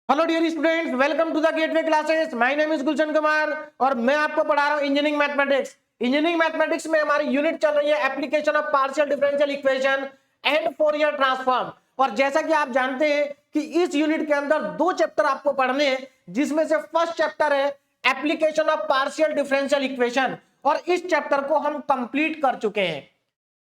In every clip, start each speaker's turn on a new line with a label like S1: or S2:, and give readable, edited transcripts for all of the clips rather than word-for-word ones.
S1: Hello dear students, welcome to the gateway classes. My name is Gulshan Kumar और मैं आपको पढ़ा रहा हूं इंजीनियरिंग मैथमेटिक्स। इंजीनियरिंग मैथमेटिक्स में हमारी यूनिट चल रही है application of partial differential equation and Fourier transform. और जैसा कि आप जानते हैं कि इस यूनिट के अंदर दो चैप्टर आपको पढ़ने हैं, जिसमें से फर्स्ट चैप्टर है application of partial differential equation और इस चैप्टर को हम कंप्लीट कर चुके हैं।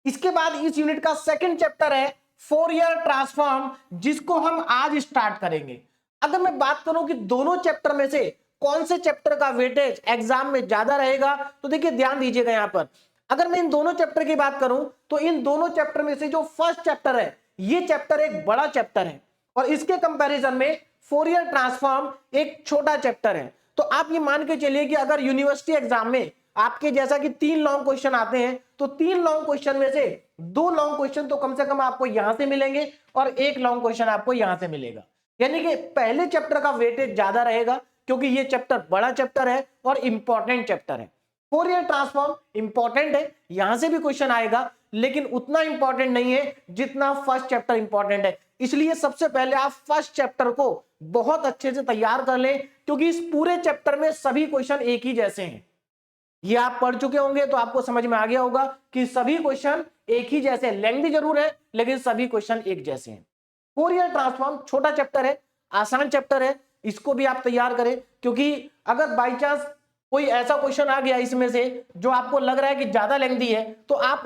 S1: इसके बाद इस यूनिट का सेकंड चैप्टर है फोरियर ट्रांसफॉर्म, जिसको हम आज स्टार्ट करेंगे। अगर मैं बात करूं कि दोनों चैप्टर में से कौन से चैप्टर का वेटेज एग्जाम में ज्यादा रहेगा, तो देखिए ध्यान दीजिएगा यहां पर। अगर मैं इन दोनों चैप्टर की बात करूं तो इन दोनों चैप्टर में से जो फर्स्ट चैप्टर है, ये चैप्टर एक बड़ा चैप्टर है और इसके कंपैरिजन में फोरियर ट्रांसफॉर्म एक छोटा चैप्टर है। तो आप ये मान के चलिए कि अगर यूनिवर्सिटी एग्जाम में आपके जैसा कि 3 लॉन्ग क्वेश्चन आते हैं, तो 3 लॉन्ग क्वेश्चन में से 2 लॉन्ग क्वेश्चन तो कम से कम आपको यहां से मिलेंगे और 1 लॉन्ग क्वेश्चन आपको यहां से मिलेगा। यानी कि पहले चैप्टर का वेटेज ज्यादा रहेगा क्योंकि ये चैप्टर बड़ा चैप्टर है और इंपॉर्टेंट चैप्टर है। फोरियर ट्रांसफॉर्म इंपॉर्टेंट है, यहां से भी क्वेश्चन आएगा, लेकिन उतना इंपॉर्टेंट नहीं है जितना फर्स्ट चैप्टर इंपॉर्टेंट है। इसलिए सबसे पहले आप फर्स्ट चैप्टर को बहुत अच्छे से तैयार कर लें, क्योंकि इस पूरे चैप्टर में सभी क्वेश्चन एक ही जैसे हैं। ये आप पढ़ चुके होंगे तो आपको समझ में आ गया होगा कि सभी क्वेश्चन एक ही जैसे, लेंथी जरूर है लेकिन सभी क्वेश्चन एक जैसे हैं। फोरियर ट्रांसफॉर्म छोटा चैप्टर है, आसान चैप्टर है, इसको भी आप तैयार करें, क्योंकि अगर बाई चांस कोई ऐसा क्वेश्चन आ गया इसमें से जो आपको लग रहा है कि ज्यादा लेंथी है, तो आप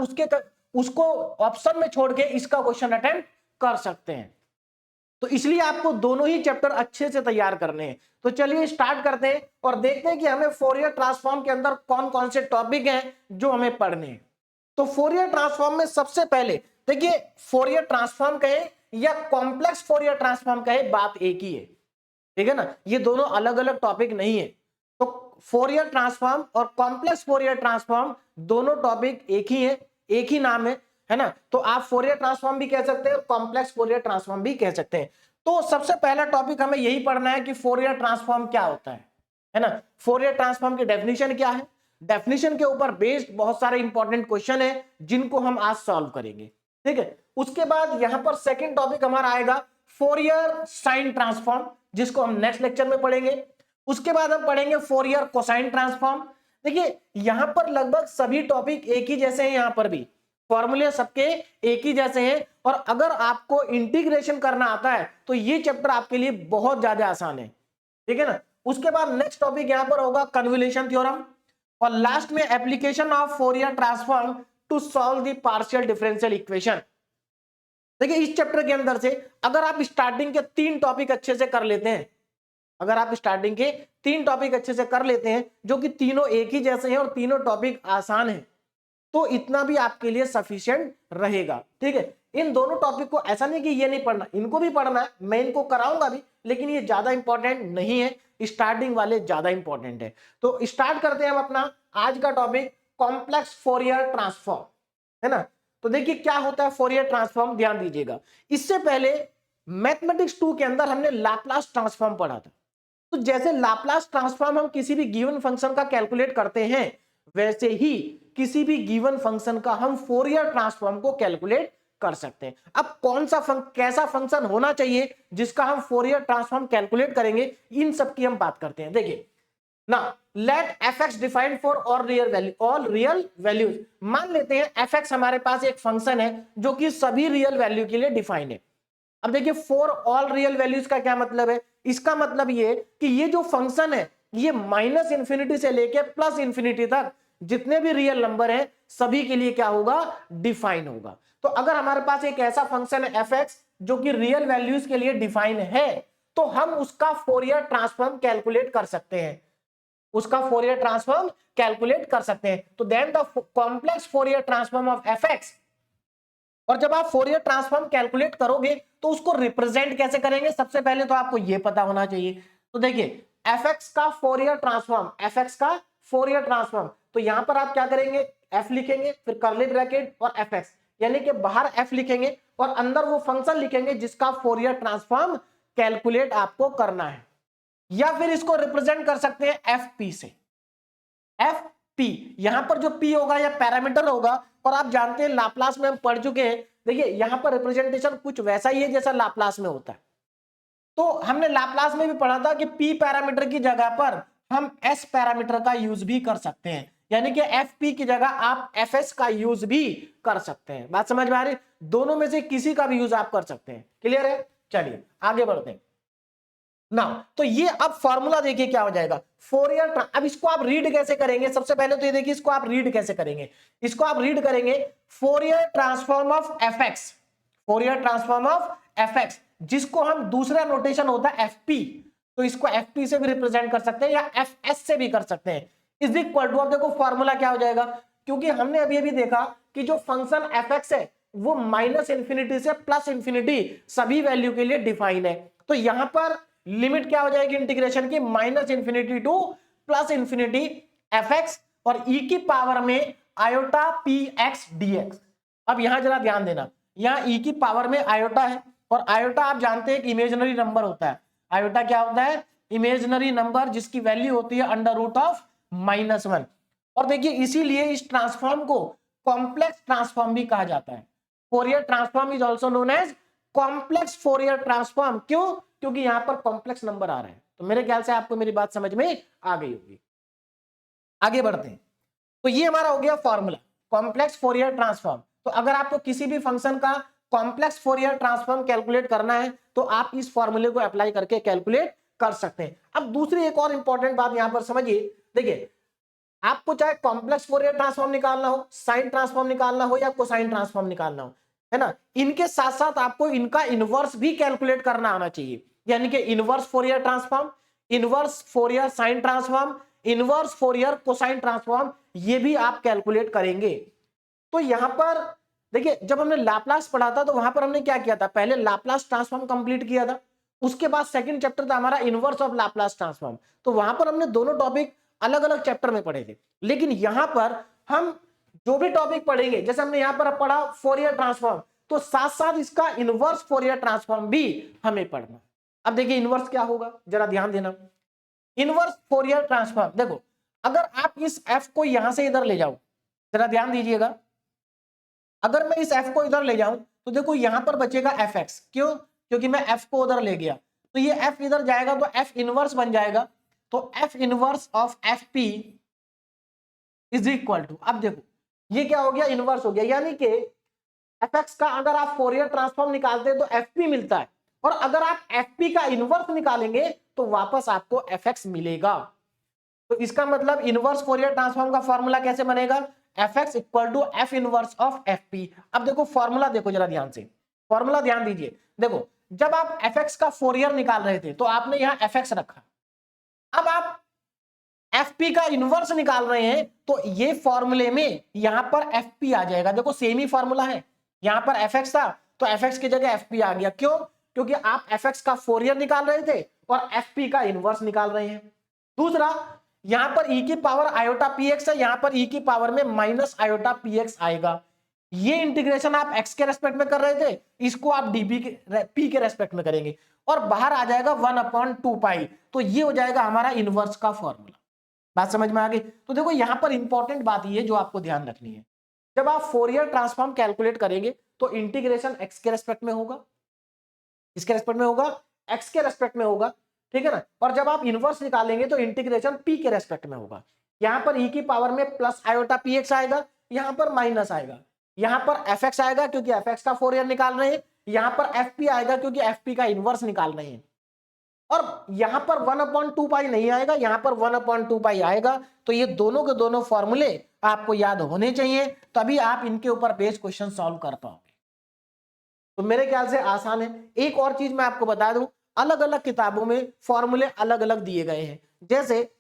S1: उसको ऑप्शन में छोड़ के इसका क्वेश्चन अटेम्प्ट कर सकते हैं। तो इसलिए आपको दोनों ही चैप्टर अच्छे से तैयार करने हैं। तो चलिए स्टार्ट करते हैं और देखते हैं कि हमें फोरियर ट्रांसफॉर्म के अंदर कौन कौन से टॉपिक हैं जो हमें पढ़ने हैं। तो फोरियर ट्रांसफॉर्म में सबसे पहले देखिए, फोरियर ट्रांसफॉर्म कहे या कॉम्प्लेक्स फोरियर ट्रांसफॉर्म कहे, बात एक ही है, ठीक है ना। ये दोनों अलग अलग टॉपिक नहीं है। तो फोरियर ट्रांसफॉर्म और कॉम्प्लेक्स फोरियर ट्रांसफॉर्म दोनों टॉपिक एक ही है, एक ही नाम है ना। तो आप फोरियर ट्रांसफॉर्म भी कह सकते हैं और कॉम्प्लेक्स फोरियर ट्रांसफॉर्म भी कह सकते हैं। तो सबसे पहला टॉपिक हमें यही पढ़ना है कि फोरियर ट्रांसफॉर्म क्या होता है ना। फोरियर ट्रांसफॉर्म की डेफिनेशन क्या है, डेफिनेशन के ऊपर बेस्ड बहुत सारे इंपॉर्टेंट क्वेश्चन है जिनको हम आज सॉल्व करेंगे, ठीक है। उसके बाद यहां पर सेकंड टॉपिक हमारा आएगा फोरियर साइन ट्रांसफॉर्म, जिसको हम नेक्स्ट लेक्चर में पढ़ेंगे। उसके बाद हम पढ़ेंगे फोरियर कोसाइन ट्रांसफॉर्म। देखिए यहां पर लगभग सभी टॉपिक एक ही जैसे हैं, यहां पर भी फॉर्मूले सबके एक ही जैसे हैं, और अगर आपको इंटीग्रेशन करना आता है तो ये चैप्टर आपके लिए बहुत ज्यादा आसान है, ठीक है ना। उसके बाद नेक्स्ट टॉपिक यहां पर होगा कन्वोल्यूशन थ्योरम, और लास्ट में application of Fourier transform to solve the partial differential equation. देखिए इस चैप्टर के अंदर से अगर आप स्टार्टिंग के 3 टॉपिक अच्छे से कर लेते हैं, अगर आप स्टार्टिंग के 3 टॉपिक अच्छे से कर लेते हैं जो कि तीनों एक ही जैसे हैं और तीनों टॉपिक आसान हैं, तो इतना भी आपके लिए सफिशिएंट रहेगा, ठीक है। इन दोनों टॉपिक को ऐसा नहीं कि ये नहीं पढ़ना, इनको भी पढ़ना है, मैं इनको कराऊंगा भी, लेकिन ये ज्यादा इंपॉर्टेंट नहीं है, स्टार्टिंग वाले ज्यादा इंपॉर्टेंट है। तो स्टार्ट करते हैं हम अपना आज का टॉपिक कॉम्प्लेक्स फोरियर ट्रांसफॉर्म, है ना। तो देखिए क्या होता है फोरियर ट्रांसफॉर्म, ध्यान दीजिएगा। इससे पहले मैथमेटिक्स 2 के अंदर हमने लाप्लास ट्रांसफॉर्म पढ़ा था। तो जैसे लाप्लास ट्रांसफॉर्म हम किसी भी गिवन फंक्शन का कैलकुलेट करते हैं, वैसे ही किसी भी गिवन फंक्शन का हम फोरियर ट्रांसफॉर्म को कैलकुलेट कर सकते हैं। अब कौन सा कैसा फंक्शन होना चाहिए जिसका हम फोरियर ट्रांसफॉर्म कैलकुलेट करेंगे, इन सब की हम बात करते हैं। देखिए ना, let fx defined for all real values. मान लेते हैं fx हमारे पास एक फंक्शन है जो कि सभी रियल वैल्यू के लिए डिफाइंड है। अब देखिए फॉर ऑल रियल वैल्यूज का क्या मतलब है, इसका मतलब ये कि ये जो फंक्शन है ये माइनस इंफिनिटी से लेके प्लस इंफिनिटी तक जितने भी रियल नंबर है सभी के लिए क्या होगा, डिफाइन होगा। तो अगर हमारे पास एक ऐसा फंक्शन है fx जो कि रियल वैल्यूज के लिए डिफाइन है, तो हम उसका फोरियर ट्रांसफॉर्म कैलकुलेट कर सकते हैं, उसका फोरियर ट्रांसफॉर्म कैलकुलेट कर सकते हैं। तो then the complex Fourier transform of fx, और जब आप फोरियर ट्रांसफॉर्म कैलकुलेट करोगे तो उसको रिप्रेजेंट कैसे करेंगे, सबसे पहले तो आपको यह पता होना चाहिए। तो देखिए fx का फोरियर ट्रांसफॉर्म, fx का फोरियर ट्रांसफॉर्म, तो यहां पर आप क्या करेंगे, f लिखेंगे, फिर कर्ली ब्रैकेट और fx, यानी कि बाहर f लिखेंगे और अंदर वो फंक्शन लिखेंगे जिसका फोरियर ट्रांसफॉर्म कैलकुलेट आपको करना है। या फिर इसको रिप्रेजेंट कर सकते हैं fp से, fp, यहां पर जो p होगा या पैरामीटर होगा, और आप जानते हैं लाप्लास में हम पढ़ चुके हैं। देखिए यहां पर रिप्रेजेंटेशन कुछ वैसा ही है जैसा लाप्लास में होता है। तो हमने लाप्लास में भी पढ़ा था कि पी पैरामीटर की जगह पर हम एस पैरामीटर का यूज भी कर सकते हैं, यानी कि एफ पी की जगह आप एफ एस का यूज भी कर सकते हैं। बात समझ में आ रही? दोनों में से किसी का भी यूज आप कर सकते हैं। क्लियर है? चलिए आगे बढ़ते हैं ना। तो ये अब फॉर्मूला देखिए क्या हो जाएगा, फोरियर। अब इसको आप रीड कैसे करेंगे? सबसे पहले तो ये देखिए इसको आप रीड कैसे करेंगे। इसको आप रीड करेंगे Fourier transform of f x, Fourier transform of f x, जिसको हम दूसरा नोटेशन होता है एफ पी, तो इसको एफ पी से भी रिप्रेजेंट कर सकते हैं या एफ एस से भी कर सकते हैं। इज इक्वल टू, अब देखो फॉर्मूला क्या हो जाएगा, क्योंकि हमने अभी अभी देखा कि जो फंक्शन एफ एक्स है वो माइनस इंफिनिटी से प्लस इंफिनिटी सभी वैल्यू के लिए डिफाइन है। तो यहां पर लिमिट क्या हो जाएगी इंटीग्रेशन की, minus infinity two plus infinity f x और ई की पावर में iota p x D x. अब यहां जरा ध्यान देना, यहां ई की पावर में आयोटा है, और आयोटा आप जानते हैं कि इमेजिनरी नंबर होता है। आयोटा क्या होता है? इमेजिनरी नंबर जिसकी वैल्यू होती है अंडर रूट ऑफ -1। और देखिए इसीलिए इस ट्रांसफॉर्म को कॉम्प्लेक्स ट्रांसफॉर्म भी कहा जाता है। Fourier transform is also known as complex Fourier transform. क्यों? क्योंकि यहां पर कॉम्प्लेक्स नंबर आ रहे हैं। तो मेरे ख्याल से आपको मेरी बात समझ में आ गई होगी। आगे बढ़ते हैं। तो ये हमारा हो गया फॉर्मूला, कॉम्प्लेक्स फोरियर ट्रांसफॉर्म। तो अगर आपको किसी भी फंक्शन का कॉम्प्लेक्स फोरियर ट्रांसफॉर्म कैलकुलेट करना है तो आप इस फॉर्मूले को अप्लाई करके कैलकुलेट कर सकते हैं। अब दूसरी एक और इंपॉर्टेंट बात यहां पर समझिए, देखिए आपको चाहे कॉम्प्लेक्स फोरियर ट्रांसफॉर्म निकालना हो, साइन ट्रांसफॉर्म निकालना हो या कोसाइन ट्रांसफॉर्म निकालना हो, है ना, इनके साथ साथ आपको इनका इनवर्स भी कैलकुलेट करना आना चाहिए। यानी कि inverse Fourier transform, inverse Fourier sine transform, inverse Fourier cosine transform, ये भी आप कैलकुलेट करेंगे। तो यहां पर देखिए जब हमने लाप्लास पढ़ा था तो वहां पर हमने क्या किया था, पहले लाप्लास ट्रांसफॉर्म कंप्लीट किया था, उसके बाद सेकंड चैप्टर था हमारा इनवर्स ऑफ लाप्लास ट्रांसफॉर्म। तो वहां पर हमने दोनों टॉपिक अलग अलग चैप्टर में पढ़े थे। लेकिन यहां पर हम जो भी टॉपिक पढ़ेंगे, जैसे हमने यहां पर पढ़ा फोरियर ट्रांसफॉर्म, तो साथ साथ इसका इनवर्स फोरियर ट्रांसफॉर्म भी हमें पढ़ना। अब देखिए इनवर्स क्या होगा, जरा ध्यान देना। इनवर्स फोरियर ट्रांसफॉर्म, देखो अगर आप इस एफ को यहां से इधर ले जाओ, जरा ध्यान दीजिएगा, अगर मैं इस एफ को इधर ले जाऊं तो देखो यहां पर बचेगा एफ एक्स। क्यों? क्योंकि मैं एफ को उधर ले गया, तो ये एफ इधर जाएगा तो एफ इनवर्स बन जाएगा। तो F inverse of F P is equal to, अब देखो ये क्या हो गया, इनवर्स हो गया, यानी कि एफ एक्स का अगर आप फोरियर ट्रांसफॉर्म निकालते हैं तो एफ पी मिलता है, और अगर आप एफ पी का इनवर्स निकालेंगे तो वापस आपको एफ एक्स मिलेगा। तो इसका मतलब इनवर्स फोरियर ट्रांसफॉर्म का फॉर्मूला कैसे बनेगा, F x equal to F inverse of F P. अब देखो फॉर्मूला देखो जरा ध्यान से, फॉर्मूला ध्यान दीजिए। देखो जब आप एफ एक्स का फोरियर निकाल रहे थे तो आपने यहां एफ एक्स रखा, अब आप एफ पी का इनवर्स निकाल रहे हैं तो ये फॉर्मूले में यहां पर एफ पी आ जाएगा। देखो सेम ही फॉर्मूला है, यहां पर एफ एक्स था तो एफ एक्स की जगह एफ पी आ गया। क्यों? क्योंकि आप एफ एक्स का फोरियर निकाल रहे थे और एफ पी का इनवर्स निकाल रहे हैं। दूसरा, यहां पर ई की पावर आयोटा पी एक्स है, यहां पर ई की पावर में माइनस आयोटा पी एक्स आएगा। ये इंटीग्रेशन आप एक्स के रेस्पेक्ट में कर रहे थे, इसको आप डीबी के पी के रेस्पेक्ट में करेंगे, और बाहर आ जाएगा 1/2 पाई। तो ये हो जाएगा हमारा इनवर्स का फॉर्मूला। बात समझ में आ गई? तो देखो यहां पर इंपॉर्टेंट बात ये जो आपको ध्यान रखनी है, जब आप फोरियर ट्रांसफॉर्म कैलकुलेट करेंगे तो इंटीग्रेशन एक्स के रेस्पेक्ट में होगा, इसके रेस्पेक्ट में होगा, एक्स के रेस्पेक्ट में होगा, ठीक है ना। और जब आप इनवर्स निकालेंगे तो इंटीग्रेशन पी के रेस्पेक्ट में होगा। यहां पर ई की पावर में प्लस आयोटा पी एक्स आएगा, यहां पर माइनस आएगा, यहां पर एफ एक्स आएगा क्योंकि एफ एक्स का फोरियर निकाल रहे हैं, यहां पर एफ पी आएगा क्योंकि एफ पी का इनवर्स निकाल रहे हैं, और यहां पर 1/2 पाई नहीं आएगा, यहां पर 1/2 पाई आएगा। तो ये दोनों के दोनों फॉर्मूले आपको याद होने चाहिए, तभी आप इनके ऊपर बेस्ड क्वेश्चन सॉल्व कर पाओगे। तो मेरे ख्याल से आसान है। एक और चीज मैं आपको बता दूं, अलग अलग किताबों में फॉर्मूले अलग अलग दिए गए हैं। जैसे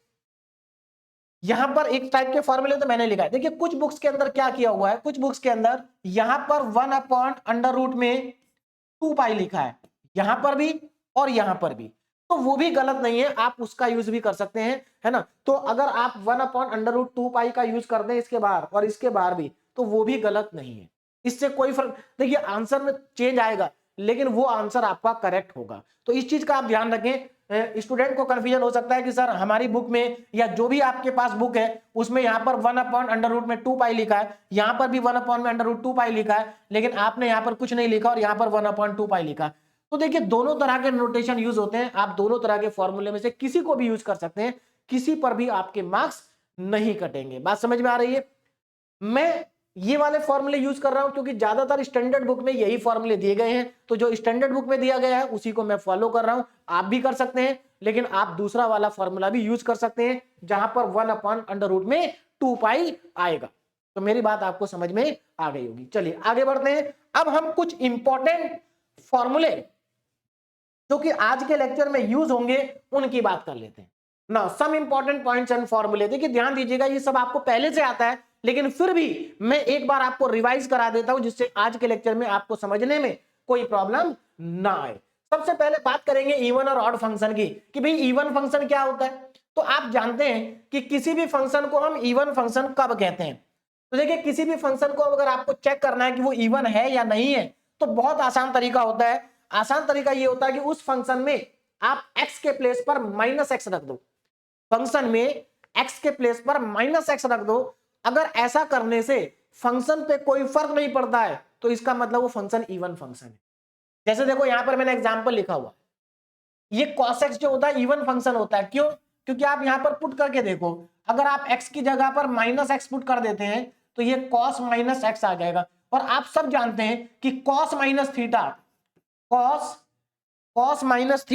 S1: यहां पर एक टाइप के फॉर्मूले तो मैंने लिखा है, देखिए कुछ बुक्स के अंदर क्या किया हुआ है, कुछ बुक्स के अंदर यहां पर 1/√2 पाई लिखा है, यहां पर भी और यहां पर भी, तो वो भी गलत नहीं है, आप उसका यूज भी कर सकते हैं, है ना। तो अगर आप 1/√2 पाई का यूज कर दें इसके बाहर और इसके बाहर भी, तो वो भी गलत नहीं है, इससे कोई फर्क, देखिए आंसर में चेंज आएगा लेकिन वो आंसर आपका करेक्ट होगा। तो इस चीज का आप ध्यान रखें। स्टूडेंट को कंफ्यूजन हो सकता है कि सर हमारी बुक में या जो भी आपके पास बुक है उसमें यहाँ पर 1/√2 पाई लिखा है, यहाँ पर भी 1/√2 पाई लिखा है, लेकिन आपने यहाँ पर कुछ नहीं लिखा और यहाँ पर 1/2 पाई लिखा। तो देखिए दोनों तरह के नोटेशन यूज होते हैं, आप दोनों तरह के फॉर्मूले में से किसी को भी यूज कर सकते हैं, किसी पर भी आपके मार्क्स नहीं कटेंगे। बात समझ में आ रही है? मैं ये वाले फॉर्मूले यूज कर रहा हूं क्योंकि ज्यादातर स्टैंडर्ड बुक में यही फॉर्मूले दिए गए हैं, तो जो स्टैंडर्ड बुक में दिया गया है उसी को मैं फॉलो कर रहा हूं। आप भी कर सकते हैं, लेकिन आप दूसरा वाला फॉर्मूला भी यूज कर सकते हैं जहां पर 1/√, में 2 पाई आएगा। तो मेरी बात आपको समझ में आ गई होगी। चलिए आगे बढ़ते हैं। अब हम कुछ इंपॉर्टेंट फॉर्मूले जो कि आज के लेक्चर में यूज होंगे उनकी बात कर लेते हैं ना। सम इंपॉर्टेंट पॉइंट्स एंड फॉर्मूले, देखिए ध्यान दीजिएगा, ये सब आपको पहले से आता है, लेकिन फिर भी मैं एक बार आपको रिवाइज करा देता हूं जिससे आज के लेक्चर में आपको समझने में कोई प्रॉब्लम ना आए। सबसे पहले बात करेंगे इवन और ऑड फंक्शन की, कि भाई इवन फंक्शन क्या होता है। तो आप जानते हैं कि किसी भी फंक्शन को हम इवन फंक्शन कब कहते हैं। तो देखिए किसी भी फंक्शन को अगर आपको चेक करना है कि वो इवन है या नहीं है, तो बहुत आसान तरीका होता है। आसान तरीका ये होता है कि उस फंक्शन में आप x के प्लेस पर -x रख दो। फंक्शन में x के प्लेस पर -x रख दो। अगर ऐसा करने से फंक्शन पे कोई फर्क नहीं पड़ता है तो इसका मतलब वो फंक्शन इवन फंक्शन है। जैसे देखो यहां पर मैंने एग्जांपल लिखा हुआ, ये cos x जो होता है इवन फंक्शन होता है। क्यों? क्योंकि आप यहां पर पुट करके देखो, अगर आप x की जगह पर -x पुट कर देते हैं तो ये cos -x आ जाएगा। और आप सब जानते हैं कि cos minus theta, cos minus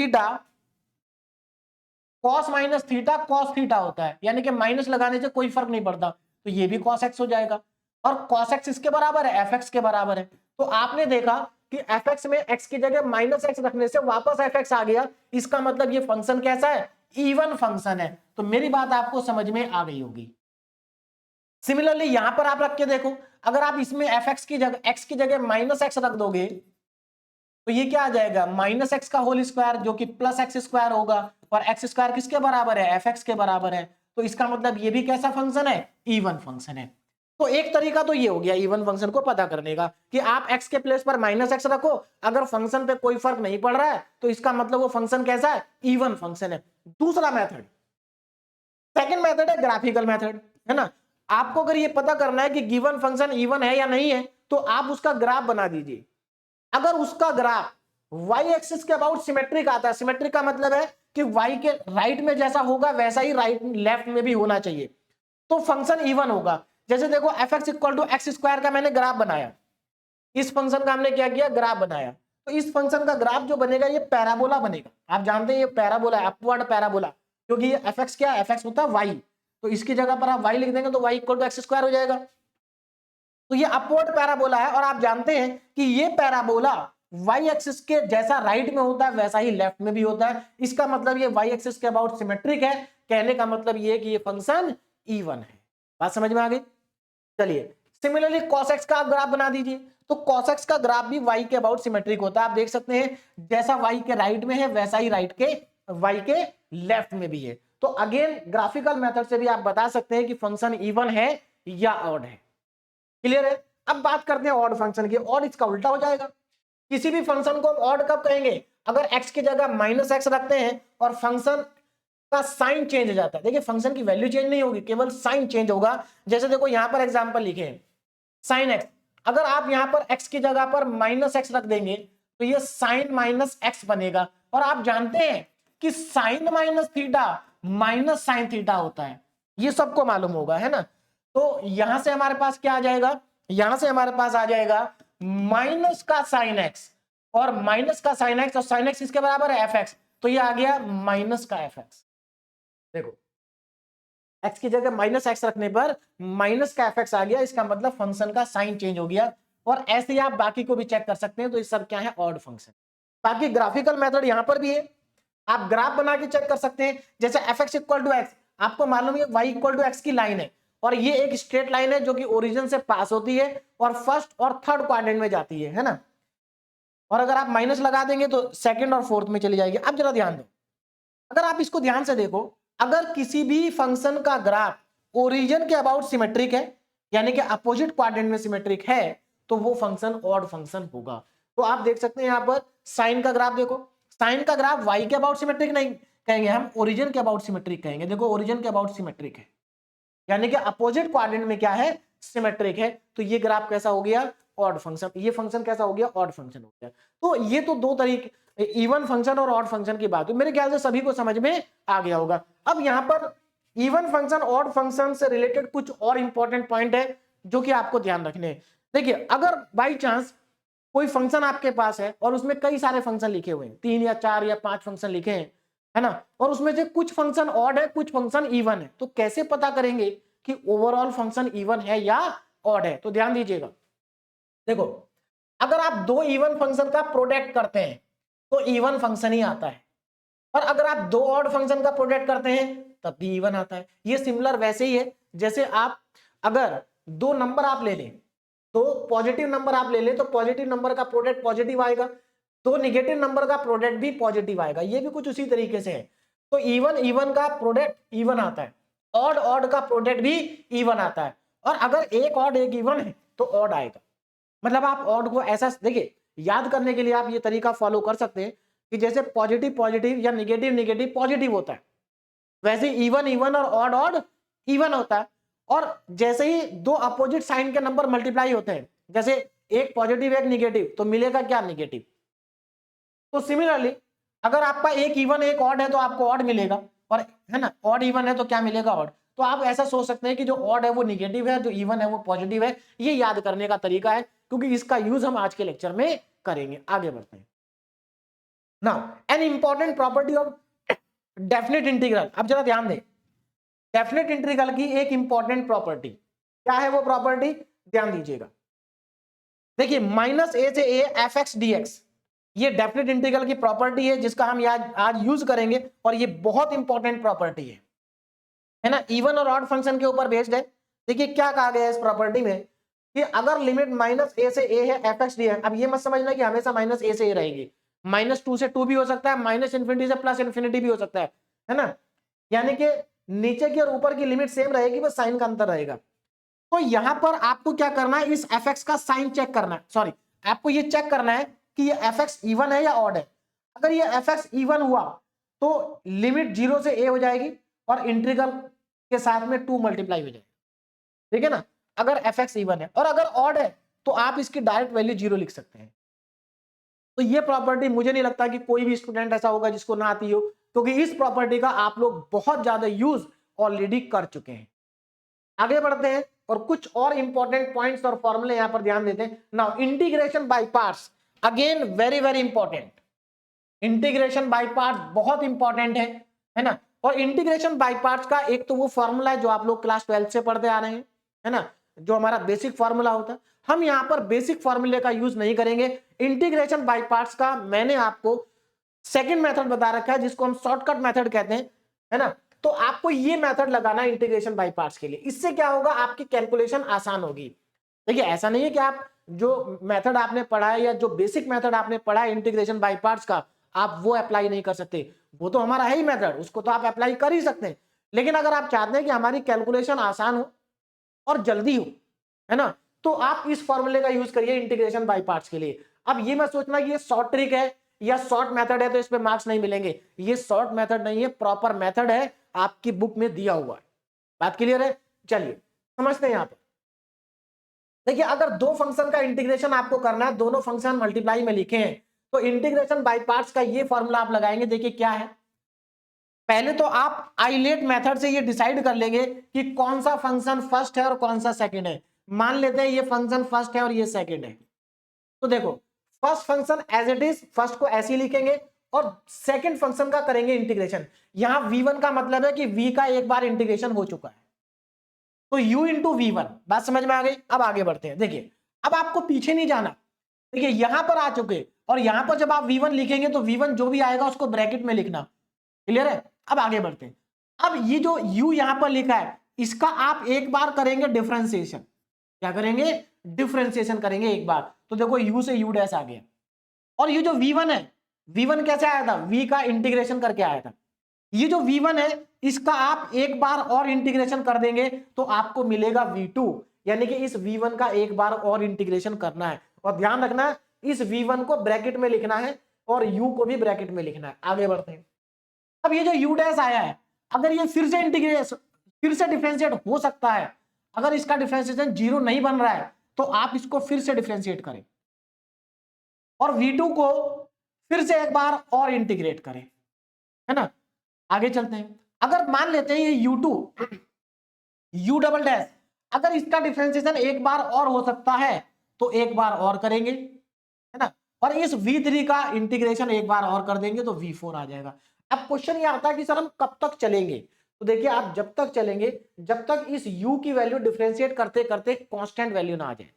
S1: theta, cos theta होता है, यानी कि माइनस लगाने से कोई फर्क नहीं पड़ता, तो ये भी cos x हो जाएगा। और cos x इसके बराबर है, fx के बराबर है। तो आपने देखा कि fx में x की जगह -x रखने से वापस fx आ गया, इसका मतलब ये फंक्शन कैसा है? इवन फंक्शन है। तो मेरी बात आपको समझ में आ गई होगी। सिमिलरली यहां पर आप रख के देखो, अगर आप इसमें fx की जगह x की जगह -x रख दोगे तो ये क्या आ जाएगा? -x का होल स्क्वायर, जो कि +x² होगा, और x² किसके बराबर है? fx के बराबर है। तो इसका मतलब ये भी कैसा फंक्शन है? इवन फंक्शन है। तो एक तरीका तो ये हो गया इवन फंक्शन को पता करने का, कि आप x के प्लेस पर -x रखो, अगर फंक्शन पे कोई फर्क नहीं पड़ रहा है तो इसका मतलब वो फंक्शन कैसा है? इवन फंक्शन है। दूसरा मेथड, सेकंड मेथड है ग्राफिकल मेथड, है ना। आपको अगर ये पता करना है कि गिवन फंक्शन इवन है या नहीं है, तो आप उसका ग्राफ बना दीजिए। अगर उसका ग्राफ y एक्सिस के अबाउट सिमेट्रिक आता है, सिमेट्रिक का मतलब है कि y के राइट में जैसा होगा वैसा ही राइट लेफ्ट में भी होना चाहिए, तो फंक्शन इवन होगा। जैसे देखो fx = x² का मैंने ग्राफ बनाया, इस फंक्शन का हमने क्या किया? ग्राफ बनाया। तो इस फंक्शन का ग्राफ जो बनेगा ये पैराबोला बनेगा। आप जानते हैं ये पैराबोला है, अपवर्ड पैराबोला, क्योंकि ये fx क्या है? fx होता है y, तो इसकी जगह पर आप y लिख देंगे तो y = x² हो जाएगा। तो ये अपवर्ड पैराबोला है, और आप जानते हैं कि ये पैराबोला y एक्सिस के जैसा राइट में होता है वैसा ही लेफ्ट में भी होता है। इसका मतलब ये y एक्सिस के अबाउट सिमेट्रिक है। कहने का मतलब ये है कि ये फंक्शन इवन है। बात समझ में आ गई? चलिए सिमिलरली cos x का आप ग्राफ बना दीजिए। तो cos x का ग्राफ भी y के अबाउट सिमेट्रिक होता है। आप देख सकते हैं जैसा y के राइट में है वैसा ही राइट के y के लेफ्ट में भी है। तो अगेन ग्राफिकल मेथड से भी आप बता सकते हैं कि फंक्शन इवन है या ऑड है। क्लियर है? अब बात करते हैं ऑड फंक्शन की। ऑड इसका उल्टा हो जाएगा। किसी भी फंक्शन को हम ऑड कब कहेंगे? अगर x की जगह -x रखते हैं और फंक्शन का साइन चेंज हो जाता है। देखिए फंक्शन की वैल्यू चेंज नहीं होगी, केवल साइन चेंज होगा। जैसे देखो यहां पर एग्जांपल लिखे हैं sin x, अगर आप यहां पर x की जगह पर -x रख देंगे तो ये sin -x बनेगा। और आप जानते हैं कि sin -θ -sin θ होता है, ये सबको मालूम होगा, है ना। तो यहां से हमारे पास क्या आ जाएगा? यहां से हमारे पास आ जाएगा माइनस का sin x, और माइनस का sin x, और sin x इसके बराबर है fx, तो ये आ गया माइनस का fx। देखो x की जगह -x रखने पर माइनस का fx आ गया, इसका मतलब फंक्शन का साइन चेंज हो गया। और ऐसे ही आप बाकी को भी चेक कर सकते हैं। तो ये सब क्या है? Odd function. बाकी ग्राफिकल मेथड यहां पर भी है, आप ग्राफ बना के चेक कर सकते हैं। जैसे fx = x, आपको मालूम है y = x की लाइन है, और ये एक स्ट्रेट लाइन है जो कि ओरिजिन से पास होती है और फर्स्ट और थर्ड क्वाड्रेंट में जाती है ना। और अगर आप माइनस लगा देंगे तो सेकंड और फोर्थ में चली जाएगी। अब जरा ध्यान दो, अगर आप इसको ध्यान से देखो, अगर किसी भी फंक्शन का ग्राफ ओरिजिन के अबाउट सिमेट्रिक है, यानी कि अपोजिट क्वाड्रेंट में सिमेट्रिक है, तो वो फंक्शन ऑड फंक्शन होगा। तो आप देख सकते हैं यहां पर साइन का ग्राफ देखो, साइन का ग्राफ y के अबाउट सिमेट्रिक नहीं कहेंगे, हम ओरिजिन के अबाउट सिमेट्रिक कहेंगे। देखो ओरिजिन के अबाउट सिमेट्रिक है, यानी कि अपोजिट क्वाड्रेंट में क्या है? सिमेट्रिक है। तो ये ग्राफ कैसा हो गया? Odd function. ये फंक्शन कैसा हो गया? ऑड फंक्शन हो गया। तो ये तो दो तरीके, इवन फंक्शन और ऑड फंक्शन की बात हुई, मेरे ख्याल से सभी को समझ में आ गया होगा। अब यहां पर इवन फंक्शन ऑड फंक्शन से रिलेटेड कुछ और इंपॉर्टेंट पॉइंट है जो कि आपको ध्यान रखने हैं। देखिए, अगर बाई चांस कोई फंक्शन आपके पास है और उसमें कई सारे फंक्शन लिखे हुए हैं, 3 या 4 या 5 फंक्शन लिखे हैं, है ना, और उसमें से कुछ फंक्शन ऑड है, कुछ फंक्शन इवन है, तो कैसे पता करेंगे कि ओवरऑल फंक्शन इवन है या ऑड है? तो ध्यान दीजिएगा, देखो, अगर आप दो इवन फंक्शन का प्रोडक्ट करते हैं तो इवन फंक्शन ही आता है, और अगर आप दो ऑड फंक्शन का प्रोडक्ट करते हैं तब भी इवन आता है। ये सिमिलर वैसे ही है जैसे आप अगर दो नंबर आप ले लें, तो पॉजिटिव नंबर आप ले लें तो पॉजिटिव नंबर का प्रोडक्ट पॉजिटिव आएगा, तो निगेटिव नंबर का प्रोडक्ट भी पॉजिटिव आएगा। ये भी कुछ उसी तरीके से है। तो इवन इवन का प्रोडक्ट इवन आता है, ऑड ऑड का प्रोडक्ट भी इवन आता है, और अगर एक ऑड एक इवन है तो ऑड आएगा। मतलब आप ऑड को ऐसा देखिए, याद करने के लिए आप ये तरीका फॉलो कर सकते हैं कि जैसे पॉजिटिव पॉजिटिव या निगेटिव निगेटिव पॉजिटिव होता है, वैसे इवन इवन और ऑड ऑड इवन होता है। और जैसे ही दो अपोजिट साइन के नंबर मल्टीप्लाई होते हैं, जैसे एक पॉजिटिव एक निगेटिव, तो मिलेगा क्या? निगेटिव। तो सिमिलरली अगर आपका एक इवन एक ऑड है तो आपको ऑड मिलेगा, और है ना, ऑड इवन है तो क्या मिलेगा? ऑड। तो आप ऐसा सोच सकते हैं कि जो ऑड है वो निगेटिव है, जो इवन है वो पॉजिटिव है। ये याद करने का तरीका है, क्योंकि इसका यूज हम आज के लेक्चर में करेंगे। आगे बढ़ते हैं। Now an important property of definite integral. अब जरा ध्यान दें, डेफिनेट इंटीग्रल की एक इंपॉर्टेंट प्रॉपर्टी क्या है? वो प्रॉपर्टी ध्यान दीजिएगा। देखिए, माइनस ए से A F x D x, ये डेफिनेट इंटीग्रल की प्रॉपर्टी है जिसका हम आज यूज करेंगे, और ये बहुत इंपॉर्टेंट प्रॉपर्टी है ना, इवन और ऑड फंक्शन के ऊपर बेस्ड है। देखिए क्या कहा गया है इस प्रॉपर्टी में कि अगर लिमिट माइनस ए से ए है एफ एक्स डी है, अब ये मत समझना कि हमेशा माइनस ए से ए रहेगी, -2 से 2 भी हो सकता है, माइनस इन्फिनिटी से प्लस इन्फिनिटी भी हो सकता है ना, यानी कि नीचे की और ऊपर की लिमिट सेम रहेगी, बस साइन का अंतर रहेगा। तो यहां पर आपको क्या करना है? इस एफ एक्स का साइन चेक करना है, सॉरी, आपको ये चेक करना है कि ये एफ एक्स इवन है या ऑड है। अगर ये एफ एक्स इवन हुआ तो लिमिट 0 से ए हो जाएगी और इंटीग्रल के साथ में 2 मल्टीप्लाई हो जाएगा, ठीक है ना, अगर एफ एक्स इवन है। और अगर ऑड है तो आप इसकी डायरेक्ट वैल्यू 0 लिख सकते हैं। तो ये प्रॉपर्टी मुझे नहीं लगता कि कोई भी स्टूडेंट ऐसा होगा जिसको ना आती हो, क्योंकि इस प्रॉपर्टी का आप लोग बहुत ज्यादा यूज ऑलरेडी कर चुके हैं। आगे बढ़ते हैं और कुछ और इंपॉर्टेंट पॉइंट्स और फॉर्मूले यहां पर ध्यान देते हैं। Now integration by parts, again very very important. Integration by parts बहुत इंपॉर्टेंट है ना। और इंटीग्रेशन बाय पार्ट्स का एक तो वो फॉर्मूला है जो आप लोग क्लास 12 से पढ़ते आ रहे हैं, है ना, जो हमारा बेसिक फॉर्मूला होता है। हम यहां पर बेसिक फॉर्मूले का यूज नहीं करेंगे। इंटीग्रेशन बाय पार्ट्स का मैंने आपको सेकंड मेथड बता रखा है जिसको हम शॉर्टकट मेथड कहते हैं, है ना। तो आपको ये मेथड लगाना है इंटीग्रेशन बाय पार्ट्स के लिए। इससे क्या होगा? आपकी कैलकुलेशन आसान होगी। देखिए, ऐसा नहीं है कि आप जो मेथड आपने पढ़ा है या जो बेसिक मेथड आपने पढ़ा है इंटीग्रेशन बाय पार्ट्स का, आप वो अप्लाई नहीं कर सकते। वो तो हमारा है ही मेथड, उसको तो आप अप्लाई कर ही सकते हैं। लेकिन अगर आप चाहते हैं कि हमारी कैलकुलेशन आसान हो और जल्दी हो, है ना, तो आप इस फॉर्मूले का यूज करिए इंटीग्रेशन बाय पार्ट्स के लिए। अब ये मत सोचना कि ये शॉर्ट ट्रिक है या शॉर्ट मेथड है तो इस पे मार्क्स नहीं मिलेंगे। ये शॉर्ट मेथड नहीं है, प्रॉपर मेथड है, आपकी बुक में दिया हुआ है। बात क्लियर है? चलिए समझते हैं यहां पर। देखिए, अगर दो फंक्शन का इंटीग्रेशन आपको करना है, दोनों फंक्शन मल्टीप्लाई में लिखे हैं, तो इंटीग्रेशन बाय पार्ट्स का ये फॉर्मूला आप लगाएंगे। देखिए क्या है, पहले तो आप आइलेट मेथड से ये डिसाइड कर लेंगे कि कौन सा फंक्शन फर्स्ट है और कौन सा सेकंड है। मान लेते हैं ये फंक्शन फर्स्ट है और ये सेकंड है, तो देखो first function as it is, first को ऐसे ही लिखेंगे और सेकंड फंक्शन का करेंगे इंटीग्रेशन। यहां v1 का मतलब है कि v का एक बार इंटीग्रेशन हो चुका है, तो u इंटू v1। बात समझ में आ गई? अब आगे बढ़ते हैं। देखिए, अब आपको पीछे नहीं जाना। देखिए यहां पर आ चुके, और यहां पर जब आप v1 लिखेंगे तो v1 जो भी आएगा उसको ब्रैकेट में लिखना। क्लियर है? अब आगे बढ़ते हैं। अब ये जो u यहां पर लिखा है, इसका आप एक बार करेंगे डिफरेंशिएशन। क्या करेंगे? डिफरेंशिएशन करेंगे एक बार। तो देखो u से u डैश आ गया, और ये जो v1 है, v1 कैसे आया था? v का इंटीग्रेशन करके आया था। ये जो v1 है इसका आप एक बार और इंटीग्रेशन कर देंगे तो आपको मिलेगा v2, यानी कि इस v1 का एक बार और इंटीग्रेशन करना है। और ध्यान रखना, इस v1 को ब्रैकेट में लिखना है और u को भी ब्रैकेट में लिखना है। आगे बढ़ते हैं। अब ये जो u डैश आया है, अगर ये फिर से डिफरेंशिएट हो सकता है, अगर इसका डिफरेंशिएशन 0 नहीं बन रहा है तो आप इसको फिर से डिफरेंशिएट करें और v2 को फिर से एक बार और इंटीग्रेट करें, है ना। आगे चलते हैं, अगर मान लेते हैं ये u2 u डबल डैश, अगर इसका डिफरेंशिएशन एक बार और हो सकता है तो एक बार और करेंगे, है ना, और इस v3 का इंटीग्रेशन एक बार और कर देंगे तो v4 आ जाएगा। अब क्वेश्चन ये आता है कि सर हम कब तक चलेंगे, तो देखिए आप जब तक चलेंगे जब तक इस u की वैल्यू डिफरेंशिएट करते करते कांस्टेंट वैल्यू ना आ जाए,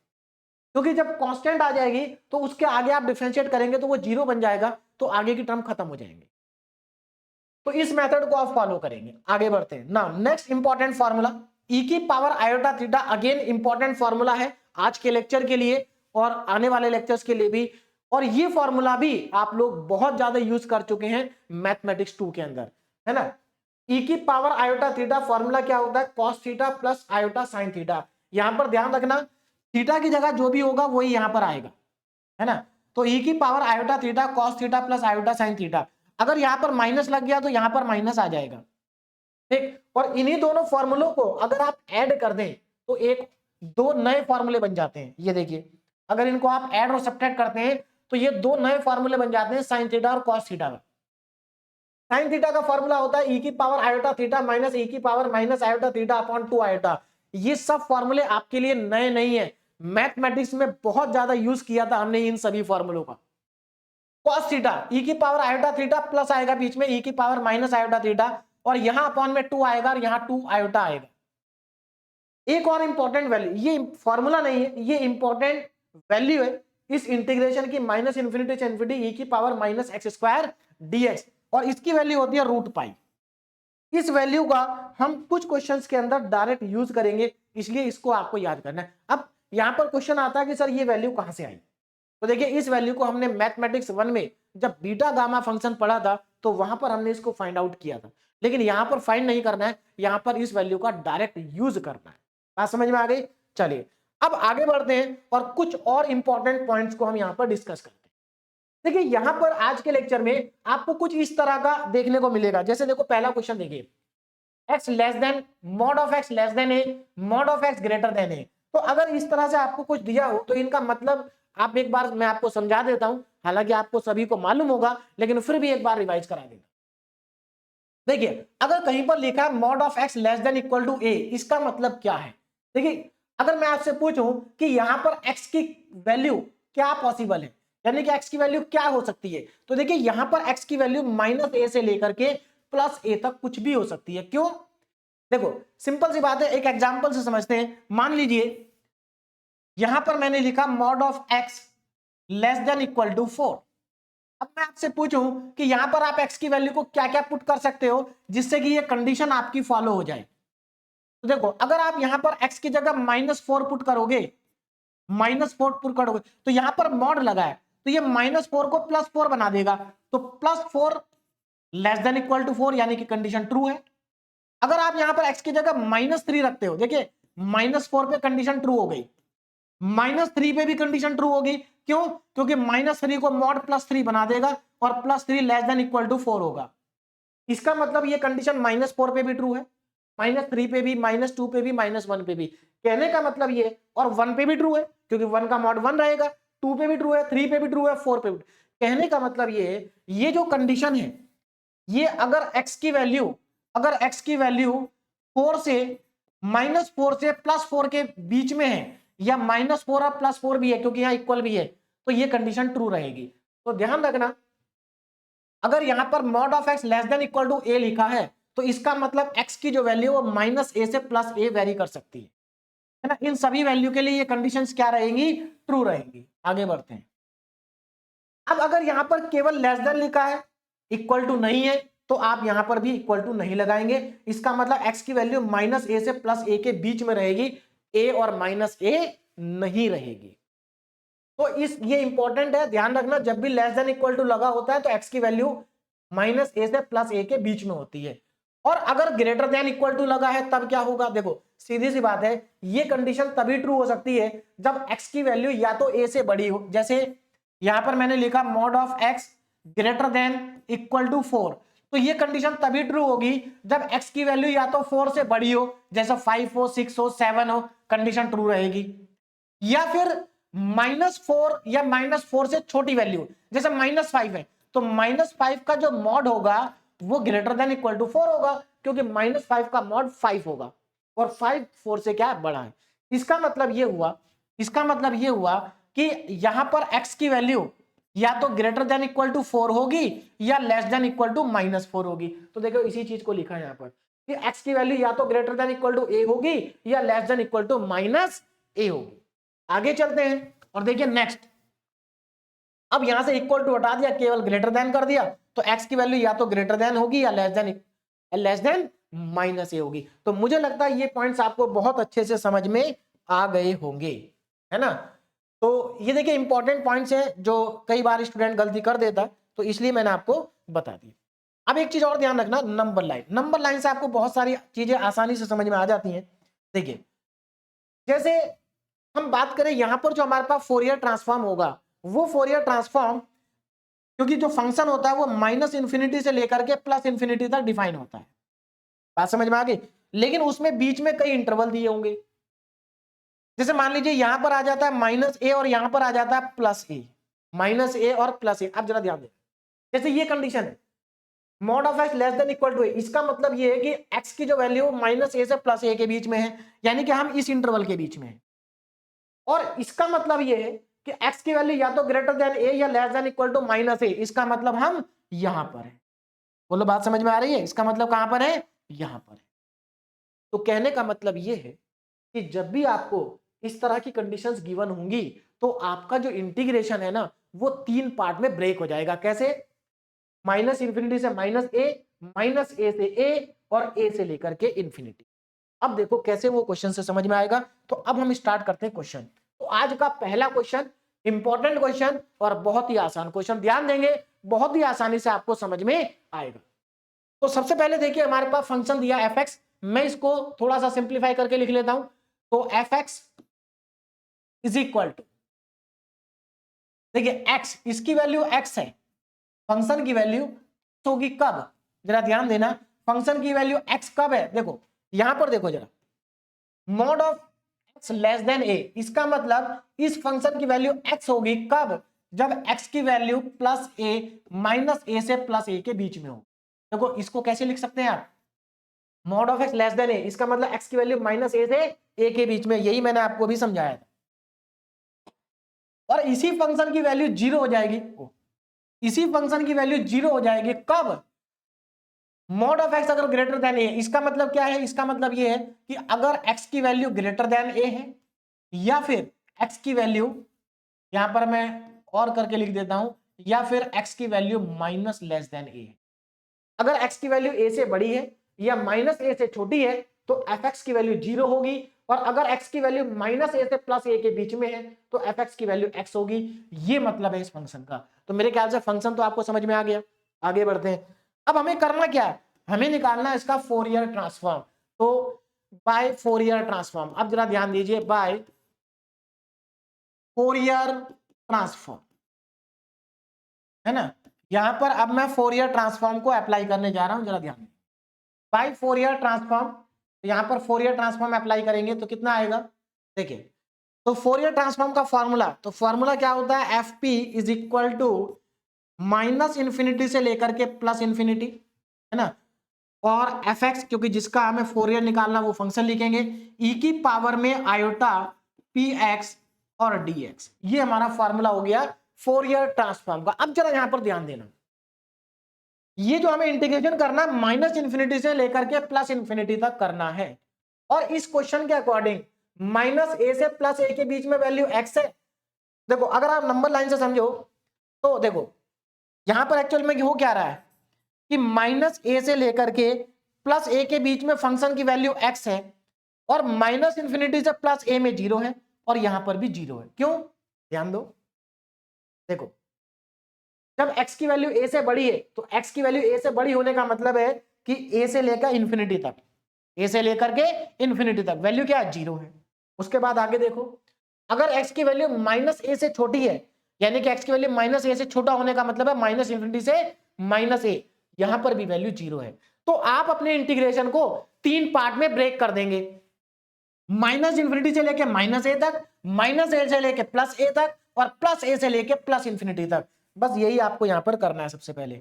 S1: क्योंकि जब कांस्टेंट आ जाएगी तो उसके आगे आप डिफरेंशिएट करेंगे तो वो जीरो बन जाएगा, तो आगे की टर्म खत्म हो जाएंगे। तो इस मेथड को आप फॉलो करेंगे। आगे बढ़ते हैं ना, नेक्स्ट इंपॉर्टेंट फॉर्मूला e की power iota theta, again important formula है आज के लेक्चर के लिए और आने वाले लेक्चर्स के लिए भी, और ये फॉर्मूला भी आप लोग बहुत ज्यादा यूज कर चुके हैं मैथमेटिक्स 2 के अंदर, है ना। e की पावर आयोटा थीटा फॉर्मूला क्या होता है, cos theta plus iota sine theta. यहां पर ध्यान रखना थीटा की जगह जो भी होगा वही यहां पर आएगा, है ना। तो e की power iota theta cos theta plus iota sine theta, अगर यहां पर माइनस लग गया तो यहां पर माइनस आ जाएगा, ठीक। और इन्हीं दोनों फॉर्मूलों को अगर आप ऐड कर दें तो एक दो नए फॉर्मूले बन जाते हैं। ये देखिए अगर इनको आप ऐड और सब्ट्रैक्ट करते हैं तो ये दो नए फॉर्मूले बन जाते हैं साइन थीटा और कॉस थीटा का। साइन थीटा का फॉर्मूला होता है e की power iota theta minus e की power minus iota theta upon 2 iota. ये सब फॉर्मूले आपके लिए नए नहीं है, मैथमेटिक्स में बहुत ज्यादा यूज किया था हमने इन सभी फॉर्मूलों का। cos थीटा e की पावर आयोटा थीटा प्लस आएगा बीच में e की पावर माइनस आयोटा थीटा, और यहां अपॉन में 2 आएगा और यहां 2 आयोटा आएगा। एक और इंपॉर्टेंट वैल्यू, ये फॉर्मूला नहीं है, ये इंपॉर्टेंट वैल्यू है इस इंटीग्रेशन की, माइनस इंफिनिटी से इंफिनिटी e की power minus x square dx, और इसकी वैल्यू होती है रूट पाई। इस वैल्यू का हम कुछ क्वेश्चंस के अंदर डायरेक्ट यूज करेंगे, इसलिए इसको आपको याद करना है। अब यहां पर क्वेश्चन आता है कि सर ये वैल्यू कहां से आई, तो देखिए इस वैल्यू को हमने मैथमेटिक्स 1 में जब बीटा गामा फंक्शन पढ़ा था तो वहां पर हमने इसको फाइंड आउट किया था, लेकिन यहां पर फाइंड नहीं करना है, यहां पर इस वैल्यू का डायरेक्ट यूज करना है। बात समझ में आ गई। चलिए अब आगे बढ़ते हैं और कुछ और इंपॉर्टेंट पॉइंट्स को हम यहां पर डिस्कस करते हैं। देखिए यहां पर आज के लेक्चर में आपको कुछ इस तरह का देखने को मिलेगा, जैसे देखो पहला क्वेश्चन देखिए, x less then mod of x less than a mod of x greater than a। तो अगर इस तरह से आपको कुछ दिया हो तो इनका मतलब आप एक बार मैं आपको समझा देता हूं, हालांकि आपको सभी को मालूम होगा लेकिन फिर भी एक बार रिवाइज करा देता। देखिए अगर कहीं पर लिखा है mod of x less than equal to a, इसका मतलब क्या है। देखिए अगर मैं आपसे पूछूं कि यहां पर x की वैल्यू क्या पॉसिबल है, यानी कि x की वैल्यू क्या हो सकती है, तो देखिए यहां पर x की वैल्यू माइनस a से लेकर के प्लस a तक कुछ भी हो सकती है। क्यों, देखो सिंपल सी बात है, एक एग्जांपल से समझते हैं। मान लीजिए यहां पर मैंने लिखा mod of x less than equal to 4। अब मैं आपसे पूछूं कि यहां पर आप x की वैल्यू को क्या क्या पुट कर सकते हो जिससे कि ये कंडीशन आपकी फॉलो हो जाए। तो देखो अगर आप यहां पर x की जगह -4 पुट करोगे, -4 पुट करोगे तो यहां पर मॉड लगा है तो ये -4 को +4 बना देगा, तो +4 लेस देन इक्वल टू 4 यानी कि कंडीशन ट्रू है। अगर आप यहां पर x की जगह -3 रखते हो, देखिए -4 पे कंडीशन ट्रू हो गई, -3 पे भी कंडीशन ट्रू होगी। क्यों, क्योंकि -3 को मॉड +3 बना देगा और +3 लेस देन इक्वल टू 4 होगा। इसका मतलब ये कंडीशन -4 पे भी ट्रू है, -3 पे भी, -2 पे भी, -1 पे भी। कहने का मतलब ये, और 1 पे भी ट्रू है क्योंकि 1 का मॉड 1 रहेगा, 2 पे भी ट्रू है, 3 पे भी ट्रू है, 4 पे भी। कहने का मतलब ये है, ये जो कंडीशन है ये अगर x की वैल्यू 4 से -4 से +4 के बीच में है, या -4 और +4 भी है क्योंकि यहाँ इक्वल भी है, तो ये कंडीशन ट्रू रहेगी। तो ध्यान रखना अगर यहां पर mod of x less than equal to a लिखा है तो इसका मतलब x की जो वैल्यू वो -a से +a वेरी कर सकती है ना। इन सभी वैल्यू के लिए ये कंडीशंस क्या रहेंगी, ट्रू रहेंगी। आगे बढ़ते हैं। अब अगर यहां पर केवल लेस देन लिखा है, इक्वल टू नहीं है, तो आप यहां पर भी इक्वल टू नहीं लगाएंगे। इसका मतलब x की वैल्यू -a से +a के बीच में रहेगी, a और -a नहीं रहेगी। तो ये इंपॉर्टेंट है, ध्यान रखना जब भी लेस देन इक्वल टू लगा होता है तो x की वैल्यू -a से +a के बीच में होती है। और अगर ग्रेटर देन इक्वल टू लगा है तब क्या होगा, देखो सीधी सी बात है, ये कंडीशन तभी ट्रू हो सकती है जब x की वैल्यू या तो a से बड़ी हो, जैसे यहां पर मैंने लिखा mod of x greater than equal to 4, तो ये कंडीशन तभी ट्रू होगी जब x की वैल्यू या तो 4 से बड़ी हो, जैसे 5 हो, 6 हो, 7 हो, कंडीशन ट्रू रहेगी। या फिर -4 या -4 से छोटी वैल्यू, जैसे -5 है तो -5 का जो मॉड होगा वो ग्रेटर देन इक्वल टू 4 होगा, क्योंकि -5 का मॉड 5 होगा और 5 4 से क्या बड़ा है। इसका मतलब ये हुआ कि यहां पर x की वैल्यू या तो ग्रेटर देन इक्वल टू 4 होगी या लेस देन इक्वल टू -4 होगी। तो देखो इसी चीज को लिखा है यहां पर कि x की वैल्यू या तो greater than equal to a होगी या less than equal to -a होगी। आगे चलते हैं और देखिए नेक्स्ट, अब यहां से इक्वल टू हटा दिया, केवल ग्रेटर देन कर दिया, तो x की वैल्यू या तो ग्रेटर देन होगी या लेस देन -a होगी। तो मुझे लगता है ये पॉइंट्स आपको बहुत अच्छे से समझ में आ गए होंगे, है ना। तो ये देखिए इंपॉर्टेंट पॉइंट्स हैं जो कई बार स्टूडेंट गलती कर देता है, तो इसलिए मैंने आपको बता दी। अब एक चीज और ध्यान रखना, नंबर लाइन से आपको बहुत सारी चीजें आसानी से समझ में आ जाती हैं। देखिए जैसे हम बात करें यहां पर जो हमारे पास फोरियर ट्रांसफॉर्म होगा, वो फोरियर ट्रांसफॉर्म क्योंकि जो फंक्शन होता है वो -∞ से लेकर के +∞ तक डिफाइन होता है, बात समझ में आ गई। लेकिन उसमें बीच में कई इंटरवल दिए होंगे, जैसे मान लीजिए यहां पर आ जाता है -a और यहां पर आ जाता है +a, -a और +a। अब जरा ध्यान दें, जैसे ये कंडीशन है mod of x less than equal to a, इसका मतलब ये है कि x की जो वैल्यू -a से +a के बीच में है, यानी कि हम इस इंटरवल के बीच में है। और इसका मतलब ये है कि x की वैल्यू या तो ग्रेटर देन a या less than equal to -a, इसका मतलब हम यहां पर है। बोलो बात समझ में आ रही है, इसका मतलब कहां पर है, यहां पर है। तो कहने का मतलब ये है कि जब भी आपको इस तरह की कंडीशंस गिवन होंगी तो आपका जो इंटीग्रेशन है ना वो 3 पार्ट में ब्रेक हो जाएगा। कैसे, -∞ से -a से a और a से लेकर के इंफिनिटी। अब देखो कैसे वो क्वेश्चन से समझ में आएगा। तो अब हम स्टार्ट करते हैं क्वेश्चन। तो आज का पहला क्वेश्चन इंपॉर्टेंट क्वेश्चन और बहुत ही आसान क्वेश्चन, ध्यान देंगे बहुत ही आसानी से आपको समझ में आएगा। तो सबसे पहले देखिए हमारे पास फंक्शन दिया f(x), मैं इसको थोड़ा सा सिंप्लीफाई करके लिख लेता हूं। तो f(x) इज इक्वल टू, देखिए x, इसकी वैल्यू x है, फंक्शन की वैल्यू होगी कब, जरा ध्यान देना, फंक्शन की वैल्यू x कब है। देखो यहां पर देखो जरा, mod of x less than a, इसका मतलब इस फंक्शन की वैल्यू x होगी कब, जब x की वैल्यू +a -a से +a के बीच में हो। देखो इसको कैसे लिख सकते हैं आप, mod of x less than a, इसका मतलब x की वैल्यू -a से a के बीच में, यही मैंने आपको भी समझाया था। और इसी फंक्शन की वैल्यू 0 हो जाएगी, इसी फंक्शन की वैल्यू 0 हो जाएगी कब, मॉड ऑफ x अगर ग्रेटर देन a, इसका मतलब क्या है, इसका मतलब ये है कि अगर x की वैल्यू ग्रेटर देन a है या फिर x की वैल्यू, यहां पर मैं और करके लिख देता हूं, या फिर x की वैल्यू लेस देन a है। अगर x की वैल्यू a से बड़ी है या -a से छोटी है तो fx की वैल्यू 0 होगी, और अगर x की वैल्यू -a से +a के बीच में है तो fx की वैल्यू x होगी। ये मतलब है इस फंक्शन का। तो मेरे ख्याल से फंक्शन तो आपको समझ में आ गया। आगे बढ़ते हैं, अब हमें करना क्या है, हमें निकालना है इसका फोरियर ट्रांसफॉर्म। तो बाय फोरियर ट्रांसफॉर्म, अब जरा ध्यान दीजिए, बाय फोरियर ट्रांसफॉर्म, है ना। यहां पर अब मैं फोरियर ट्रांसफॉर्म को अप्लाई करने जा रहा हूं, जरा ध्यान, बाय फोरियर ट्रांसफॉर्म, यहां पर फोरियर ट्रांसफॉर्म अप्लाई करेंगे तो कितना आएगा, देखिए तो फोरियर ट्रांसफॉर्म का फॉर्मूला, तो फॉर्मूला क्या होता है, f P is equal to -∞ से लेकर के +∞, है ना, और एफ एक्स, क्योंकि जिसका हमें फोरियर निकालना वो फंक्शन लिखेंगे, ई की पावर में आयोटा पी एक्स और डी एक्स, ये हमारा फॉर्मूला हो गया फोरियर ट्रांसफॉर्म का। अब जरा यहां पर ध्यान देना, ये जो हमें इंटीग्रेशन करना है -∞ से लेकर के +∞ तक करना है, और इस क्वेश्चन के अकॉर्डिंग -a से +a के बीच में वैल्यू x है। देखो अगर आप नंबर लाइन से समझो तो देखो यहां पर एक्चुअल में हो क्या रहा है कि -a से लेकर के +a के बीच में फंक्शन की वैल्यू x है, और -∞ से +a में 0 है, और यहां पर भी 0 है। क्यों, ध्यान दो, देखो जब x की वैल्यू a से बड़ी है तो x की वैल्यू a से बड़ी होने का मतलब है कि a से लेकर इंफिनिटी तक, a से लेकर के इंफिनिटी तक वैल्यू क्या है, 0 है। उसके बाद आगे देखो, अगर x की वैल्यू -a से छोटी है, यानी कि x की वैल्यू -a से छोटा होने का मतलब है -∞ से -a, यहां पर भी वैल्यू 0 है। तो आप अपने इंटीग्रेशन को 3 पार्ट में ब्रेक कर देंगे, -∞ से लेके -a तक, -a से लेके +a तक, और +a से लेके +∞ तक। बस यही आपको यहां पर करना है सबसे पहले।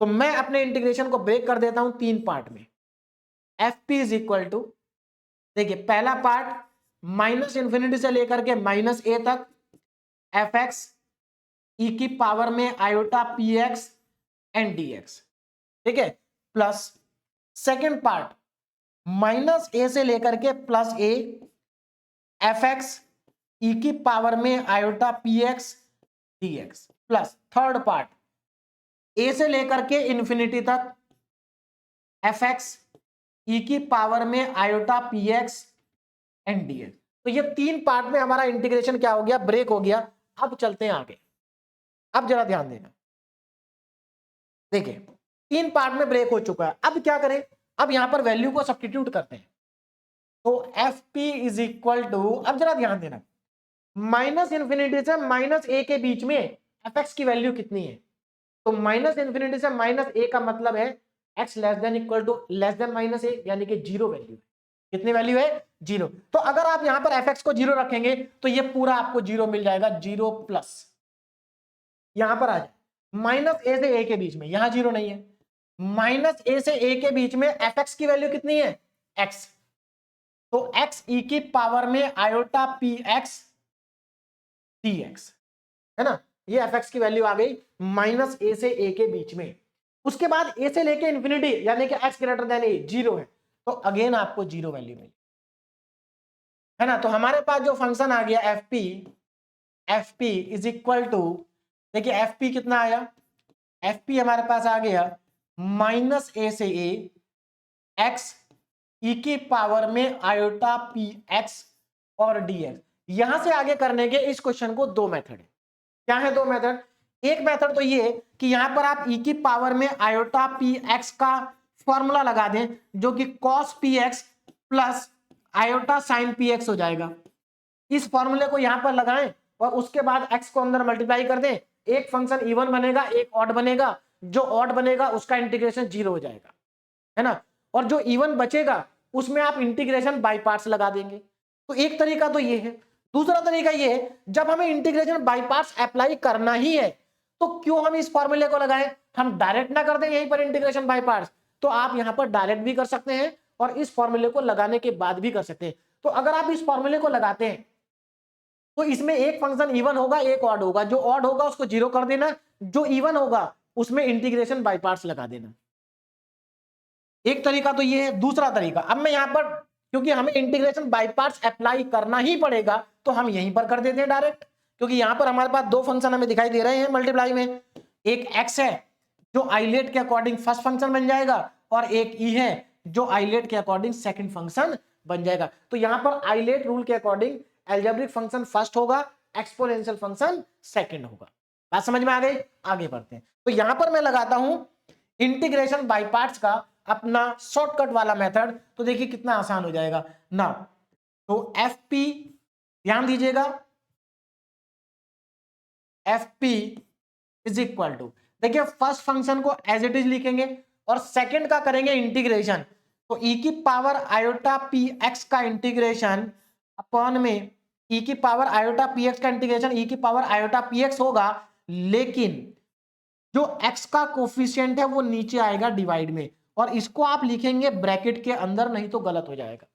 S1: तो मैं अपने इंटीग्रेशन को ब्रेक कर देता हूं 3 पार्ट में। F P is equal to, देखिए पहला पार्ट माइनस इंफिनिटी से लेकर के माइनस ए तक एफ एक्स ई की पावर में iota p x and d x, ठीक है, प्लस सेकेंड पार्ट माइनस ए से लेकर के plus A F x e की पावर में iota p x D x, plus third part A से लेकर के इंफिनिटी तक एफ एक्स ई की पावर में iota p x and d x. तो ये 3 पार्ट में हमारा इंटीग्रेशन क्या हो गया, ब्रेक हो गया। अब चलते हैं आगे, अब जरा ध्यान देना, देखिए 3 पार्ट में ब्रेक हो चुका है। अब क्या करें, अब यहां पर वैल्यू को सब्स्टिट्यूट करते हैं। तो f P is equal to, अब जरा ध्यान देना, माइनस इंफिनिटी से माइनस ए के बीच में एफ एक्स की वैल्यू कितनी है। तो माइनस इंफिनिटी से माइनस ए का मतलब है x less than equal to less than minus a, यानी कि 0 वैल्यू है। कितनी वैल्यू है, 0। तो अगर आप यहां पर एफ एक्स को 0 रखेंगे तो ये पूरा आपको 0 मिल जाएगा, 0 प्लस यहां पर आ जाए माइनस ए से ए के बीच में, यहां 0 नहीं है, माइनस ए से ए के बीच में एफ एक्स की वैल्यू कितनी है, एक्स। तो एक्स ई की पावर में iota p x D x, है ना, ये एफ एक्स की वैल्यू आ गई माइनस ए से ए के बीच में। उसके बाद ए से लेके इंफिनिटी यानी कि एक्स ग्रेटर देन ए 0 है, तो अगेन आपको 0 वैल्यू मिली, है ना। तो हमारे पास जो फंक्शन आ गया f P is equal to, देखिए एफ पी कितना आया, एफ पी हमारे पास आ गया माइनस ए से ए एक्स ई की पावर में आयोटा पी एक्स और डी एक्स। यहां से आगे करने के इस क्वेश्चन को 2 मेथड है। क्या है 2 मेथड, एक मेथड तो ये कि यहां पर आप ई की पावर में आयोटा पी एक्स का फॉर्मूला लगा दें, जो कि cos p x plus iota sine p x हो जाएगा। इस फॉर्मूले को यहां पर लगाएं और उसके बाद एक्स को अंदर मल्टीप्लाई कर दें, एक फंक्शन इवन बनेगा, एक ऑड बनेगा, जो ऑड बनेगा उसका इंटीग्रेशन 0 हो जाएगा, है ना। और जो इवन बचेगा उसमें आप इंटीग्रेशन बाय पार्ट्स लगा देंगे। तो एक तरीका तो ये है। दूसरा तरीका ये है, जब हमें इंटीग्रेशन बाय पार्ट्स अप्लाई करना ही है तो क्यों हम इस फॉर्मूले को लगाएं, हम डायरेक्ट ना कर दें यहीं पर इंटीग्रेशन बाय पार्ट्स। तो आप यहां पर डायरेक्ट भी कर सकते हैं और इस फॉर्मूले को लगाने के बाद भी कर सकते हैं। तो अगर आप इस फॉर्मूले को लगाते हैं तो इसमें एक फंक्शन इवन होगा, एक ऑड होगा, जो ऑड होगा उसको 0 कर देना, जो इवन होगा उसमें इंटीग्रेशन बाय पार्ट्स लगा देना। एक तरीका तो ये है। दूसरा तरीका, अब मैं यहां पर क्योंकि हमें इंटीग्रेशन बाय पार्ट्स अप्लाई करना ही पड़ेगा तो हम यहीं पर कर देते हैं डायरेक्ट, क्योंकि यहां पर हमारे पास 2 फंक्शन हमें दिखाई दे रहे हैं मल्टीप्लाई में। एक x है जो आइलेट के अकॉर्डिंग फर्स्ट फंक्शन बन जाएगा और एक e है जो आइलेट के अकॉर्डिंग सेकंड फंक्शन बन जाएगा। तो यहां पर आइलेट रूल के अकॉर्डिंग अलजेब्रिक फंक्शन फर्स्ट होगा, एक्सपोनेंशियल फंक्शन सेकंड होगा। बात समझ में आ गई, आगे बढ़ते हैं। तो यहां पर मैं लगाता हूं इंटीग्रेशन बाय पार्ट्स का अपना शॉर्टकट वाला मेथड, तो देखिए कितना आसान हो जाएगा ना। तो एफ पी, ध्यान दीजिएगा, f P is equal to, देखिए फर्स्ट फंक्शन को एज इट इज लिखेंगे और सेकंड का करेंगे इंटीग्रेशन। तो ई की पावर आयोटा पी एक्स का इंटीग्रेशन अपॉन में ई की पावर आयोटा पी एक्स का इंटीग्रेशन ई की पावर आयोटा पी एक्स होगा, लेकिन जो x का कोफिशिएंट है वो नीचे आएगा डिवाइड में, और इसको आप लिखेंगे ब्रैकेट के अंदर, नहीं तो गलत हो जाएगा।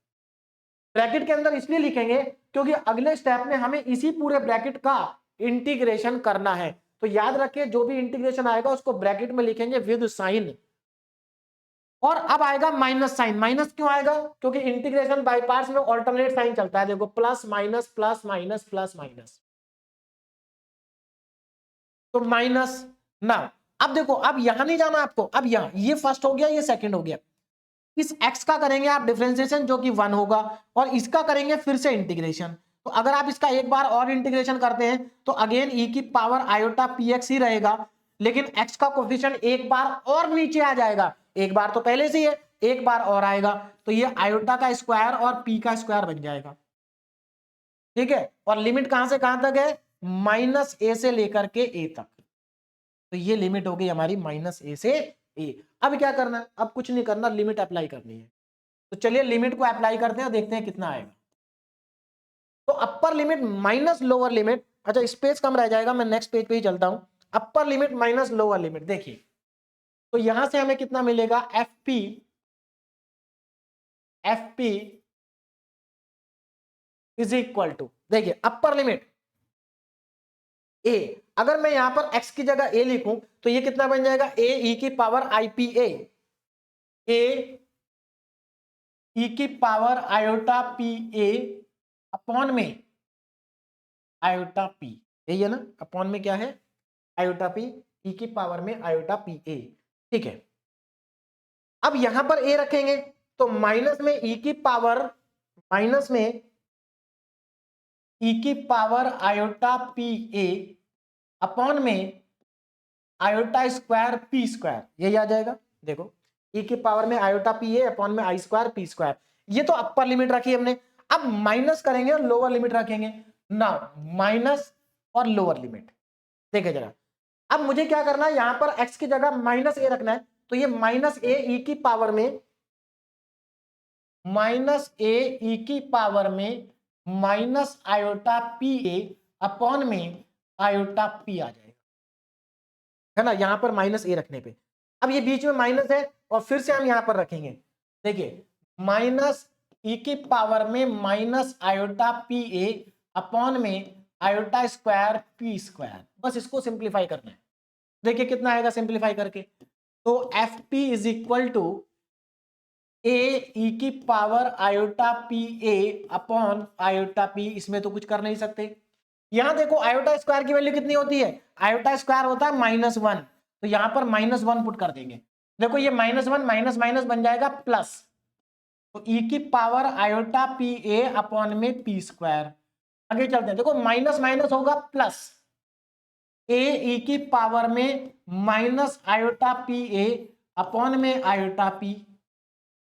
S1: ब्रैकेट के अंदर इसलिए लिखेंगे क्योंकि अगले स्टेप में हमें इसी पूरे ब्रैकेट का इंटीग्रेशन करना है। तो याद रखिए जो भी इंटीग्रेशन आएगा उसको ब्रैकेट में लिखेंगे विद साइन। और अब आएगा माइनस साइन। माइनस क्यों आएगा, क्योंकि इंटीग्रेशन बाय पार्ट्स में ऑल्टरनेट साइन चलता है, देखो plus minus plus minus plus minus, तो माइनस ना। अब देखो, अब यहां नहीं जाना आपको, अब यहां ये फर्स्ट हो गया, ये सेकंड हो गया। इस x का करेंगे आप डिफरेंशिएशन जो कि 1 होगा, और इसका करेंगे फिर से इंटीग्रेशन। तो अगर आप इसका एक बार और इंटीग्रेशन करते हैं तो अगेन e की पावर आयोटा px ही रहेगा, लेकिन x का कोफिशिएंट एक बार और नीचे आ जाएगा। एक बार तो पहले से ही है, एक बार और आएगा, तो ये आयोटा का स्क्वायर और p का स्क्वायर बन जाएगा, ठीक है। और लिमिट कहां से कहां तक है, माइनस ए से लेकर के ए तक। तो ये लिमिट हो गई हमारी माइनस ए से ए। अब क्या करना है, अब कुछ नहीं करना, लिमिट अप्लाई करनी है। तो चलिए लिमिट को अप्लाई करते हैं और देखते हैं कितना आएगा। तो upper limit minus lower limit, अच्छा स्पेस कम रह जाएगा, मैं नेक्स्ट पेज पे ही चलता हूं। Upper limit minus lower limit. देखिए तो यहां से हमें कितना मिलेगा, f P is equal to, देखिए अपर लिमिट ए, अगर मैं यहां पर x की जगह a लिखूं तो ये कितना बन जाएगा, a e की power I P A, A e की power iota p a upon में आयोटा पी, यही है ना, अपॉन में क्या है, आयोटा पी, ई की पावर में आयोटा पी ए। ठीक है, अब यहां पर ए रखेंगे तो माइनस में ई की पावर, माइनस में ई की power iota p a upon में आयोटा स्क्वायर पी स्क्वायर, यही आ जाएगा। देखो ई की पावर में आयोटा पी ए अपॉन में आई स्क्वायर पी स्क्वायर, ये तो अपर लिमिट रखी हमने। अब माइनस करेंगे और लोअर लिमिट रखेंगे ना, माइनस और लोअर लिमिट। देखिए जरा, अब मुझे क्या करना है, यहां पर x की जगह माइनस ए रखना है, तो ये माइनस ए ई की पावर में, माइनस ए ई की पावर में minus iota p a upon में आयोटा पी आ जाएगा, है ना, यहां पर माइनस ए रखने पे। अब ये बीच में माइनस है और फिर से हम यहां पर रखेंगे, देखिए माइनस ई की पावर में minus iota p a upon में आयोटा स्क्वायर पी स्क्वायर, बस इसको सिंप्लीफाई करना है। देखिए कितना आएगा सिंप्लीफाई करके, तो f P is equal to a e की power iota p a upon iota p, इसमें तो कुछ कर नहीं सकते। यहां देखो आयोटा स्क्वायर की वैल्यू कितनी होती है, आयोटा स्क्वायर होता है -1, तो यहां पर -1 पुट कर देंगे। देखो ये -1 माइनस माइनस बन जाएगा प्लस, तो ई की power iota p a upon में पी स्क्वायर। आगे चलते हैं, देखो माइनस माइनस होगा प्लस, ए ई की पावर में minus iota p a upon में आयोटा पी।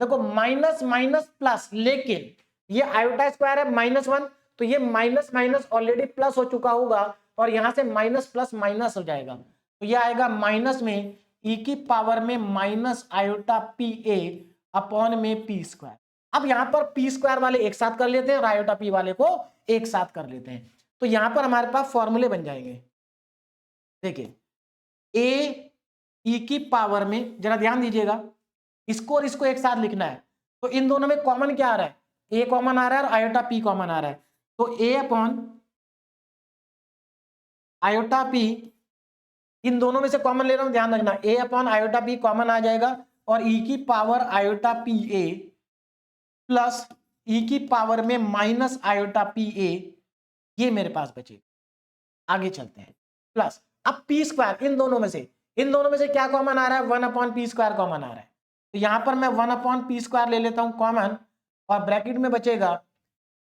S1: देखो माइनस माइनस प्लस, लेकिन ये आयोटा स्क्वायर है -1, तो ये माइनस माइनस ऑलरेडी प्लस हो चुका होगा और यहां से माइनस प्लस माइनस हो जाएगा, तो ये आएगा माइनस में ई की पावर में minus iota p a upon में पी स्क्वायर। अब यहां पर पी स्क्वायर वाले एक साथ कर लेते हैं और आयोटा पी वाले को एक साथ कर लेते हैं, तो यहां पर हमारे पास फॉर्मूले बन जाएंगे। देखिए ए ई की पावर में, जरा ध्यान दीजिएगा, इसको और इसको एक साथ लिखना है, तो इन दोनों में कॉमन क्या आ रहा है, ए कॉमन आ रहा है और आयोटा पी कॉमन आ रहा है, तो ए अपॉन आयोटा पी, इन दोनों में से कॉमन ले रहा हूं, ध्यान रखना, a upon iota p common आ जाएगा और ई की power iota p a plus e की पावर में माइनस आयोटा पी ए, ये मेरे पास बचे। आगे चलते हैं, प्लस अब पी स्क्वायर, इन दोनों में से क्या कॉमन आ रहा है, 1/p स्क्वायर कॉमन आ रहा है, तो यहां पर मैं 1/p स्क्वायर ले लेता हूं कॉमन, और ब्रैकेट में बचेगा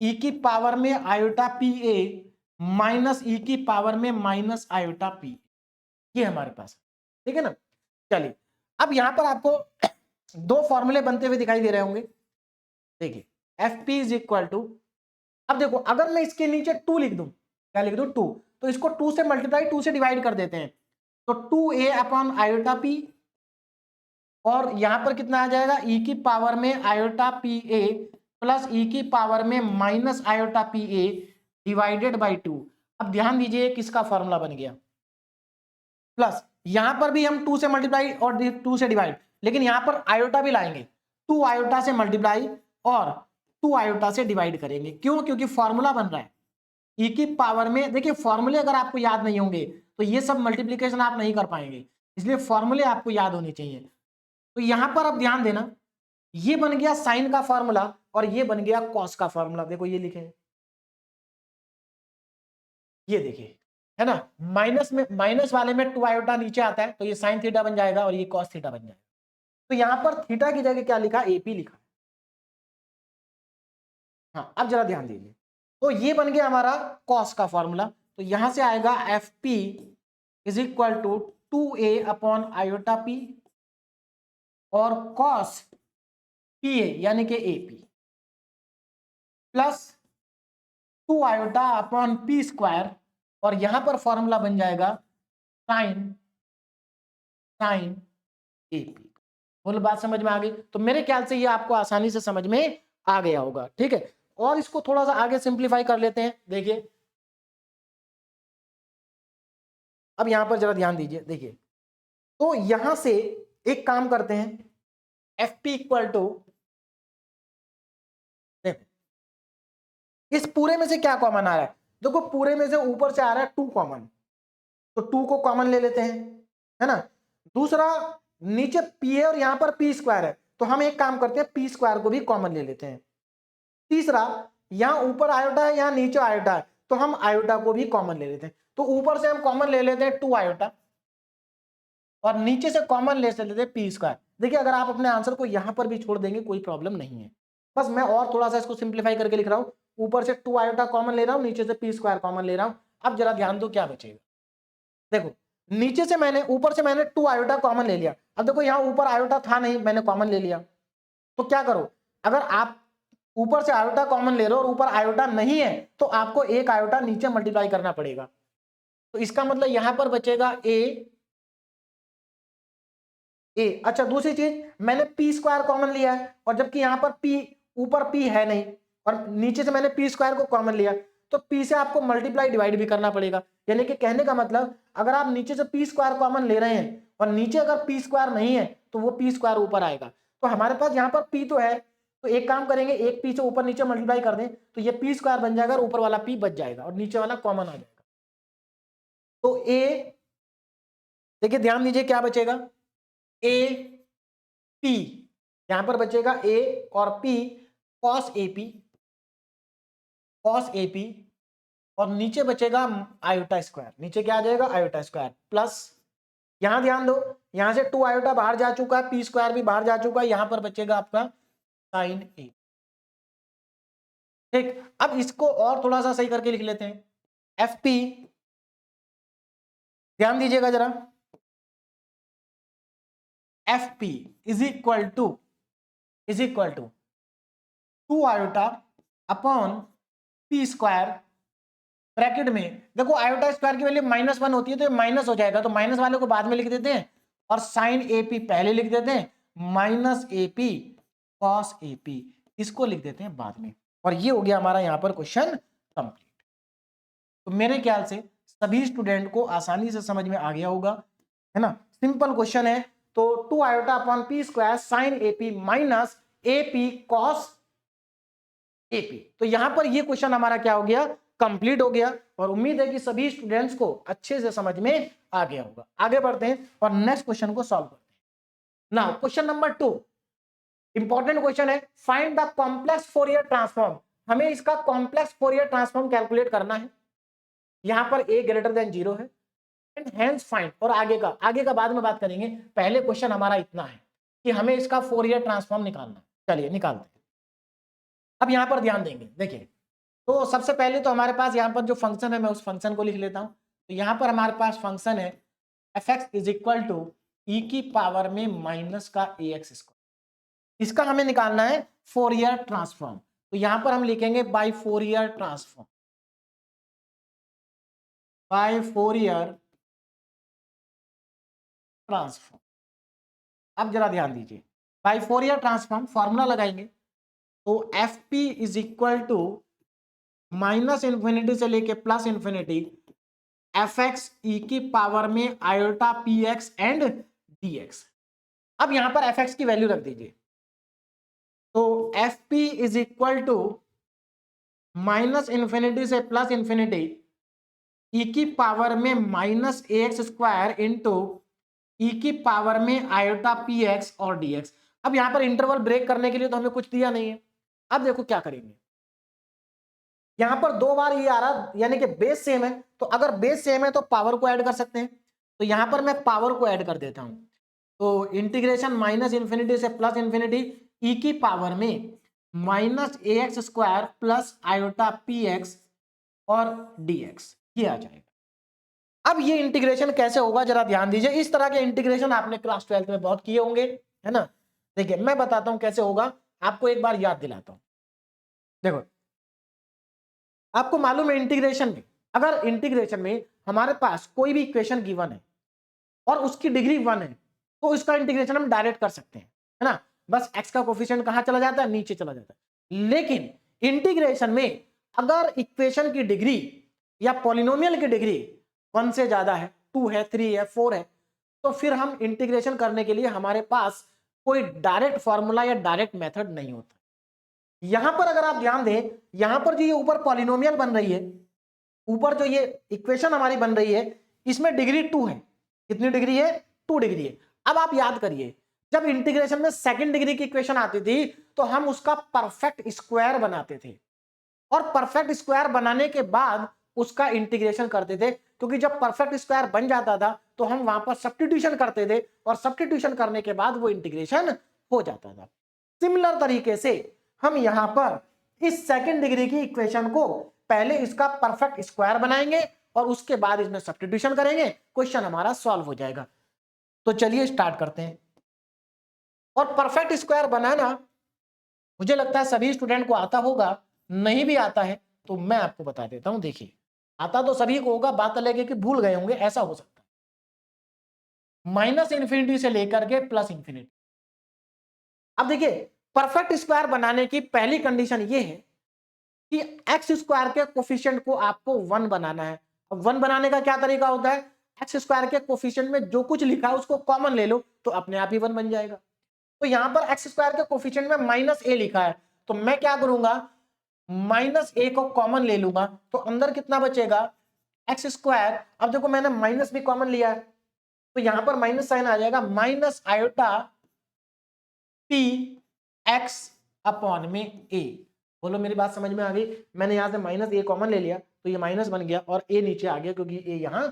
S1: ई की पावर में आयोटा पी ए माइनस ई की पावर में माइनस आयोटा पी, ये हमारे पास, ठीक है ना। चलिए अब यहां पर आपको दो फॉर्मूले बनते हुए दिखाई दे रहे होंगे। देखिए f P is equal to, अब देखो अगर मैं इसके नीचे 2 लिख दूं, क्या लिख दूं 2, तो इसको 2 से मल्टीप्लाई 2 से डिवाइड कर देते हैं, तो 2a अपॉन आयोटा पी, और यहां पर कितना आ जाएगा, ई की पावर में iota p a plus e की पावर में minus iota p A divided by 2। अब ध्यान दीजिए किसका फॉर्मूला बन गया, प्लस यहां पर भी हम 2 से मल्टीप्लाई और 2 से डिवाइड, लेकिन यहां पर आयोटा भी लाएंगे, 2 आयोटा से मल्टीप्लाई और 2 आयोटा से डिवाइड करेंगे, क्यों, क्योंकि फॉर्मूला बन रहा है ई की पावर में। देखिए फॉर्मूले अगर आपको याद नहीं होंगे तो ये सब मल्टीप्लिकेशन आप नहीं कर पाएंगे, इसलिए फॉर्मूले आपको याद होने चाहिए। तो यहां पर अब ध्यान देना, ये बन गया साइन का फॉर्मूला और ये बन गया कॉस का फॉर्मूला। देखो ये लिखे हैं, ये देखिए, है ना, माइनस में, माइनस वाले में 2 आयोटा नीचे आता है, तो ये साइन थीटा बन जाएगा और ये कॉस थीटा बन जाएगा। तो यहां पर थीटा की जगह क्या लिखा, एपी लिखा। हाँ अब जरा ध्यान दीजिए, तो ये बन गया हमारा कॉस का फॉर्मूला, तो यहां से आएगा f P is equal to 2a upon iota p और कॉस पी ए यानी कि a p plus 2 iota upon p square, और यहां पर फॉर्मूला बन जाएगा साइन साइन एपी। बोलो बात समझ में आ गई, तो मेरे ख्याल से ये आपको आसानी से समझ में आ गया होगा, ठीक है। और इसको थोड़ा सा आगे सिंप्लीफाई कर लेते हैं। देखिए अब यहां पर जरा ध्यान दीजिए, देखिए तो यहां से एक काम करते हैं, एफ पी इक्वल टू, इस पूरे में से क्या कॉमन आ रहा है, देखो पूरे में से ऊपर से आ रहा है 2 कॉमन, तो 2 को कॉमन ले लेते हैं, है ना। दूसरा नीचे p है और यहां पर p स्क्वायर है, तो हम एक काम करते हैं p स्क्वायर को भी कॉमन ले लेते हैं। तीसरा यहां ऊपर आयोटा है, यहां नीचे आयोटा है, तो हम आयोटा को भी कॉमन ले लेते हैं। तो ऊपर से हम कॉमन ले लेते हैं 2 आयोटा और नीचे से कॉमन ले लेते हैं p स्क्वायर। देखिए अगर आप अपने आंसर को यहां पर भी छोड़ देंगे कोई प्रॉब्लम नहीं है, बस मैं और थोड़ा सा इसको सिंप्लीफाई करके लिख रहा हूं, ऊपर से 2 आयोटा कॉमन ले रहा हूं, नीचे से p स्क्वायर कॉमन ले रहा हूं। अब जरा ध्यान दो क्या बचेगा, देखो नीचे से मैंने, ऊपर से मैंने 2 आयोटा कॉमन ले लिया, अब देखो यहां ऊपर आयोटा था नहीं, मैंने कॉमन ले लिया, तो क्या करो, अगर आप ऊपर से आयोटा कॉमन ले रहे हो और ऊपर आयोटा नहीं है, तो आपको एक आयोटा नीचे मल्टीप्लाई करना पड़ेगा, तो इसका मतलब यहां पर बचेगा ए। अच्छा दूसरी चीज, मैंने पी स्क्वायर कॉमन लिया है और जबकि यहां पर पी, ऊपर पी है नहीं और नीचे से मैंने पी स्क्वायर को कॉमन लिया, तो पी से आपको मल्टीप्लाई डिवाइड भी करना पड़ेगा। यानी कि कहने का मतलब अगर आप नीचे से पी स्क्वायर कॉमन ले रहे हैं और नीचे अगर पी स्क्वायर नहीं है तो वो पी स्क्वायर ऊपर आएगा। तो हमारे पास यहाँ पर पी तो है, तो एक काम करेंगे, एक पी से ऊपर नीचे मल्टीप्लाई कर दें तो ये पी स्क्वायर बन जाएगा और ऊपर वाला पी बच जाएगा और नीचे वाला कॉमन आ जाएगा। तो ए, देखिए ध्यान दीजिए क्या बचेगा, ए पी, यहां पर बचेगा ए और P cos A p, cos A P, और नीचे बचेगा आयोटा स्क्वायर, नीचे क्या आ जाएगा आयोटा स्क्वायर प्लस, यहां ध्यान दो यहां से 2 आयोटा बाहर जा चुका है, पी स्क्वायर भी बाहर जा चुका है, यहां पर बचेगा आपका साइन ए। ठीक, अब इसको और थोड़ा सा सही करके लिख लेते हैं, एफ पी, ध्यान दीजिएगा जरा, f P is equal to 2 iota upon p square, bracket में देखो आयोटा स्क्वायर की वैल्यू -1 होती है तो ये माइनस हो जाएगा, तो माइनस वाले को बाद में लिख देते हैं और साइन ए पी पहले लिख देते हैं, minus A p cos A P इसको लिख देते हैं बाद में, और ये हो गया हमारा यहाँ पर क्वेश्चन कंप्लीट। तो मेरे ख्याल से सभी स्टूडेंट को आसानी से समझ में आ गया होगा, है ना। सिंपल क्वेश्चन है, तो 2 iota upon p square sine a P minus A p cos A p, तो यहां पर ये क्वेश्चन हमारा क्या हो गया, कंप्लीट हो गया, और उम्मीद है कि सभी स्टूडेंट्स को अच्छे से समझ में आ गया होगा। आगे बढ़ते हैं और नेक्स्ट क्वेश्चन को सॉल्व करते हैं। Now question number 2, important question है, find the complex Fourier transform. हमें इसका कॉम्प्लेक्स फोरियर ट्रांसफॉर्म कैलकुलेट करना है, यहां पर a ग्रेटर देन 0 है, एंड हेंस फाइंड, और आगे का बाद में बात करेंगे, पहले क्वेश्चन हमारा इतना है कि हमें इसका फोरियर ट्रांसफॉर्म निकालना है। चलिए निकालते हैं। अब यहां पर ध्यान देंगे, देखिए तो सबसे पहले तो हमारे पास यहाँ पर जो फंक्शन है मैं उस फंक्शन को लिख लेता हूं। तो यहाँ पर हमारे पास फंक्शन है f x is equal to e की पावर में माइनस का ए एक्स स्क्वायर, इसका हमें निकालना है फोरियर ट्रांसफॉर्म। तो यहाँ पर हम लिखेंगे by Fourier transform, by Fourier transform. अब जरा ध्यान दीजिए, बाय फोरियर ट्रांसफॉर्म फॉर्मूला लगाएंगे, तो f P is equal to minus infinity से लेके plus infinity f x e की पावर में iota p x and d x. अब यहां पर एफ एक्स की वैल्यू रख दीजिए, तो f P is equal to minus infinity से प्लस इन्फिनिटी ई की पावर में minus a x square into e की पावर में आयोटा पी एक्स और डी एक्स। अब यहां पर इंटरवल ब्रेक करने के लिए तो हमें कुछ दिया नहीं है। अब देखो क्या करेंगे, यहां पर 2 बार ये आ रहा, यानी कि बेस सेम है, तो अगर बेस सेम है तो पावर को ऐड कर सकते हैं, तो यहां पर मैं पावर को ऐड कर देता हूं, तो इंटीग्रेशन माइनस इन्फिनिटी से प्लस इन्फिनिटी ई की पावर में minus a x square plus iota p x और डी एक्स, ये आ जाएगा। अब ये इंटीग्रेशन कैसे होगा जरा ध्यान दीजिए, इस तरह के इंटीग्रेशन आपने क्लास 12 में बहुत किए होंगे, है ना। देखिए मैं बताता हूं कैसे होगा, आपको एक बार याद दिलाता हूं। देखो आपको मालूम है इंटीग्रेशन में, अगर इंटीग्रेशन में हमारे पास कोई भी इक्वेशन गिवन है और उसकी डिग्री 1 है, तो इसका इंटीग्रेशन हम डायरेक्ट कर सकते हैं, है ना। बस x का कोफिशिएंट कहां चला जाता है, नीचे चला जाता है। लेकिन इंटीग्रेशन में अगर इक्वेशन की डिग्री या पॉलिनोमियल की डिग्री 1 से ज्यादा है, 2 है, 3 है, 4 है, तो फिर हम इंटीग्रेशन करने के लिए हमारे पास कोई डायरेक्ट फॉर्मूला या डायरेक्ट मेथड नहीं होता। यहां पर अगर आप ध्यान दें, यहां पर जो ये ऊपर पॉलिनोमियल बन रही है, ऊपर जो ये इक्वेशन हमारी बन रही है, इसमें डिग्री 2 है। कितनी डिग्री है? 2 डिग्री है। अब आप याद करिए, जब इंटीग्रेशन में सेकंड डिग्री की इक्वेशन आती थी तो हम उसका परफेक्ट स्क्वायर बनाते थे, और परफेक्ट स्क्वायर बनाने के बाद उसका इंटीग्रेशन करते थे, क्योंकि जब परफेक्ट स्क्वायर बन जाता था तो हम वहां पर सब्स्टिट्यूशन करते थे, और सब्स्टिट्यूशन करने के बाद वो इंटीग्रेशन हो जाता था। सिमिलर तरीके से हम यहां पर इस सेकंड डिग्री की इक्वेशन को पहले इसका परफेक्ट स्क्वायर बनाएंगे और उसके बाद इसमें सब्स्टिट्यूशन करेंगे, क्वेश्चन हमारा सॉल्व हो जाएगा। तो चलिए स्टार्ट करते हैं। और परफेक्ट स्क्वायर बनाना मुझे लगता है सभी स्टूडेंट को आता होगा, नहीं भी आता है तो मैं आपको बता देता हूं। देखिए, आता तो सभी को होगा, बात अलग है कि भूल गए होंगे, ऐसा हो सकता है। माइनस इंफिनिटी से लेकर के प्लस इंफिनिटी। अब देखिए, परफेक्ट स्क्वायर बनाने की पहली कंडीशन ये है कि एक्स स्क्वायर के कोफिशिएंट को आपको 1 बनाना है। अब 1 बनाने का क्या तरीका होता है? एक्स स्क्वायर के कोफिशिएंट में जो कुछ लिखा है उसको कॉमन ले लो तो अपने आप ही 1 बन जाएगा। तो यहां पर एक्स स्क्वायर के कोफिशिएंट में माइनस ए लिखा है, तो मैं क्या करूंगा, माइनस ए को कॉमन ले लूंगा, तो अंदर कितना बचेगा? X square. अब देखो मैंने माइनस भी कॉमन लिया है, तो यहां पर माइनस साइन आ जाएगा, minus iota p x upon में ए। बोलो मेरी बात समझ में आ गई? मैंने यहां से माइनस ए कॉमन ले लिया तो ये माइनस बन गया और ए नीचे आ गया क्योंकि ए यहां।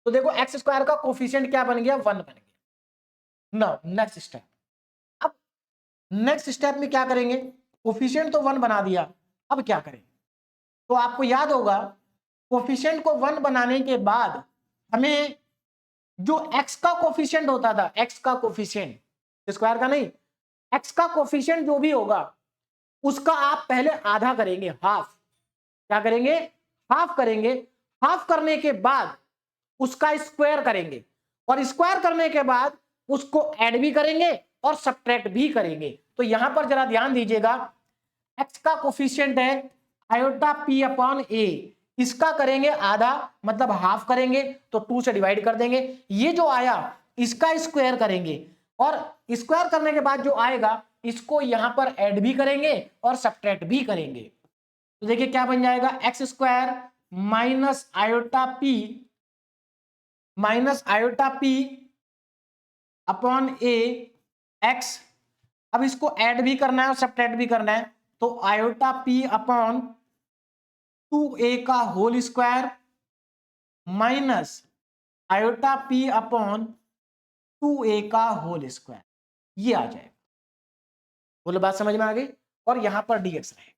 S1: तो देखो एक्स स्क्वायर का कोफिशिएंट क्या बन गया? 1 बन गया। Now next step. अब नेक्स्ट स्टेप में क्या करेंगे? कोफिशिएंट तो 1 बना दिया, अब क्या करें? तो आपको याद होगा, कोफिशिएंट को 1 बनाने के बाद हमें जो एक्स का कोफिशिएंट होता था, एक्स का कोफिशिएंट, स्क्वायर का नहीं, एक्स का कोफिशिएंट जो भी होगा उसका आप पहले आधा करेंगे, हाफ। क्या करेंगे? हाफ करेंगे। हाफ करने के बाद उसका स्क्वायर करेंगे, और स्क्वायर करने के बाद उसको ऐड भी करेंगे और सब्ट्रैक्ट भी करेंगे। तो यहां पर जरा ध्यान दीजिएगा, एक्स का कोफिशिएंट है आयोटा पी अपॉन ए, इसका करेंगे आधा, मतलब हाफ करेंगे, तो 2 से डिवाइड कर देंगे। ये जो आया इसका स्क्वायर करेंगे, और स्क्वायर करने के बाद जो आएगा इसको यहां पर ऐड भी करेंगे और सब्ट्रैक्ट भी करेंगे। तो देखिए क्या बन जाएगा, x square minus iota p upon a x. अब इसको ऐड भी करना है और सब्ट्रैक्ट भी करना है, तो आयोटा पी अपॉन 2a का whole square minus iota p upon 2a का होल स्क्वायर, ये आ जाएगा। बोलो बात समझ में आ गई? और यहां पर dx रहे।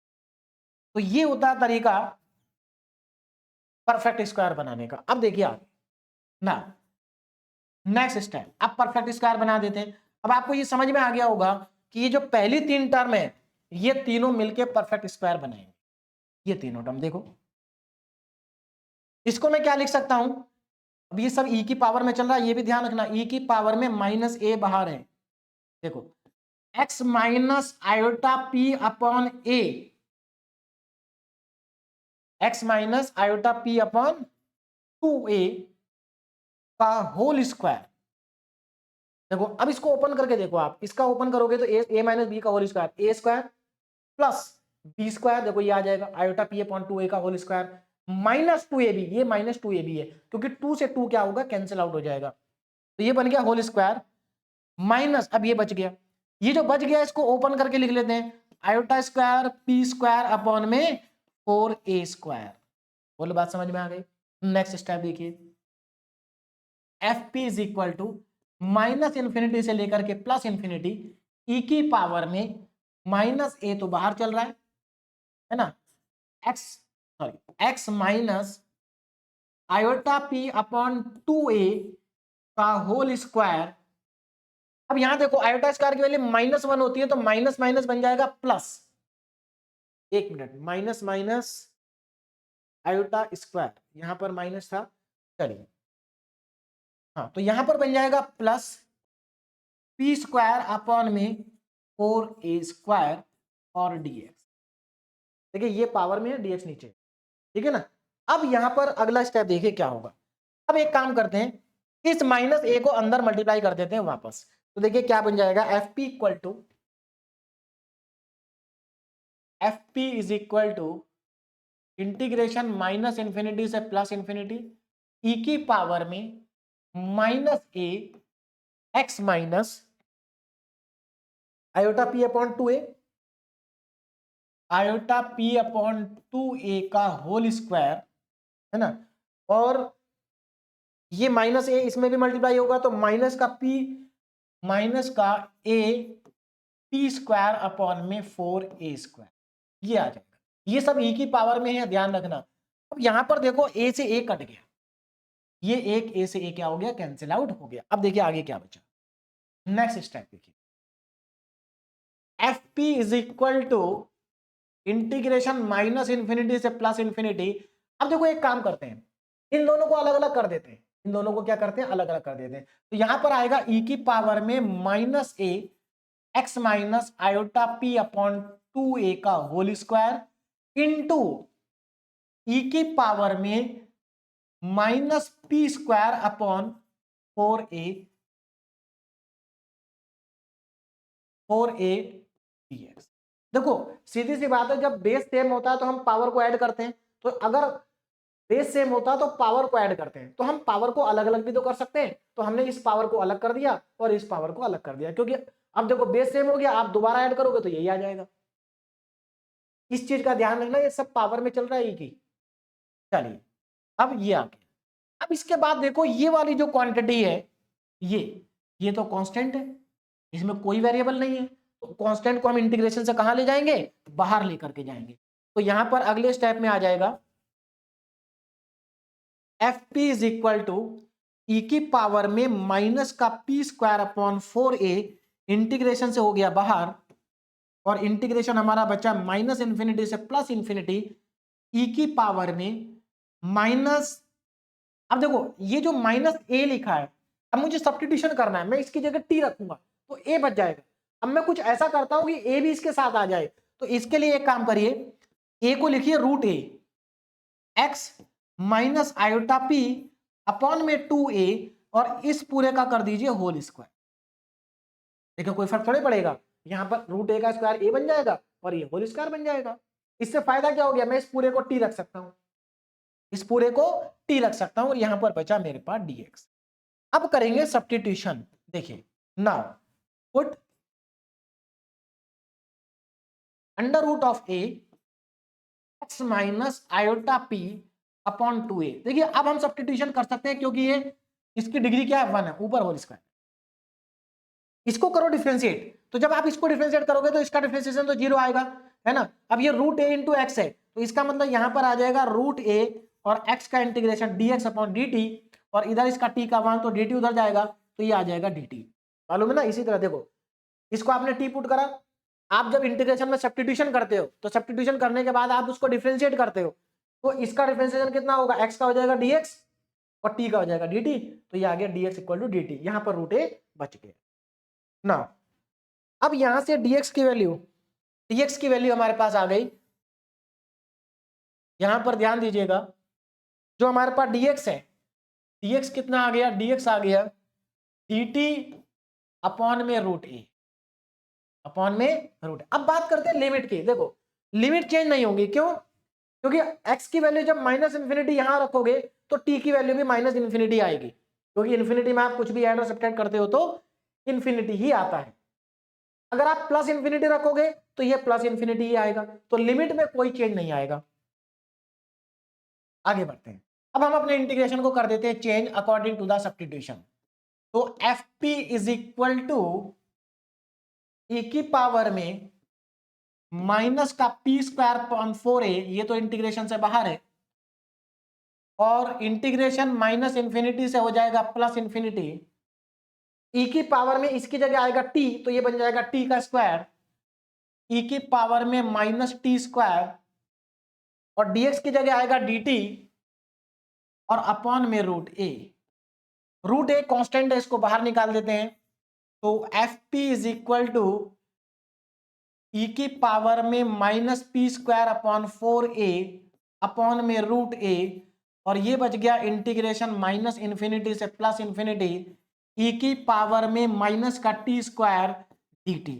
S1: तो ये होता है तरीका परफेक्ट स्क्वायर बनाने का। अब देखिए आगे ना, नेक्स्ट स्टेप, अब परफेक्ट स्क्वायर बना देते हैं। अब आपको ये समझ में आ गया होगा कि ये जो पहली 3 टर्म है ये तीनों मिलके परफेक्ट स्क्वायर बनाएंगे। ये तीनों टर्म देखो, इसको मैं क्या लिख सकता हूं? अब ये सब e की पावर में चल रहा है, ये भी ध्यान रखना, e की पावर में माइनस ए बाहर है। देखो x minus iota p upon a, x minus iota p upon 2a का होल स्क्वायर। देखो अब इसको ओपन करके देखो, आप इसका ओपन करोगे तो a माइनस बी का whole square, a square plus b square, देखो ये आ जाएगा आयोटा p अपॉन 2a का होल स्क्वायर माइनस 2ab, ये माइनस 2ab है क्योंकि 2 से 2 क्या होगा, कैंसिल आउट हो जाएगा, तो ये बन गया होल स्क्वायर माइनस, अब ये बच गया, ये जो बच गया इसको ओपन करके लिख लेते हैं, iota square p square upon में 4a स्क्वायर। बोलो बात समझ में आ गई? नेक्स्ट स्टेप देखिए, f P is equal to minus infinity से लेकर के प्लस इंफिनिटी e की पावर में माइनस ए तो बाहर चल रहा है ना, x minus iota p upon 2a का होल स्क्वायर। अब यहां देखो आयोटा स्क्वायर की वैल्यू -1 होती है तो माइनस माइनस बन जाएगा प्लस, एक minute, minus minus iota square, यहां पर माइनस था, चलिए हाँ, तो यहां पर बन जाएगा प्लस पी स्क्वायर अपॉन में 4a स्क्वायर और dx। देखिए ये पावर में है, dx नीचे, ठीक है ना। अब यहां पर अगला स्टेप देखिए क्या होगा। अब एक काम करते हैं, इस माइनस ए को अंदर मल्टीप्लाई कर देते हैं वापस। तो देखिए क्या बन जाएगा, f p equal to integration minus infinity से प्लस इंफिनिटी ई की पावर में minus a x minus iota p upon 2a, iota p upon 2a का होल स्क्वायर, है ना, और ये माइनस ए इसमें भी मल्टीप्लाई होगा तो माइनस का पी माइनस का ए पी स्क्वायर अपॉन में 4a स्क्वायर, ये आ जाएगा। ये सब ई की पावर में है, ध्यान रखना। अब यहां पर देखो ए से ए कट गया, ये एक ए से ए क्या हो गया, कैंसिल आउट हो गया। अब देखिए आगे क्या बचा, नेक्स्ट स्टेप देखिए, f P is equal to integration minus infinity से प्लस इंफिनिटी। अब देखो एक काम करते हैं, इन दोनों को अलग अलग कर देते हैं, इन दोनों को क्या करते हैं, अलग अलग कर देते हैं। तो यहां पर आएगा ई की पावर में minus a x minus iota p upon 2a का होल स्क्वायर इंटू ई की पावर में minus p square upon 4a dx। देखो सीधी सी बात है, जब बेस सेम होता है तो हम पावर को ऐड करते हैं, तो अगर बेस सेम होता है तो पावर को ऐड करते हैं, तो हम पावर को अलग अलग भी तो कर सकते हैं। तो हमने इस पावर को अलग कर दिया और इस पावर को अलग कर दिया, क्योंकि अब देखो बेस सेम हो गया, आप दोबारा ऐड करोगे तो यही आ जाएगा। इस चीज का ध्यान रखना, ये सब पावर में चल रहा है की। चलिए अब ये आ गया। अब इसके बाद देखो ये वाली जो क्वांटिटी है, ये तो कांस्टेंट है, इसमें कोई वेरिएबल नहीं है, तो कांस्टेंट को हम इंटीग्रेशन से कहां ले जाएंगे, बाहर लेकर के जाएंगे। तो यहां पर अगले स्टेप में आ जाएगा f P is equal to e की पावर में माइनस का P square upon 4a, integration से हो गया बाहर, और इंटीग्रेशन हमारा बचा माइनस इंफिनिटी से प्लस इंफिनिटी ई की पावर में माइनस। अब देखो ये जो माइनस ए लिखा है, अब मुझे सब्स्टिट्यूशन करना है, मैं इसकी जगह टी रखूंगा तो ए बच जाएगा। अब मैं कुछ ऐसा करता हूं कि ए भी इसके साथ आ जाए, तो इसके लिए एक काम करिए, ए को लिखिए root a x minus iota p upon में 2a, और इस पूरे का कर दीजिए होल स्क्वायर। देखो कोई फर्क थोड़ी पड़ेगा, यहां पर रूट ए का स्क्वायर ए बन जाएगा और ये होल स्क्वायर बन जाएगा। इससे फायदा क्या हो गया, मैं इस पूरे को टी रख सकता हूं, इस पूरे को टी रख सकता हूं, और यहां पर बचा मेरे पास dx। अब करेंगे सब्स्टिट्यूशन। देखिए now put under root of a x minus iota p upon 2a। देखिए अब हम सब्स्टिट्यूशन कर सकते हैं, क्योंकि ये इसकी डिग्री क्या है, 1 है, ऊपर होल स्क्वायर। इसको करो डिफरेंशिएट, तो जब आप इसको डिफरेंशिएट करोगे तो इसका डिफरेंशिएशन तो 0 आएगा, है ना। अब ये रूट ए इंटू एक्स है, तो इसका मतलब यहां पर आ जाएगा रूट ए और एक्स का इंटीग्रेशन dx अपॉन dt, और इधर इसका t का मान तो dt उधर जाएगा, तो ये आ जाएगा dt। मालूम है ना। इसी तरह देखो इसको आपने t पुट करा, आप जब इंटीग्रेशन में सब्स्टिट्यूशन करते हो तो सब्स्टिट्यूशन करने के बाद आप उसको डिफरेंशिएट करते हो, तो इसका डिफरेंशिएशन कितना होगा, x का हो जाएगा dx और t का हो जाएगा dt, तो ये आ गया dx इक्वल टू dt। यहां पर रूट ए बच गया ना। अब यहां से dx की वैल्यू हमारे पास आ गई। यहां पर ध्यान दीजिएगा, जो हमारे पास dx है, dx कितना आ गया, dx आ गया dt अपॉन में रूट ए, अपॉन में रूट। अब बात करते हैं लिमिट की। देखो लिमिट चेंज नहीं होगी, क्यों, क्योंकि x की वैल्यू जब माइनस इंफिनिटी यहां रखोगे तो t की वैल्यू भी माइनस इंफिनिटी आएगी, क्योंकि इंफिनिटी में आप कुछ भी ऐड और सब्ट्रैक्ट करते हो तो इंफिनिटी ही आता है। अगर आप प्लस इंफिनिटी रखोगे तो ये प्लस इंफिनिटी ही आएगा, तो लिमिट में कोई चेंज नहीं आएगा। आगे बढ़ते हैं, अब हम अपने इंटीग्रेशन को कर देते हैं change according to the substitution. तो f P is equal to a की पावर में माइनस का पी स्क्वायर अपॉन 4a, ये तो इंटीग्रेशन से बाहर है, और इंटीग्रेशन माइनस इंफिनिटी से हो जाएगा प्लस इंफिनिटी, ई की पावर में इसकी जगह आएगा टी, तो ये बन जाएगा टी का स्क्वायर, ई की पावर में माइनस टी स्क्वायर, और dx की जगह आएगा dt और अपॉन में root a. Root a constant है, इसको बाहर निकाल देते हैं, तो f P is equal to e की पावर में minus p square upon 4a upon में रूट ए, और ये बच गया इंटीग्रेशन माइनस इन्फिनिटी से प्लस इन्फिनिटी ई की पावर में माइनस का टी स्क्वायर dt।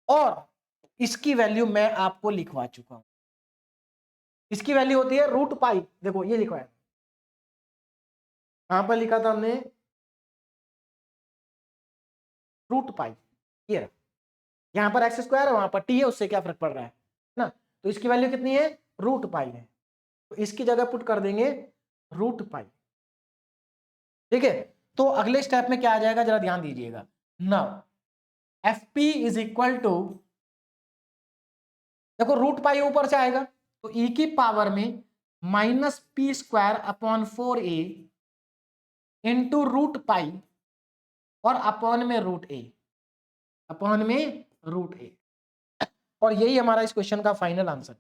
S1: और इसकी वैल्यू मैं आपको लिखवा चुका हूं, इसकी वैल्यू होती है रूट पाई। देखो ये लिखवा है, कहां पर लिखा था हमने, रूट पाई, ये रहा। यहां पर एक्स स्क्वायर है, वहां पर टी है, उससे क्या फर्क पड़ रहा है ना। तो इसकी वैल्यू कितनी है, रूट पाई है, तो इसकी जगह पुट कर देंगे रूट पाई। ठीक है, तो अगले स्टेप में क्या आ जाएगा जरा ध्यान दीजिएगा। Now f P is equal to, देखो रूट पाई ऊपर से आएगा तो ई की पावर में minus p square upon 4a into root pi और अपॉन में रूट ए, अपॉन में रूट ए। और यही हमारा इस क्वेश्चन का फाइनल आंसर।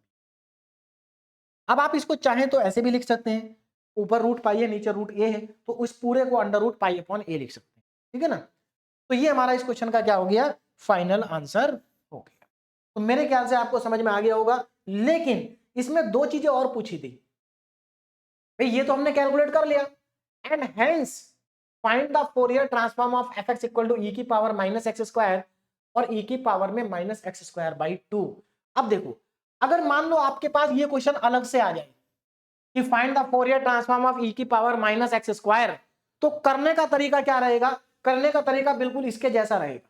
S1: अब आप इसको चाहें तो ऐसे भी लिख सकते हैं, ऊपर रूट पाई है नीचे रूट ए है, तो उस पूरे को अंडर रूट पाई अपॉन ए लिख सकते हैं। ठीक है ना, तो ये हमारा इस क्वेश्चन का क्या हो गया, फाइनल आंसर हो गया। तो मेरे ख्याल से आपको समझ में आ गया होगा, लेकिन इसमें दो चीजें और पूछी थी भाई, ये तो हमने कैलकुलेट कर लिया, and hence find the Fourier transform of f x equal to e की पावर माइनस एक्स स्क्वायर और ई की पावर में माइनस एक्स स्क्वायर बाई 2। अब देखो, अगर मान लो आपके पास ये क्वेश्चन अलग से आ जाए कि find the Fourier transform of e की पावर माइनस एक्स स्क्वायर, तो करने का तरीका क्या रहेगा, करने का तरीका बिल्कुल इसके जैसा रहेगा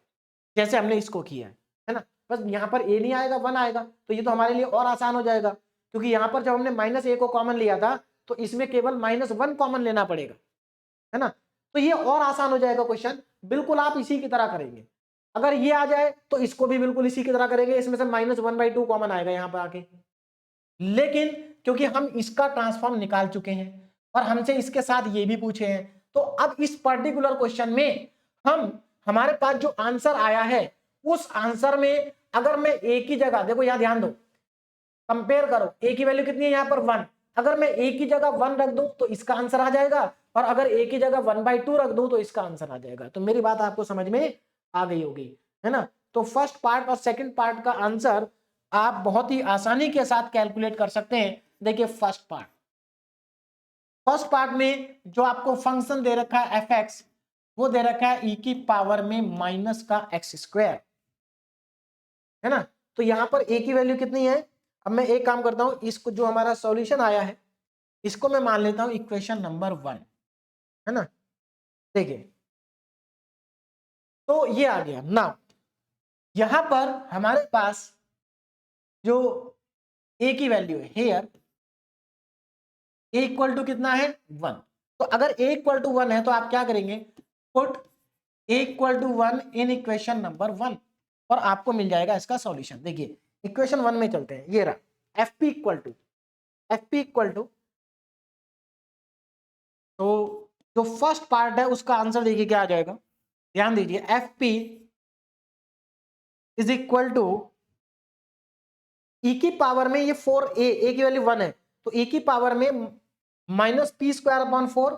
S1: जैसे हमने इसको किया है ना। बस यहाँ पर ए नहीं आएगा, 1 आएगा, तो ये तो हमारे लिए और आसान हो जाएगा, क्योंकि यहाँ पर जब हमने माइनस ए को कॉमन लिया था तो इसमें केवल -1 कॉमन लेना पड़ेगा, है ना। तो ये और आसान हो जाएगा क्वेश्चन, बिल्कुल आप इसी की तरह करेंगे। अगर ये आ जाए तो इसको भी बिल्कुल इसी की तरह करेंगे, इसमें से -1/2 कॉमन आएगा यहाँ पर आके। लेकिन क्योंकि हम इसका ट्रांसफॉर्म निकाल चुके हैं और हमसे इसके साथ ये भी पूछे हैं, तो अब इस पर्टिकुलर क्वेश्चन में हमारे पास जो आंसर आया है उस आंसर में अगर मैं ए की जगह, देखो यहां ध्यान दो, कंपेयर करो, ए की वैल्यू कितनी है यहाँ पर 1, अगर मैं ए की जगह 1 रख दूं तो इसका आंसर आ जाएगा, और अगर ए की जगह 1/2 रख दूं तो इसका आंसर आ जाएगा। तो मेरी बात आपको समझ में आ गई होगी, है ना। तो फर्स्ट पार्ट और सेकंड पार्ट का आंसर आप बहुत ही आसानी के साथ कैलकुलेट कर सकते हैं। देखिए फर्स्ट पार्ट में जो आपको फंक्शन दे रखा है एफ एक्स, वो दे रखा है ई की पावर में माइनस का एक्स स्क्वायर, है ना। तो यहां पर ए की वैल्यू कितनी है, अब मैं एक काम करता हूं, इसको जो हमारा सॉल्यूशन आया है इसको मैं मान लेता हूं इक्वेशन नंबर 1, है ना। देखिए तो ये आ गया ना, यहां पर हमारे पास जो ए की वैल्यू है हेयर, ए इक्वल टू कितना है 1, तो अगर ए इक्वल टू 1 है तो आप क्या करेंगे, put a equal to 1 in equation number 1 और आपको मिल जाएगा इसका सॉल्यूशन। देखिए इक्वेशन 1 में चलते हैं, ये रहा एफ पी इक्वल टू, तो जो फर्स्ट पार्ट है उसका आंसर देखिए क्या आ जाएगा, ध्यान दीजिए, f P is equal to e की पावर में ये 4a, ए की वैल्यू 1 है तो ई की पावर में माइनस पी स्क्वायर अपॉन 4,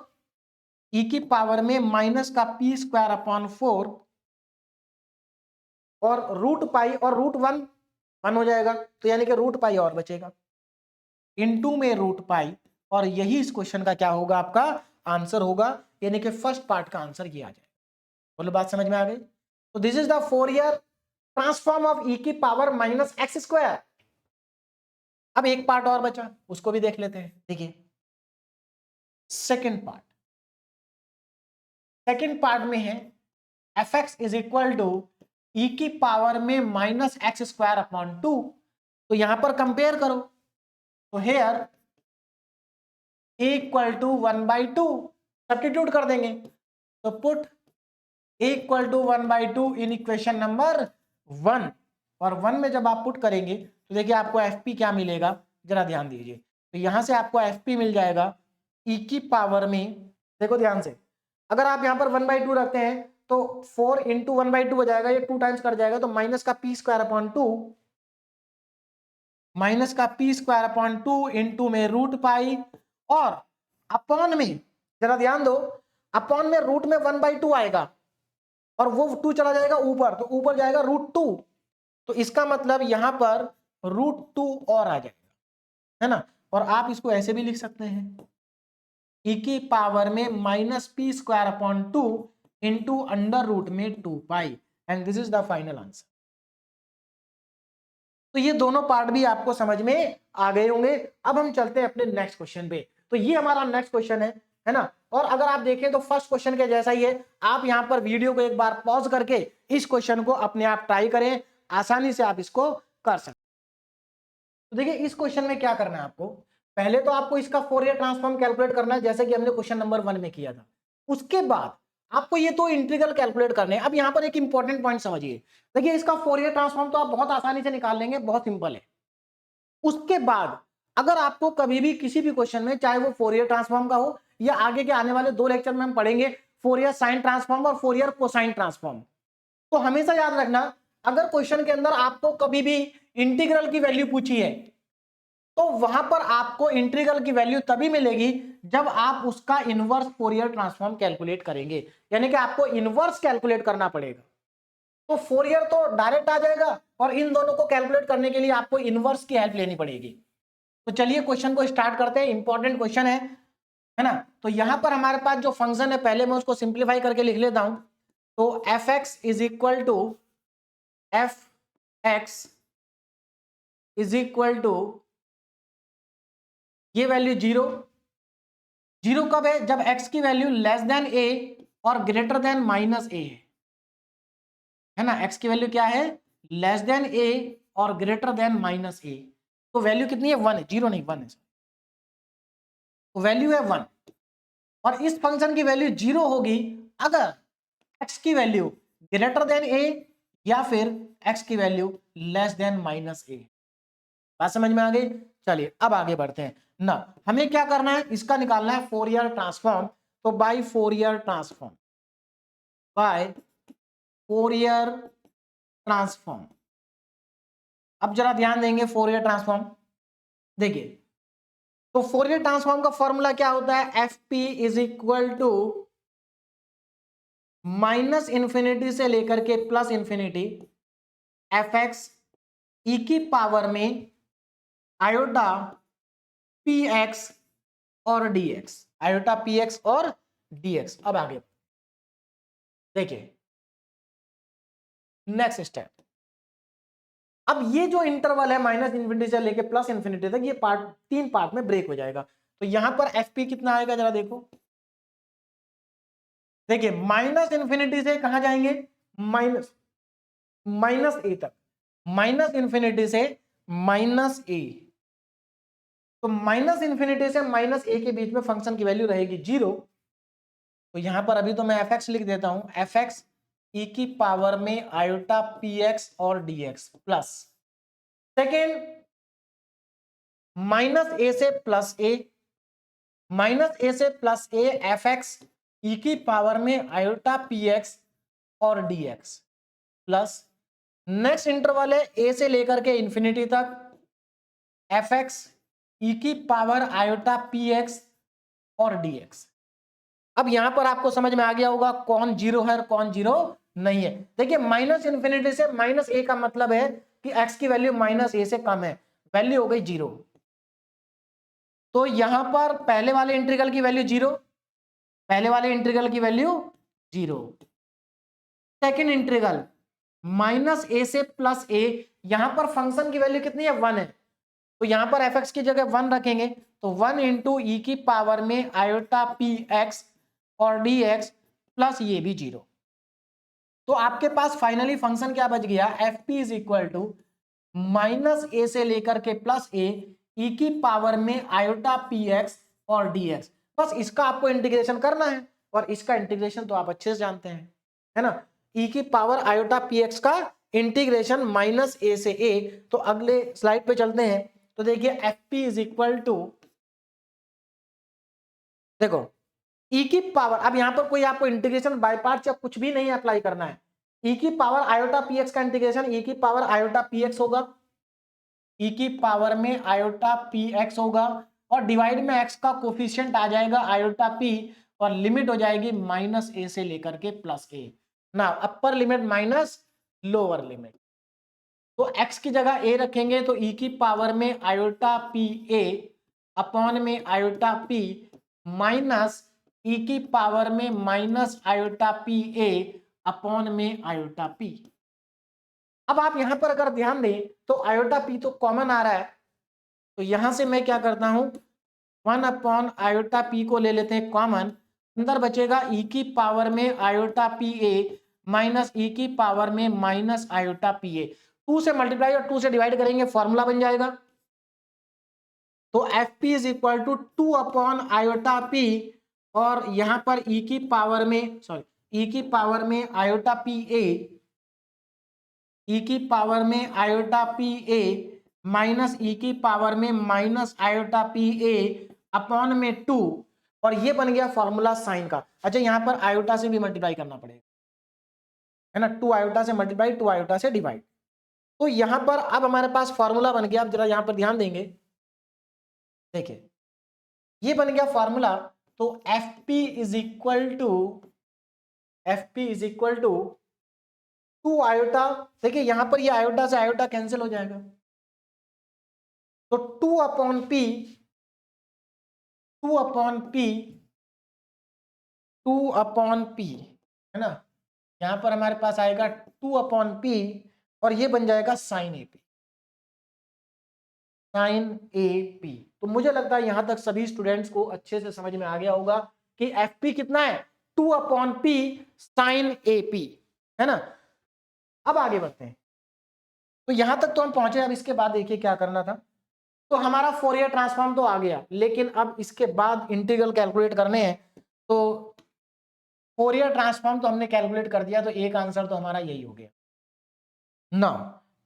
S1: ई की पावर में माइनस का पी स्क्वायर अपॉन 4 और रूट पाई और रूट 1 हो जाएगा, तो यानी कि रूट पाई और बचेगा, इनटू में रूट पाई, और यही इस क्वेश्चन का क्या होगा, आपका आंसर होगा, यानी कि फर्स्ट पार्ट का आंसर ये आ जाएगा। बोलो बात समझ में आ गई। तो this is the Fourier transform of e की पावर माइनस एक्स स्क्वायर। अब एक पार्ट और बचा, उसको भी देख लेते हैं। देखिए सेकेंड पार्ट में है f x is equal to e की पावर में माइनस एक्स स्क्वायर अपॉन 2, तो यहां पर कंपेयर करो, तो here a equal to 1/2 substitute कर देंगे, तो put a equal to 1/2 in equation number 1, और 1 में जब आप पुट करेंगे तो देखिए आपको एफ पी क्या मिलेगा, जरा ध्यान दीजिए। तो यहां से आपको एफ पी मिल जाएगा ई की पावर में, देखो ध्यान से, अगर आप यहां पर 1/2 रखते हैं तो 4 इंटू 1/2 हो जाएगा, ये 2 टाइम्स कर जाएगा, तो माइनस का पी स्क्वायर अपॉन 2 इंटू में रूट पाई, और अपॉन में जरा ध्यान दो, अपॉन में रूट में 1/2 आएगा और वो 2 चला जाएगा ऊपर, तो ऊपर जाएगा √2, तो इसका मतलब यहां पर √2 और आ जाएगा, है ना। और आप इसको ऐसे भी लिख सकते हैं, ई की पावर में -p² इंटू अंडर रूट में 2 pi, and this is the final answer. तो ये दोनों पार्ट भी आपको समझ में आ गए होंगे। अब हम चलते हैं अपने नेक्स्ट क्वेश्चन पे। तो ये हमारा नेक्स्ट क्वेश्चन है ना। और अगर आप देखें तो फर्स्ट क्वेश्चन के जैसा ही है। आप यहां पर वीडियो को एक बार पॉज करके इस क्वेश्चन को अपने आप ट्राई करें, आसानी से आप इसको कर सकते। तो देखिए इस क्वेश्चन में क्या करना है आपको, पहले तो आपको इसका फोरियर ट्रांसफॉर्म कैलकुलेट करना है, जैसे कि हमने क्वेश्चन नंबर 1 में किया था। उसके बाद आपको ये तो इंटीग्रल कैलकुलेट करने हैं। अब यहां पर एक इंपॉर्टेंट पॉइंट समझिए, देखिए इसका फोरियर ट्रांसफॉर्म तो आप बहुत आसानी से निकाल लेंगे, बहुत सिंपल है। उसके बाद अगर आपको कभी भी किसी भी क्वेश्चन में, चाहे वो फोरियर ट्रांसफॉर्म का हो या आगे के आने वाले 2 लेक्चर में हम पढ़ेंगे फोरियर साइन ट्रांसफॉर्म और फोरियर कोसाइन ट्रांसफॉर्म, तो हमेशा याद रखना, अगर क्वेश्चन के अंदर आपको कभी भी इंटीग्रल की वैल्यू पूछी है तो वहां पर आपको इंटीग्रल की वैल्यू तभी मिलेगी जब आप उसका इनवर्स फोरियर ट्रांसफॉर्म कैलकुलेट करेंगे, यानी कि आपको इनवर्स कैलकुलेट करना पड़ेगा। तो फोरियर तो डायरेक्ट आ जाएगा और इन दोनों को कैलकुलेट करने के लिए आपको इनवर्स की हेल्प लेनी पड़ेगी। तो चलिए क्वेश्चन को स्टार्ट करते हैं, इंपॉर्टेंट क्वेश्चन है ना। तो यहां पर हमारे पास जो फंक्शन है, पहले मैं उसको सिंप्लीफाई करके लिख लेता हूं। तो f x is equal to ये वैल्यू 0 कब है, जब x की वैल्यू लेस देन a और ग्रेटर देन -a है ना। x की वैल्यू क्या है, लेस देन a और ग्रेटर देन -a। तो वैल्यू कितनी है, 1 है, 0 नहीं 1 है। तो वैल्यू है 1 और इस फंक्शन की वैल्यू 0 होगी अगर x की वैल्यू ग्रेटर देन a या फिर x की वैल्यू लेस देन -a। बात समझ में आ गई। चलिए अब आगे बढ़ते हैं ना। हमें क्या करना है, इसका निकालना है फोरियर ट्रांसफॉर्म। तो बाय फोरियर ट्रांसफॉर्म, अब जरा ध्यान देंगे फोरियर ट्रांसफॉर्म। देखिए तो फोरियर ट्रांसफॉर्म का फॉर्मूला क्या होता है, f P is equal to -minus infinity से लेकर के +इन्फिनिटी एफ एक्स ई की पावर में आयोटा पी एक्स और dx, आयोटा पी एक्स और dx। अब आगे देखिए नेक्स्ट स्टेप। अब ये जो इंटरवल है -इन्फिनिटी से लेके +इन्फिनिटी तक, ये पार्ट 3 पार्ट में ब्रेक हो जाएगा। तो यहां पर fp कितना आएगा जरा देखो। देखिए -इन्फिनिटी से कहां जाएंगे, माइनस ए तक, -इन्फिनिटी से -a। तो -इन्फिनिटी से -a के बीच में फंक्शन की वैल्यू रहेगी 0। तो यहां पर अभी तो मैं एफ एक्स लिख देता हूं, एफ एक्स ई की पावर में आयोटा पी एक्स और dx प्लस सेकेंड -a से +a, -a से +a एफ एक्स ई की पावर में आयोटा पी एक्स और dx प्लस नेक्स्ट इंटरवल है a से लेकर के इंफिनिटी तक एफ एक्स ई की पावर आयोटा पी एक्स और dx। अब यहां पर आपको समझ में आ गया होगा कौन 0 है और कौन 0 नहीं है। देखिए -इन्फिनिटी से -a का मतलब है कि x की वैल्यू -a से कम है, वैल्यू हो गई 0। तो यहां पर पहले वाले इंटीग्रल की वैल्यू 0, पहले वाले इंटीग्रल की वैल्यू 0। सेकेंड इंटीग्रल -a से +a, यहां पर फंक्शन की वैल्यू कितनी है, 1 है। तो यहां पर एफ एक्स की जगह 1 रखेंगे, तो 1 इंटू ई की पावर में आयोटा पी एक्स और dx प्लस ये भी 0। तो आपके पास फाइनली फंक्शन क्या बच गया, f P is equal to -a से लेकर के +a ई की पावर में आयोटा पी एक्स और dx। बस इसका आपको इंटीग्रेशन करना है और इसका इंटीग्रेशन तो आप अच्छे से जानते हैं, है ना। ई की पावर आयोटा पी एक्स का इंटीग्रेशन -a से a। तो अगले स्लाइड पे चलते हैं। तो देखिए f P is equal to, देखो ई की पावर, अब यहां पर कोई आपको इंटीग्रेशन बाय पार्ट्स या कुछ भी नहीं अप्लाई करना है। ई की पावर आयोटा पी एक्स का इंटीग्रेशन ई की पावर आयोटा पी एक्स होगा, ई की पावर में आयोटा पी एक्स होगा और डिवाइड में एक्स का कोफिशिएंट आ जाएगा आयोटा पी और लिमिट हो जाएगी -a से लेकर के +a ना, अपर लिमिट माइनस लोअर लिमिट। तो x की जगह a रखेंगे तो ई की पावर में आयोटा पी ए अपॉन में आयोटा पी माइनस ई की पावर में minus iota p a upon में आयोटा पी। अब आप यहां पर अगर ध्यान दें तो आयोटा पी तो कॉमन आ रहा है, तो यहां से मैं क्या करता हूं, 1 अपॉन आयोटा पी को ले लेते हैं कॉमन, अंदर बचेगा ई की पावर में आयोटा पी ए माइनस ई की पावर में माइनस आयोटा पी ए। 2 से मल्टीप्लाई और 2 से डिवाइड करेंगे, फॉर्मूला बन जाएगा। तो f P is equal to 2 upon iota p, और यहां पर ई की पावर में ई की पावर में आयोटा पी ए, ई की पावर में आयोटा पी ए माइनस ई की पावर में minus iota p a upon में 2, और ये बन गया फॉर्मूला साइन का। अच्छा, यहां पर आयोटा से भी मल्टीप्लाई करना पड़ेगा, है ना, 2 आयोटा से मल्टीप्लाई, 2 आयोटा से डिवाइड। तो यहां पर अब हमारे पास फॉर्मूला बन गया। अब जरा यहां पर ध्यान देंगे, देखिए ये बन गया फॉर्मूला। तो f P is equal to, f P is equal to 2 iota, देखिए यहां पर ये आयोटा से आयोटा कैंसिल हो जाएगा, तो 2 upon P, 2 upon P, 2 upon P, है ना, यहां पर हमारे पास आएगा 2 अपॉन पी, और ये बन जाएगा sine a p, sine a p. तो मुझे लगता है यहां तक सभी स्टूडेंट्स को अच्छे से समझ में आ गया होगा कि एफ पी कितना है, 2 upon p sine a p, है ना। अब आगे बढ़ते हैं, तो यहां तक तो हम पहुंचे। अब इसके बाद देखिए क्या करना था। तो हमारा फोरियर ट्रांसफॉर्म तो आ गया, लेकिन अब इसके बाद इंटीग्रल कैलकुलेट करने हैं। तो फोरियर ट्रांसफॉर्म तो हमने कैलकुलेट कर दिया, तो एक आंसर तो हमारा यही हो गया ना।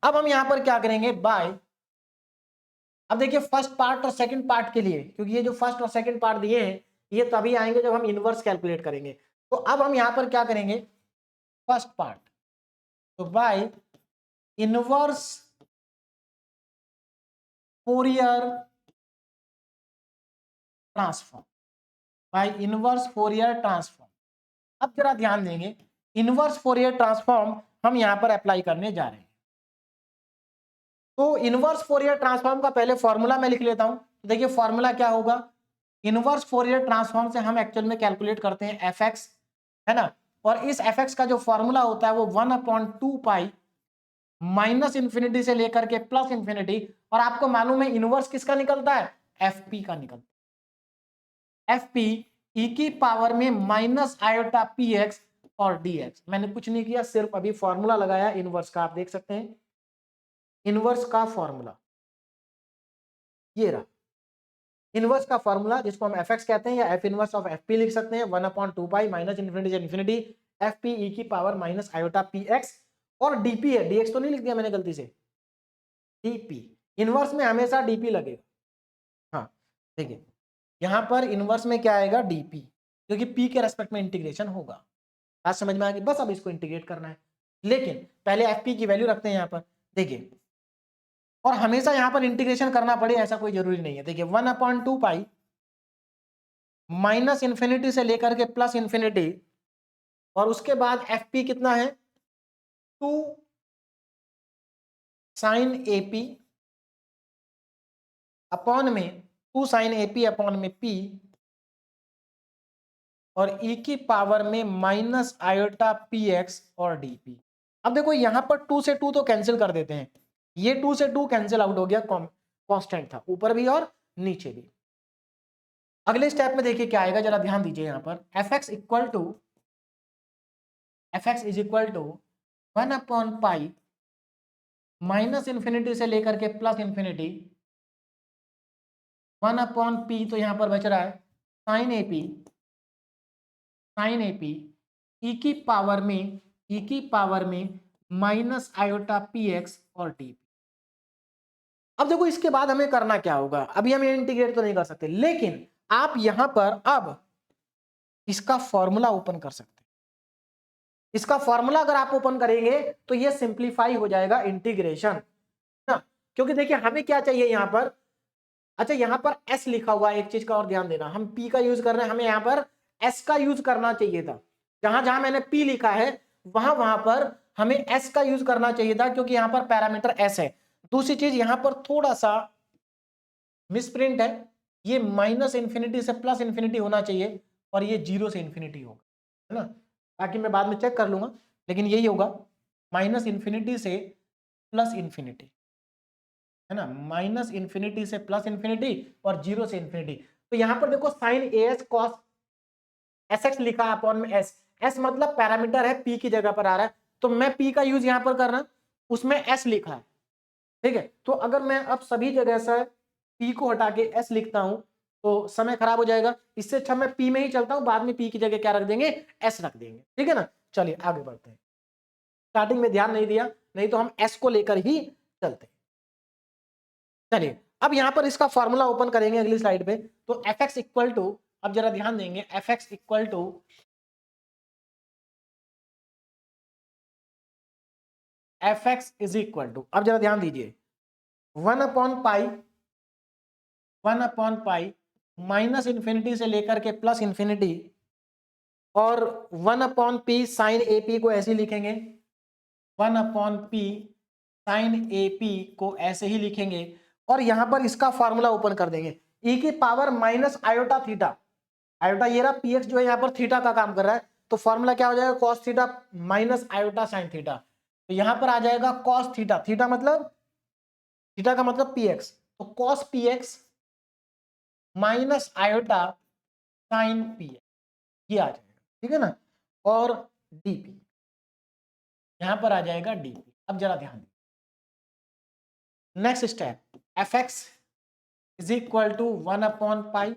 S1: अब हम यहां पर क्या करेंगे, बाय, अब देखिए फर्स्ट पार्ट और सेकंड पार्ट के लिए, क्योंकि ये जो फर्स्ट और सेकंड पार्ट दिए हैं ये तभी आएंगे जब हम इनवर्स कैलकुलेट करेंगे। तो अब हम यहां पर क्या करेंगे, फर्स्ट पार्ट, तो by inverse Fourier transform, by inverse Fourier transform. अब जरा ध्यान देंगे, इनवर्स फोरियर ट्रांसफॉर्म हम यहां पर अप्लाई करने जा रहे हैं। तो इनवर्स फोरियर ट्रांसफॉर्म का पहले फॉर्मूला मैं लिख लेता हूं। तो देखिए फॉर्मूला क्या होगा, इनवर्स फोरियर ट्रांसफॉर्म से हम एक्चुअल में कैलकुलेट करते हैं एफ एक्स, है ना, और इस एफ एक्स का जो फॉर्मूला होता है वो 1 अपॉन 2 पाई माइनस इंफिनिटी से लेकर के प्लस इंफिनिटी, और आपको मालूम है इनवर्स किसका निकलता है, एफ पी का निकलता है। एफ पी ई की पावर में माइनस आयोटा पी एक्स और डी एक्स। मैंने कुछ नहीं किया, सिर्फ अभी फॉर्मूला लगाया इनवर्स का, आप देख सकते हैं इनवर्स का फॉर्मूला ये रहा। इनवर्स का फॉर्मूला जिसको हम एफ एक्स कहते हैं या F inverse of F P लिख सकते हैं, 1 अपॉन 2 पाई माइनस इंफिनिटी से इंफिनिटी एफ पी ई की power minus iota p x, और डीपी है, डीएक्स तो नहीं लिख दिया मैंने गलती से, डीपी। इनवर्स में हमेशा डीपी लगेगा। हाँ देखिए यहां पर इनवर्स में क्या आएगा, डीपी, क्योंकि पी के रेस्पेक्ट में इंटीग्रेशन होगा। बात समझ में आ गई, बस अब इसको इंटीग्रेट करना है, लेकिन पहले एफ पी की वैल्यू रखते हैं यहां पर, देखिए, और हमेशा यहां पर इंटीग्रेशन करना पड़े ऐसा कोई जरूरी नहीं है। देखिए 1 अपॉन 2 पाई माइनस इंफिनिटी से लेकर के प्लस इंफिनिटी, और उसके बाद एफ पी कितना है, 2 साइन ए पी अपॉन में 2 साइन ए पी अपॉन में पी, और ई की पावर में माइनस आयोटा पी एक्स और डी पी। अब देखो यहां पर 2 से 2 तो कैंसिल कर देते हैं, ये 2 से 2 कैंसिल आउट हो गया, कांस्टेंट था ऊपर भी और नीचे भी। अगले स्टेप में देखिए क्या आएगा, जरा ध्यान दीजिए यहां पर, f x equal to, f x is equal to 1 upon pi minus infinity से लेकर के प्लस इंफिनिटी 1 अपॉन पी, तो यहां पर बच रहा है sine a p, sine a p e की पावर में, ई की पावर में माइनस आयोटा पी एक्स और टी। अब देखो इसके बाद हमें करना क्या होगा, अभी हम इंटीग्रेट तो नहीं कर सकते, लेकिन आप यहां पर अब इसका फॉर्मूला ओपन कर सकते हैं। इसका फॉर्मूला अगर आप ओपन करेंगे तो ये सिंप्लीफाई हो जाएगा इंटीग्रेशन ना, क्योंकि देखिए हमें क्या चाहिए यहां पर, अच्छा यहां पर s लिखा हुआ है, एक चीज का और ध्यान देना, हम p का यूज कर रहे हैं, हमें यहां पर s का यूज करना चाहिए था। जहां जहां मैंने p लिखा है वहां वहां पर हमें s का यूज करना चाहिए था, क्योंकि यहां पर पैरामीटर s है। दूसरी चीज यहां पर थोड़ा सा मिसप्रिंट है, ये माइनस इन्फिनिटी से प्लस इन्फिनिटी होना चाहिए और ये 0 से इन्फिनिटी होगा, है ना। बाकी मैं बाद में चेक कर लूंगा, लेकिन यही होगा, माइनस इन्फिनिटी से प्लस इन्फिनिटी, है ना, माइनस इन्फिनिटी से प्लस इन्फिनिटी और 0 से इन्फिनिटी। तो यहां पर देखो sine a s cos s x लिखा है अपॉन में एस, एस मतलब पैरामीटर है, पी की जगह पर आ रहा है, तो मैं पी का यूज यहां पर कर रहा हूं, उसमें एस लिखा है, ठीक है। तो अगर मैं अब सभी जगह से पी को हटा के एस लिखता हूं तो समय खराब हो जाएगा, इससे अच्छा मैं पी में ही चलता हूं, बाद में पी की जगह क्या रख देंगे, एस रख देंगे, ठीक है ना। चलिए आगे बढ़ते हैं, स्टार्टिंग में ध्यान नहीं दिया, नहीं तो हम एस को लेकर ही चलते हैं। चलिए अब यहां पर इसका फॉर्मूला ओपन करेंगे अगली स्लाइड पे। तो एफ एक्स इक्वल टू, अब जरा ध्यान देंगे, f x equal to f x is equal to, अब जरा ध्यान दीजिए, 1/पाई माइनस इन्फिनिटी से लेकर के प्लस इन्फिनिटी, और 1/p साइन ए पी को ऐसे ही लिखेंगे, 1/p साइन ए पी को ऐसे ही लिखेंगे, और यहां पर इसका फॉर्मूला ओपन कर देंगे, e की power minus iota theta, iota ये रहा, px जो है यहां पर थीटा का काम कर रहा है, तो फॉर्मूला क्या हो जाएगा, cos theta minus iota sine theta, तो यहां पर आ जाएगा कॉस थीटा, थीटा मतलब, थीटा का मतलब px, तो cos px minus iota sign px, ये आ जाएगा, ठीक है ना, और dp, यहां पर आ जाएगा dp। अब जरा ध्यान दें, next step, f x is equal to 1/पाई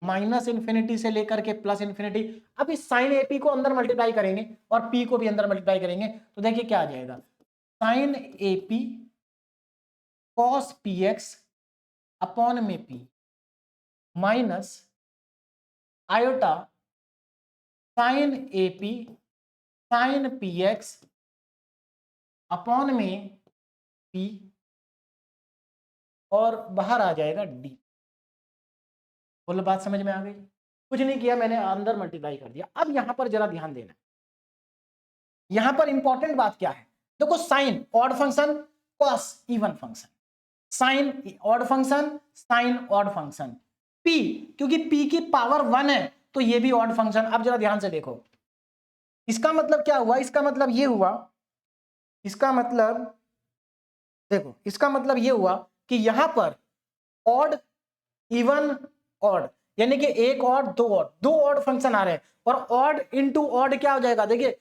S1: माइनस इन्फिनिटी से लेकर के प्लस इन्फिनिटी, अब इस साइन एपी को अंदर मल्टीप्लाई करेंगे और पी को भी अंदर मल्टीप्लाई करेंगे, तो देखिए क्या आ जाएगा, sine a p cos p x upon में p minus iota sine a p sine p x upon में पी, और बाहर आ जाएगा डी। बोलो बात समझ में आ गई, कुछ नहीं किया मैंने, अंदर मल्टीप्लाई कर दिया। अब यहां पर जरा ध्यान देना, यहां पर इंपॉर्टेंट बात क्या है, देखो sine odd function, cos even function, sine odd function, sine odd function, p क्योंकि पी की पावर 1 है तो ये भी ऑड फंक्शन। अब जरा ध्यान से देखो, इसका मतलब क्या हुआ, इसका मतलब ये हुआ, इसका मतलब देखो, इसका मतलब ये हुआ कि यहां पर ऑड इवन ऑड, यानी कि एक ऑड दो ऑड फंक्शन आ रहे हैं, और ऑड इनटू ऑड क्या हो जाएगा, देखिए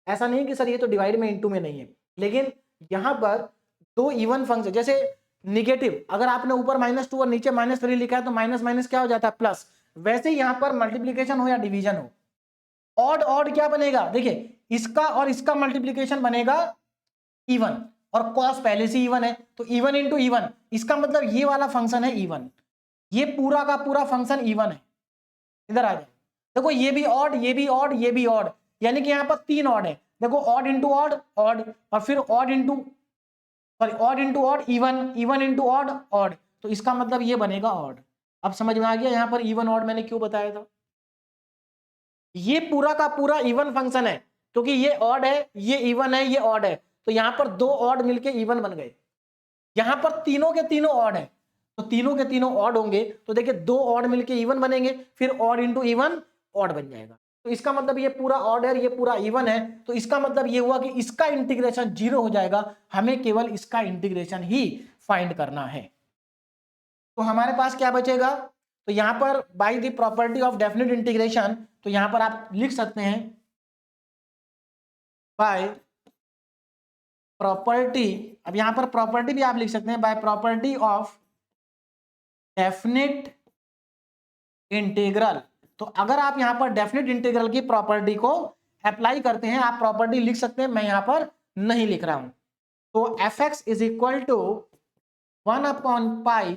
S1: ऐसा नहीं कि सर ये तो डिवाइड में इनटू में नहीं है, लेकिन यहां पर दो इवन फंक्शन, जैसे निगेटिव अगर आपने ऊपर -2 और नीचे -3 लिखा है तो माइनस माइनस क्या हो जाता है प्लस, वैसे ही यहां पर मल्टीप्लीकेशन हो या डिवीजन हो, ऑड ऑड क्या बनेगा, देखिए इसका और इसका मल्टीप्लीकेशन बनेगा इवन, और कॉस पहले से इवन है तो इवन इंटू इवन, इसका मतलब ये वाला फंक्शन है इवन, ये पूरा का पूरा फंक्शन इवन है। इधर आ जाए, देखो ये भी ऑड, ये भी ऑड, ये भी ऑड, यानी कि यहां पर 3 ऑड है, देखो ऑड इंटू ऑड ऑड, और फिर odd into, sorry odd into odd even, even into odd odd, तो इसका मतलब ये बनेगा ऑड। अब समझ में आ गया यहां पर इवन ऑड मैंने क्यों बताया था, ये पूरा का पूरा इवन फंक्शन है, क्योंकि ये ऑड है, ये इवन है, ये ऑड है, तो यहां पर दो ऑड मिलके इवन बन गए, यहां पर तीनों के तीनों ऑड है, तो तीनों के तीनों ऑड होंगे, तो देखिए दो ऑड मिलके इवन बनेंगे, फिर ऑड इंटू इवन ऑड बन जाएगा, तो इसका मतलब ये पूरा ऑड है, ये पूरा इवन है, तो इसका मतलब ये हुआ कि इसका इंटीग्रेशन 0 हो जाएगा, हमें केवल इसका इंटीग्रेशन ही फाइंड करना है। तो हमारे पास क्या बचेगा, तो यहां पर by the property of definite integration, तो यहां पर आप लिख सकते हैं बाय प्रॉपर्टी, अब यहां पर प्रॉपर्टी भी आप लिख सकते हैं, by property of definite integral, तो अगर आप यहां पर डेफिनेट इंटीग्रल की प्रॉपर्टी को अप्लाई करते हैं, आप प्रॉपर्टी लिख सकते हैं, मैं यहां पर नहीं लिख रहा हूं, तो f x is equal to 1/पाई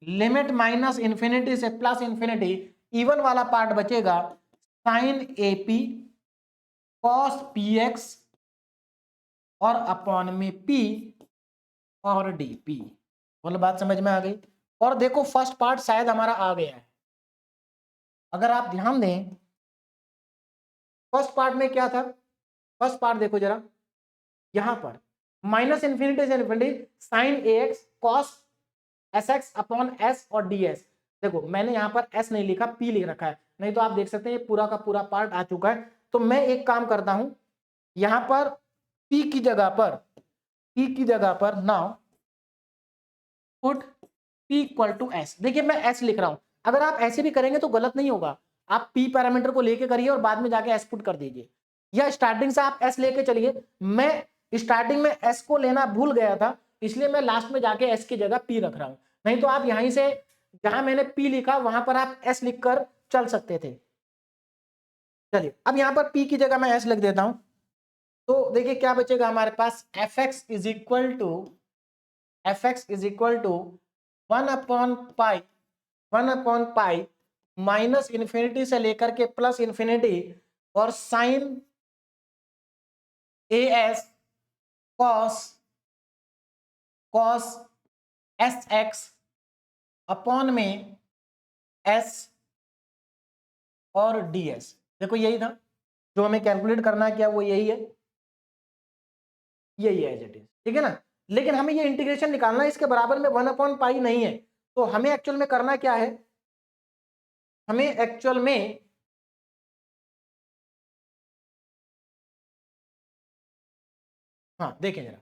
S1: लिमिट माइनस इंफिनिटी से प्लस इंफिनिटी, इवन वाला पार्ट बचेगा sine a p cos p x और अपॉन में पी और डी पी। बोलो बात समझ में आ गई, और देखो फर्स्ट पार्ट शायद हमारा आ गया है, अगर आप ध्यान दें फर्स्ट पार्ट में क्या था, फर्स्ट पार्ट देखो जरा, यहां पर माइनस इंफिनिटी से infinity sine a x cos s x upon s और डी एस। देखो मैंने यहाँ पर एस नहीं लिखा, पी लिख रखा है, नहीं तो आप देख सकते हैं ये पूरा का पूरा पार्ट आ चुका है। तो मैं एक काम करता हूं, यहां पर पी की जगह पर now put p equal to s. देखिए मैं एस लिख रहा हूं, अगर आप ऐसे भी करेंगे तो गलत नहीं होगा, आप पी पैरामीटर को लेके करिए और बाद में जाके एस पुट कर दीजिए, या स्टार्टिंग से आप एस लेके चलिए। मैं स्टार्टिंग में एस को लेना भूल गया था, इसलिए मैं लास्ट में जाके एस की जगह पी रख रहा हूं, नहीं तो आप यहीं से जहां मैंने पी लिखा वहां पर आप एस लिखकर चल सकते थे। चलिए अब यहां पर पी की जगह मैं एस लिख देता हूं, तो देखिए क्या बचेगा हमारे पास, f x is equal to one upon pi minus infinity से लेकर के प्लस इन्फिनिटी और sine a s cos s x upon में एस और डी एस। देखो यही था जो हमें कैलकुलेट करना है, क्या वो यही है, यही है एज इट इज, ठीक है ना। लेकिन हमें ये इंटीग्रेशन निकालना है, इसके बराबर में वन अपॉन पाई नहीं है, तो हमें एक्चुअल में करना क्या है, हमें एक्चुअल में हाँ देखें जरा,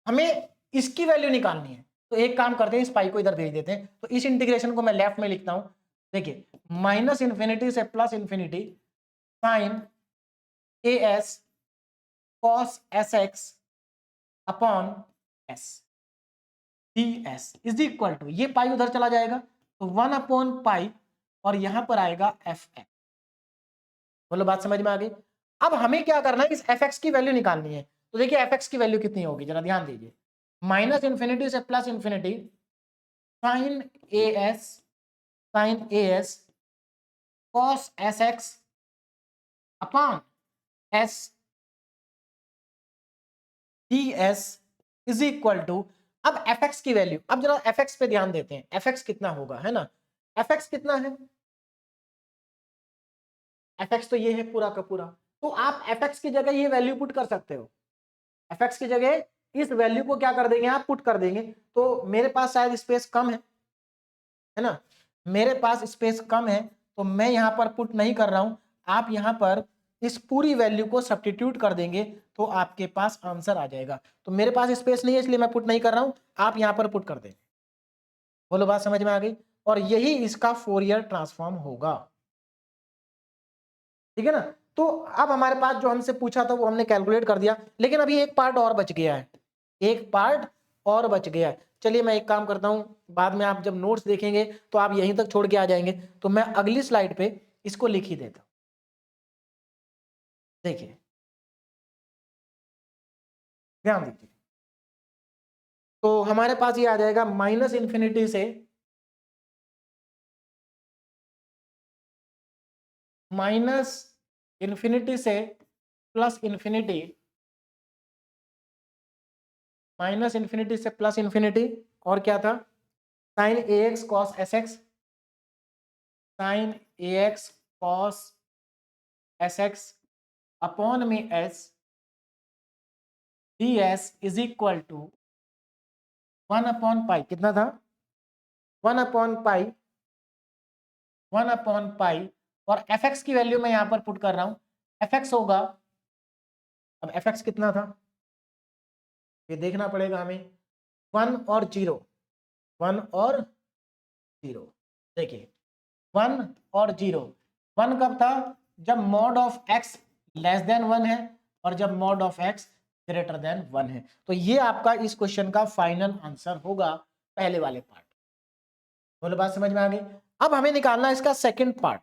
S1: हमें इसकी वैल्यू निकालनी है। तो एक काम करते हैं, इस पाई को इधर भेज देते हैं, तो इस इंटीग्रेशन को मैं लेफ्ट में लिखता हूं। देखिए माइनस इन्फिनिटी से plus infinity sine a s cos s x upon s d s is equal to, ये पाई उधर चला जाएगा तो वन अपॉन पाई और यहां पर आएगा एफ एक्स। बोलो बात समझ में आ गई। अब हमें क्या करना है, इस एफ एक्स की वैल्यू निकालनी है। तो देखिए एफ एक्स की वैल्यू कितनी होगी, जरा ध्यान दीजिए, माइनस इन्फिनिटी से plus infinity sine a s cos s x upon s d s is equal to, अब एफ एक्स की वैल्यू, अब जरा एफ एक्स पे ध्यान देते हैं, एफ एक्स कितना होगा, है ना, एफ एक्स कितना है, एफ एक्स तो ये है पूरा का पूरा, तो आप एफ एक्स की जगह ये वैल्यू पुट कर सकते हो, एफ एक्स की जगह इस वैल्यू को क्या कर देंगे आप, पुट कर देंगे। तो मेरे पास शायद स्पेस कम है ना, मेरे पास स्पेस कम है, तो मैं यहां पर पुट नहीं कर रहा हूं, आप यहां पर इस पूरी वैल्यू को सब्स्टिट्यूट कर देंगे तो आपके पास आंसर आ जाएगा। तो मेरे पास स्पेस नहीं है इसलिए मैं पुट नहीं कर रहा हूं, आप यहां पर पुट कर देंगे। बोलो बात समझ में आ गई, और यही इसका फोरियर ट्रांसफॉर्म होगा, ठीक है ना। तो अब हमारे पास जो हमसे पूछा था वो हमने कैलकुलेट कर दिया, लेकिन अभी एक पार्ट और बच गया है, एक पार्ट और बच गया है। चलिए मैं एक काम करता हूं, बाद में आप जब नोट्स देखेंगे तो आप यहीं तक छोड़ के आ जाएंगे, तो मैं अगली स्लाइड पे इसको लिख ही देता हूं। देखिए ध्यान दीजिए, तो हमारे पास ये आ जाएगा माइनस इन्फिनिटी से प्लस इन्फिनिटी, माइनस इन्फिनिटी से प्लस इन्फिनिटी, और क्या था, sine a x cos s x, sine a x cos s x upon में s d s is equal to one upon pi, कितना था, one upon pi, one upon pi, और f x की value मैं यहां पर put कर रहा हूं, एफ एक्स होगा, अब एफ एक्स कितना था ये देखना पड़ेगा हमें, वन और जीरो, वन और जीरो। देखिए वन और जीरो, वन कब था, जब mod of x less then one है और जब mod of x greater than one है। तो ये आपका इस क्वेश्चन का फाइनल आंसर होगा, पहले वाले पार्ट। बोलो बात समझ में आ गई। अब हमें निकालना है इसका सेकंड पार्ट,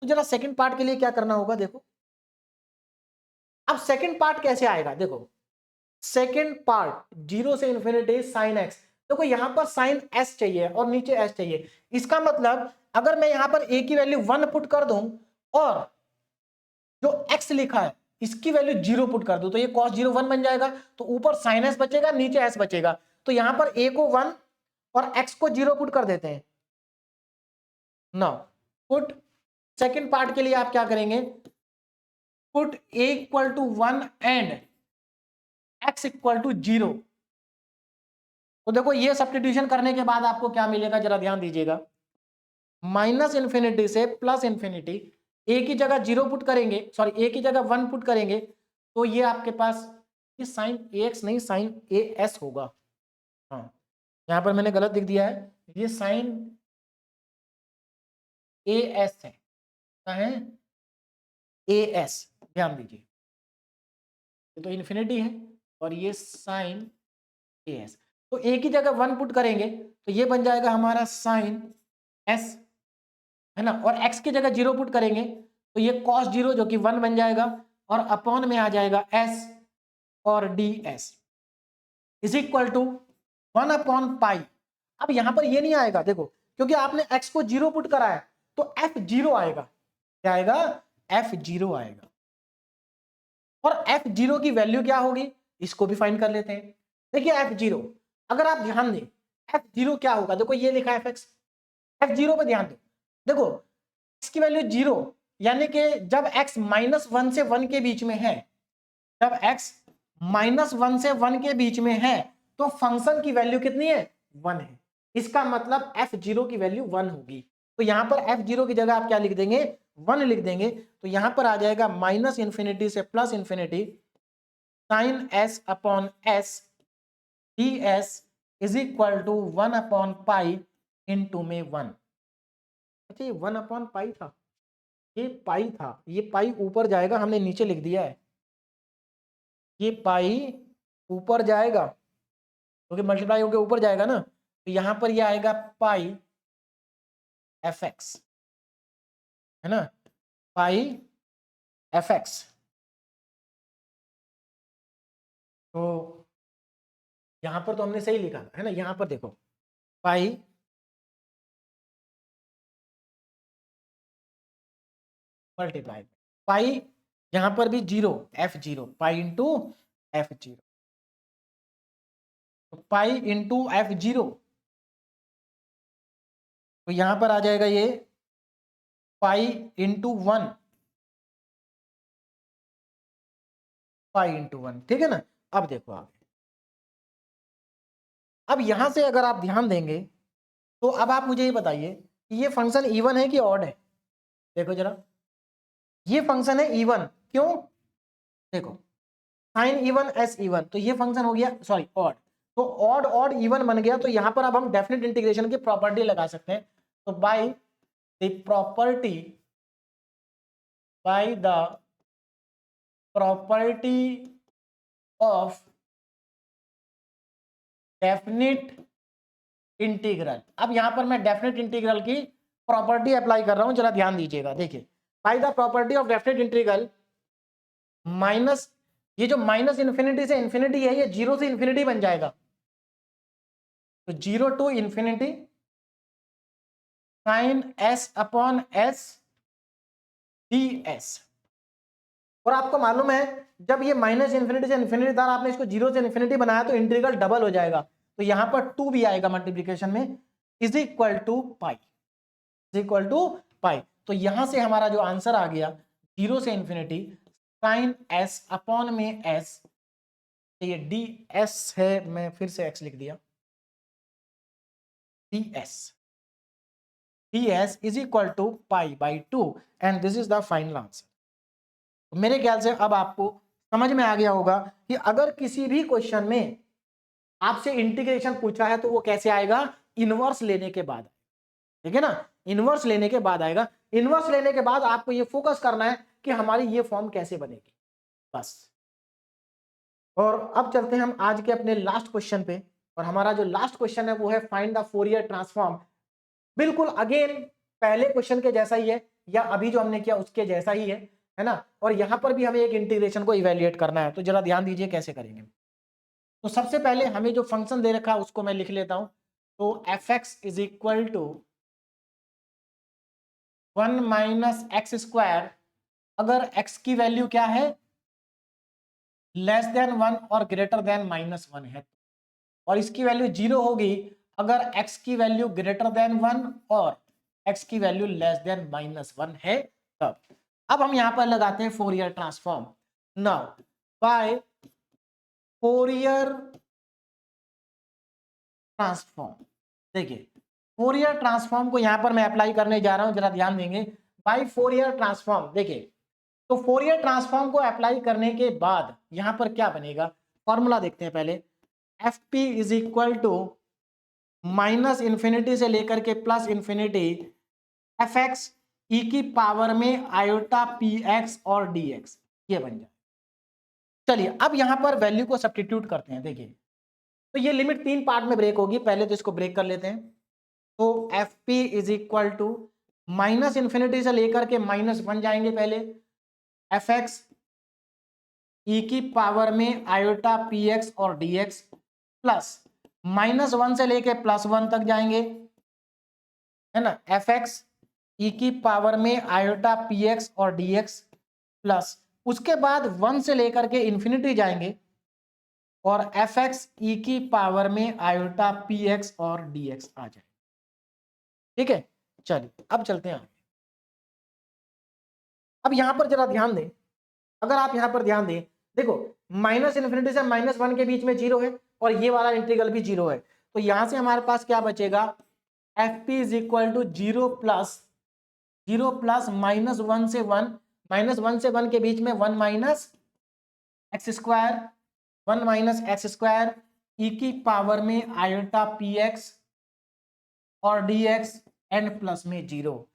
S1: तो जरा सेकंड पार्ट के लिए क्या करना होगा, देखो अब सेकंड पार्ट कैसे आएगा, देखो सेकंड पार्ट जीरो से इंफिनिटी साइन एक्स, देखो यहां पर साइन एस चाहिए और नीचे एस चाहिए, इसका मतलब अगर मैं यहां पर ए की वैल्यू वन पुट कर दूं और जो एक्स लिखा है इसकी वैल्यू जीरो पुट कर दूं, तो ये कॉस जीरो वन बन जाएगा, तो ऊपर साइन एस बचेगा नीचे एस बचेगा, तो यहां पर ए को वन और एक्स को जीरो पुट कर देते हैं। नाउ पुट सेकंड पार्ट के लिए आप क्या करेंगे, put a equal to one and x equal to zero, तो देखो ये सब्स्टिट्यूशन करने के बाद आपको क्या मिलेगा, जरा ध्यान दीजिएगा। माइनस इन्फिनिटी से प्लस इन्फिनिटी, एक ही जगह जीरो पुट करेंगे, सॉरी एक ही जगह वन पुट करेंगे, तो ये आपके पास ये साइन AX नहीं साइन AS होगा। हाँ यहाँ पर मैंने गलत लिख दिया है, ये साइन AS है, क्या है AS, ध्यान दीजिए, ये तो इन्फिनिटी है और ये साइन AS, तो एक ही जगह वन पुट करेंगे तो ये बन जाएगा हमारा साइन S, है ना, और x की जगह जीरो पुट करेंगे तो ये cos जीरो जो कि 1 बन जाएगा और अपॉन में आ जाएगा s और ds is equal to 1 upon pi. अब यहां पर ये नहीं आएगा देखो, क्योंकि आपने x को जीरो पुट करा है तो f0 आएगा, क्या आएगा, f0 आएगा। और f0 की वैल्यू क्या होगी, इसको भी फाइंड कर लेते हैं। देखिए f0, अगर आप ध्यान दें f0 क्या होगा, देखो ये लिखा है fx, f0 पे ध्यान दो, देखो x की वैल्यू 0, यानी कि जब x -1 से 1 के बीच में है, जब x -1 से 1 के बीच में है तो फंक्शन की वैल्यू कितनी है, 1 है। इसका मतलब f0 की वैल्यू 1 होगी। तो यहां पर f0 की जगह आप क्या लिख देंगे, 1 लिख देंगे, तो यहां पर आ जाएगा माइनस इन्फिनिटी से plus infinity sine s upon s ds is equal to 1 upon pi into में 1। अच्छा ये 1 अपॉन पाई था, ये पाई था, ये पाई ऊपर जाएगा, हमने नीचे लिख दिया है, ये पाई ऊपर जाएगा क्योंकि मल्टीप्लाई होकर ऊपर जाएगा ना, तो यहां पर ये आएगा पाई fx, है ना, पाई fx। तो यहां पर तो हमने सही लिखा था, है ना, यहां पर देखो पाई मल्टीप्लाई पाई, यहां पर भी zero f0, pi into f0, तो पाई इंटू f0, तो यहां पर आ जाएगा ये पाई इंटू 1, पाई इंटू 1, ठीक है ना। अब देखो आगे, अब यहां से अगर आप ध्यान देंगे तो अब आप मुझे ये बताइए कि ये फंक्शन इवन है कि ऑड है, देखो जरा, ये फंक्शन है इवन, क्यों, देखो साइन इवन एस इवन, तो ये फंक्शन हो गया सॉरी ऑड, तो ऑड ऑड इवन बन गया, तो यहां पर अब हम डेफिनेट इंटीग्रेशन की प्रॉपर्टी लगा सकते हैं। तो by the property, by the property of definite integral, अब यहां पर मैं डेफिनेट इंटीग्रल की प्रॉपर्टी अप्लाई कर रहा हूं, जरा ध्यान दीजिएगा। देखिए by the property of definite integral minus, ये जो माइनस इन्फिनिटी से इन्फिनिटी है ये जीरो से इन्फिनिटी बन जाएगा, तो zero to infinity sine s upon s d s. और आपको मालूम है जब ये माइनस इन्फिनिटी से इन्फिनिटी था, आपने इसको जीरो से इन्फिनिटी बनाया तो इंटीग्रल डबल हो जाएगा, तो यहां पर 2 भी आएगा मल्टीप्लीकेशन में, is equal to pi, is equal to pi. तो यहां से हमारा जो आंसर आ गया जीरो से इन्फिनिटी साइन एस अपॉन में एस, ये डी एस है, मैं फिर से एक्स लिख दिया, d s is equal to pi by 2 and this is the final answer. मेरे ख्याल से अब आपको समझ में आ गया होगा कि अगर किसी भी क्वेश्चन में आपसे इंटीग्रेशन पूछा है तो वो कैसे आएगा, इनवर्स लेने के बाद, ठीक है ना, इनवर्स लेने के बाद आएगा। इनवर्स लेने के बाद आपको ये फोकस करना है कि हमारी ये फॉर्म कैसे बनेगी, बस। और अब चलते हैं हम आज के अपने लास्ट क्वेश्चन पे, और हमारा जो लास्ट क्वेश्चन है वो है फाइंड द फोरियर ट्रांसफॉर्म। बिल्कुल अगेन पहले क्वेश्चन के जैसा ही है, या अभी जो हमने किया उसके जैसा ही है ना, और यहां पर भी हमें एक इंटीग्रेशन को इवेल्युएट करना है, तो जरा ध्यान दीजिए कैसे करेंगे। तो सबसे पहले हमें जो फंक्शन दे रखा है उसको मैं लिख लेता हूं, तो f x is equal to 1 minus x square, अगर x की वैल्यू क्या है, लेस देन 1 और ग्रेटर देन -1 है, और इसकी वैल्यू 0 होगी अगर x की वैल्यू ग्रेटर देन 1 और x की वैल्यू लेस देन -1 है तब। अब हम यहां पर लगाते हैं Fourier transform. Now by Fourier transform, देखिए फोरियर ट्रांसफॉर्म को यहां पर मैं अप्लाई करने जा रहा हूं, जरा ध्यान देंगे। बाय फोरियर ट्रांसफॉर्म, देखिए तो फोरियर ट्रांसफॉर्म को अप्लाई करने के बाद यहां पर क्या बनेगा, फॉर्मूला देखते हैं पहले। F P is equal to minus infinity से लेकर के plus infinity f x e की पावर में आयोटा पी एक्स और डी एक्स, ये बन जाए। चलिए अब यहां पर वैल्यू को सब्स्टिट्यूट करते हैं। देखिए तो ये लिमिट तीन पार्ट में ब्रेक होगी, पहले तो इसको ब्रेक कर लेते हैं। तो f P is equal to minus infinity से लेकर के -1 जाएंगे पहले, एफ एक्स ई की पावर में आयोटा पी एक्स और डी एक्स प्लस -1 से लेके +1 तक जाएंगे, है ना, एफ एक्स ई की पावर में आयोटा पी एक्स और डी एक्स प्लस उसके बाद 1 से लेकर के इंफिनिटी जाएंगे और एफ एक्स ई की पावर में आयोटा पी एक्स और डी एक्स आ जाए। ठीक है, चलिए अब चलते हैं। अब यहां पर जरा ध्यान दें, अगर आप यहां पर ध्यान दें, देखो माइनस इन्फिनिटी से -1 के बीच में 0 है और ये वाला इंटीग्रल भी 0 है, तो यहां से हमारे पास क्या बचेगा, f P is equal to 0 plus -1 से 1, -1 से 1 के बीच में 1 माइनस एक्स स्क्वायर ई की पावर में आयोटा पी एक्स और डी एक्स एंड प्लस में 0।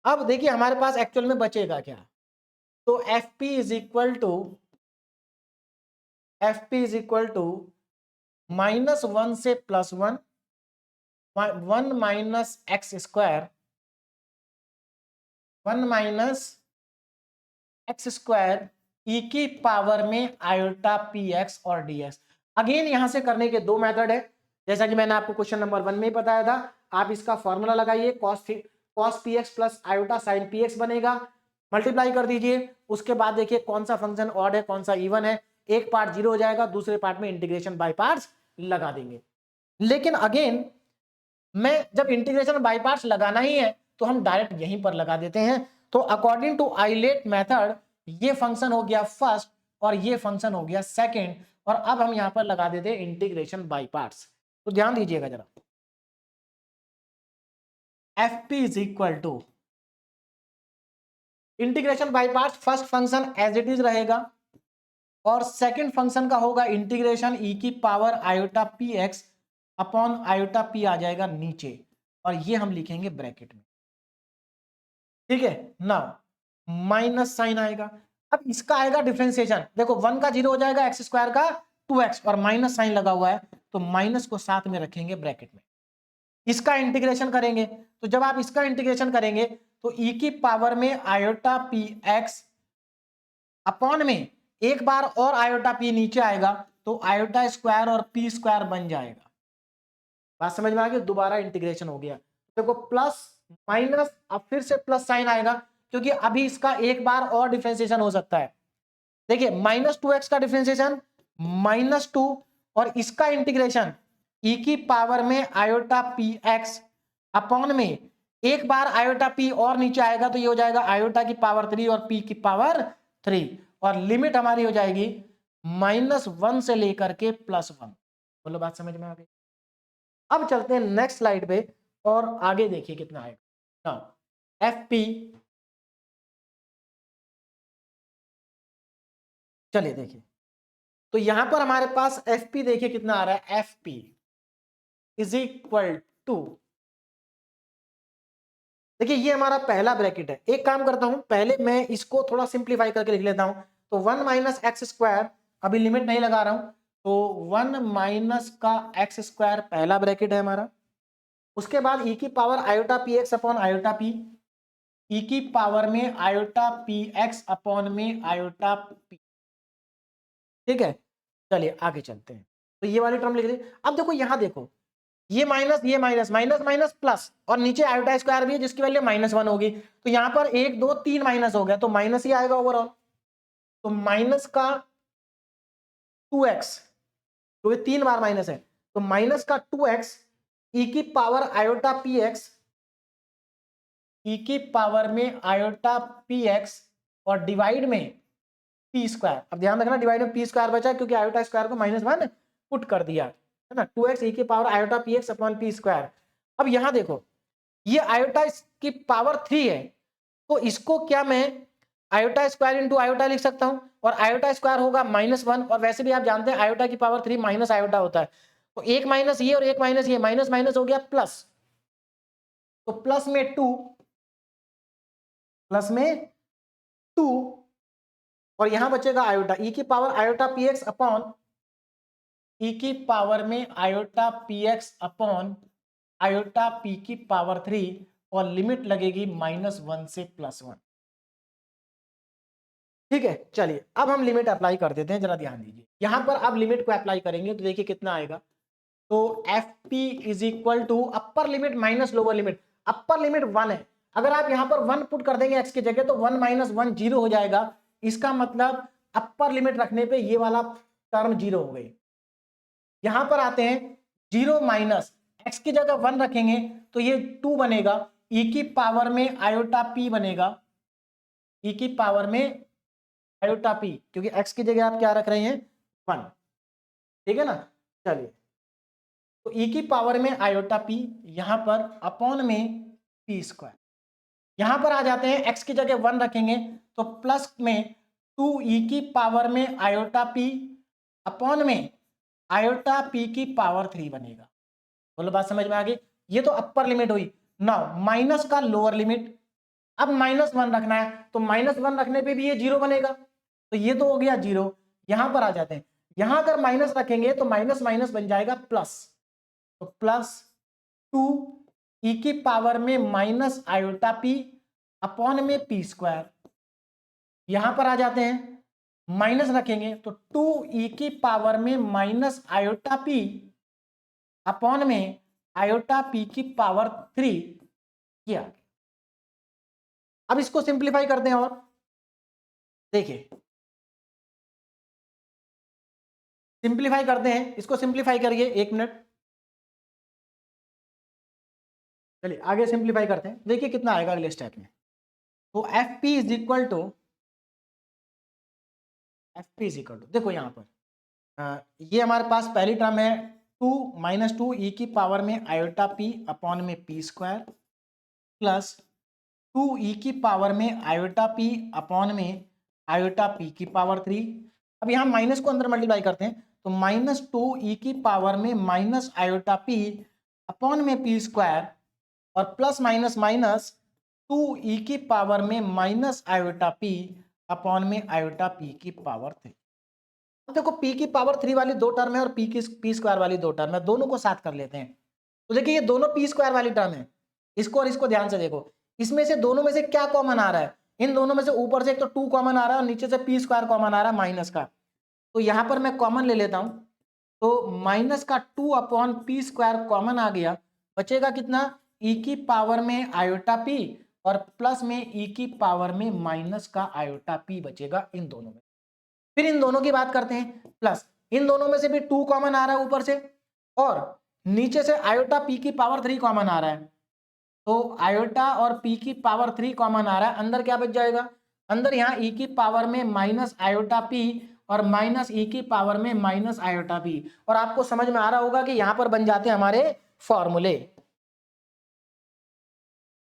S1: अब देखिए हमारे पास एक्चुअल में बचेगा क्या, तो f P is equal to -1 से +1, 1 minus x square, 1 minus x square e की पावर में आयोटा पी एक्स और डी एक्स। अगेन यहां से करने के दो मेथड है, जैसा कि मैंने आपको क्वेश्चन नंबर 1 में ही बताया था। आप इसका फॉर्मूला लगाइए, cos p x plus iota sine p x बनेगा, मल्टीप्लाई कर दीजिए। उसके बाद देखिए कौन सा फंक्शन ऑड है कौन सा इवन है, एक पार्ट 0 हो जाएगा, दूसरे पार्ट में इंटीग्रेशन बाय पार्ट्स लगा देंगे। लेकिन अगेन मैं जब इंटीग्रेशन बाय पार्ट्स लगाना ही है तो हम डायरेक्ट यहीं पर लगा देते हैं। तो अकॉर्डिंग टू आइलेट मेथड ये फंक्शन हो गया फर्स्ट और ये फंक्शन हो गया सेकंड, और अब हम यहां पर लगा देते हैं इंटीग्रेशन बाय पार्ट्स। तो ध्यान दीजिएगा जरा, f P is equal to integration by parts, first function as it is रहेगा और सेकंड फंक्शन का होगा इंटीग्रेशन ई की power iota p x upon iota p आ जाएगा नीचे, और ये हम लिखेंगे ब्रैकेट में। ठीक है ना, माइनस साइन आएगा। अब इसका आएगा डिफरेंशिएशन, देखो 1 का 0 हो जाएगा, एक्स स्क्वायर का 2x और माइनस साइन लगा हुआ है, तो माइनस को साथ में रखेंगे ब्रैकेट में। इसका इंटीग्रेशन करेंगे, तो जब आप इसका इंटीग्रेशन करेंगे तो ई की पावर में आयोटा पी एक्स अपॉन में एक बार और आयोटा पी नीचे आएगा तो आयोटा स्क्वायर और पी स्क्वायर बन जाएगा। बात समझ में आ गई, दोबारा इंटीग्रेशन हो गया। देखो प्लस माइनस, अब फिर से प्लस साइन आएगा क्योंकि अभी इसका एक बार और डिफरेंशिएशन हो सकता है। देखिए -2x का डिफरेंशिएशन -2 और इसका इंटीग्रेशन e की पावर में आयोटा पी एक्स अपॉन में एक बार आयोटा पी और नीचे आएगा तो ये हो जाएगा आयोटा की पावर 3 और p की पावर 3, और लिमिट हमारी हो जाएगी -1 से लेकर के +1। बोलो बात समझ में आ गई। अब चलते हैं नेक्स्ट स्लाइड पे और आगे देखिए कितना आएगा। एफ पी, चलिए देखिए तो यहां पर हमारे पास एफ पी देखिए कितना आ रहा है, f P is equal to, देखिए ये हमारा पहला ब्रैकेट है। एक काम करता हूं, पहले मैं इसको थोड़ा सिंप्लीफाई करके लिख लेता हूं। तो 1 माइनस एक्स स्क्वायर, अभी लिमिट नहीं लगा रहा हूं, तो 1 माइनस का एक्स स्क्वायर पहला ब्रैकेट है हमारा। उसके बाद ई की power iota p x upon iota p, e की पावर में आयोटा पी एक्स अपॉन में आयोटा पी। ठीक है, चलिए आगे चलते हैं। तो ये वाली टर्म लिख ली। अब देखो यहां देखो, ये माइनस माइनस माइनस प्लस और नीचे आयोटा स्क्वायर भी है जिसकी वैल्यू -1 होगी, तो यहां पर 1 2 3 माइनस हो गया तो माइनस ही आएगा ओवरऑल। तो माइनस का 2x, तो ये 3 बार माइनस है, तो माइनस का 2x ई की power iota p x, e की पावर में आयोटा पी एक्स और डिवाइड में पी स्क्वायर। अब ध्यान रखना डिवाइड में पी स्क्वायर बचा क्योंकि आयोटा स्क्वायर को -1 पुट कर दिया। है ना, 2x e की power iota p x upon p square. अब यहां देखो ये आयोटा की पावर 3 है, तो इसको क्या मैं आयोटा स्क्वायर इंटू आयोटा लिख सकता हूं, और आयोटा स्क्वायर होगा -1, और वैसे भी आप जानते हैं आयोटा की पावर 3 माइनस आयोटा होता है, तो एक माइनस ये और एक माइनस ये, माइनस माइनस हो गया प्लस, तो प्लस में 2, प्लस में 2, और यहां बचेगा आयोटा ई की power iota p x upon e की पावर में iota p x upon iota p की पावर 3, और लिमिट लगेगी -1 से +1। ठीक है, चलिए अब हम लिमिट अप्लाई कर देते हैं, जरा ध्यान दीजिए। यहां पर अब लिमिट को अप्लाई करेंगे तो देखिए कितना आएगा, तो f P is equal to upper limit minus lower limit. Upper limit 1 है, अगर आप यहां पर 1 पुट कर देंगे एक्स की जगह तो 1 - 1 0 हो जाएगा, इसका मतलब अपर लिमिट रखने पे ये वाला टर्म 0 हो गई। यहां पर आते हैं 0 माइनस एक्स की जगह 1 रखेंगे तो ये 2 बनेगा, ई की पावर में आयोटा पी बनेगा, ई की पावर में आयोटा पी, क्योंकि एक्स की जगह आप क्या रख रहे हैं 1, ठीक है ना। चलिए तो ई की पावर में आयोटा पी, यहां पर अपॉन में पी स्क्वायर, यहां पर आ जाते हैं एक्स की जगह 1 रखेंगे तो प्लस में 2 ई की पावर में आयोटा पी अपॉन में आयोटा पी की पावर 3 बनेगा। बोलो बात समझ में आ गई, ये तो अपर लिमिट हुई। नाउ माइनस का लोअर लिमिट, अब -1 रखना है तो -1 रखने पे भी ये 0 बनेगा, तो ये तो हो गया 0। यहां पर आ जाते हैं, यहां अगर माइनस रखेंगे तो माइनस माइनस बन जाएगा प्लस, तो +2 ई की पावर में माइनस आयोटा पी अपॉन में पी स्क्वायर, यहां पर आ जाते हैं माइनस रखेंगे तो 2 ई की पावर में माइनस आयोटा पी अपॉन में आयोटा पी की पावर 3 किया। अब इसको सिंप्लीफाई करते हैं, और देखिए सिंप्लीफाई करते हैं, इसको सिंप्लीफाई करिए 1 मिनट। चलिए आगे सिंप्लीफाई करते हैं, देखिए कितना आएगा अगले स्टेप में। तो f P is equal to देखो यहां पर ये हमारे पास पहली टर्म है 2 - 2 ई की पावर में आयोटा पी अपॉन में पी स्क्वायर प्लस 2 ई की पावर में आयोटा पी अपॉन में आयोटा पी की पावर 3। अब यहाँ माइनस को अंदर मल्टीप्लाई करते हैं तो -2 ई की पावर में माइनस आयोटा पी अपॉन में पी स्क्वायर, और प्लस माइनस माइनस 2 ई की पावर में माइनस आयोटा पी अपॉन में आयोटा पी की पावर 3। देखो p की पावर 3 वाली दो टर्म है और पी स्क्वायर वाली दो टर्म है, दोनों को साथ कर लेते हैं। तो देखिए ये दोनों पी स्क्वायर वाली टर्म है, इसको और इसको ध्यान से देखो, इसमें से दोनों में से क्या कॉमन आ रहा है, इन दोनों में से ऊपर से एक तो 2 कॉमन आ रहा है और नीचे से पी स्क्वायर कॉमन आ रहा है माइनस का, तो यहां पर मैं कॉमन ले लेता हूं, तो माइनस का 2 अपॉन पी स्क्वायर कॉमन आ गया, बचेगा कितना ई की पावर में आयोटा पी और प्लस में ई की पावर में माइनस का आयोटा पी बचेगा इन दोनों में। फिर इन दोनों की बात करते हैं, प्लस इन दोनों में से भी 2 कॉमन आ रहा है ऊपर से, और नीचे से आयोटा पी की पावर 3 कॉमन आ रहा है, तो आयोटा और पी की पावर 3 कॉमन आ रहा है, अंदर क्या बच जाएगा, अंदर यहाँ ई की पावर में माइनस आयोटा पी और माइनस ई की पावर में माइनस आयोटा पी, और आपको समझ में आ रहा होगा कि यहां पर बन जाते हैं हमारे फॉर्मूले।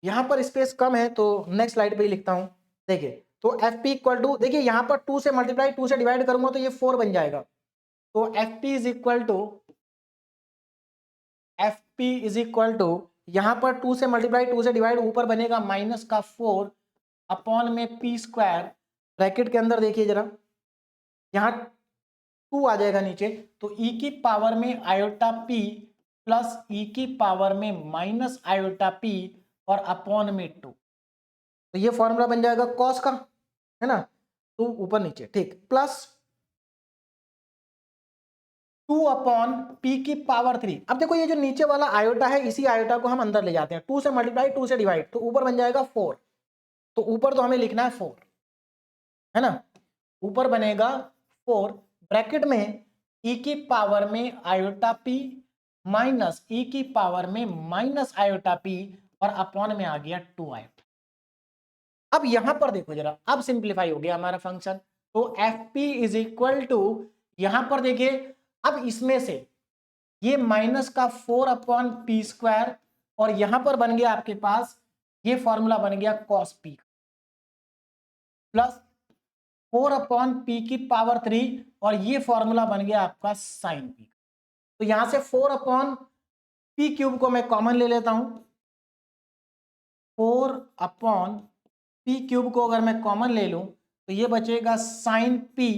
S1: यहां पर स्पेस कम है तो नेक्स्ट स्लाइड पे ही लिखता हूं, देखिए तो एफ पी इक्वल टू, देखिए यहां पर 2 से मल्टीप्लाई 2 से डिवाइड करूंगा तो ये 4 बन जाएगा, तो f P is equal to यहां पर 2 से मल्टीप्लाई 2 से डिवाइड ऊपर बनेगा माइनस का 4 अपॉन में पी स्क्वायर, ब्रैकेट के अंदर देखिए जरा यहां 2 आ जाएगा नीचे, तो ई की पावर में आयोटा पी प्लस ई की पावर में माइनस आयोटा पी और अपॉन में 2, तो ये फॉर्मूला बन जाएगा कॉस का, है ना, तो ऊपर नीचे ठीक, प्लस 2 अपॉन पी की पावर 3। अब देखो ये जो नीचे वाला आयोटा है इसी आयोटा को हम अंदर ले जाते हैं, 2 से मल्टीप्लाई 2 से डिवाइड, तो ऊपर बन जाएगा 4, तो ऊपर तो हमें लिखना है 4, है ना, ऊपर बनेगा 4 ब्रैकेट में ई की पावर में आयोटा पी माइनस ई की पावर में माइनस आयोटा पी और अपॉन में आ गया 2 आयोटा। अब यहां पर देखो जरा, अब सिंप्लीफाई हो गया हमारा फंक्शन, तो f P is equal to, यहां पर देखिए अब इसमें से ये माइनस का 4/p² और यहां पर बन गया आपके पास ये फॉर्मूला बन गया cos p प्लस 4/p³ और ये फॉर्मूला बन गया आपका sin p। तो यहां से 4/p³ को मैं कॉमन ले लेता हूं। 4/p³ को अगर मैं कॉमन ले लूं तो ये बचेगा sin p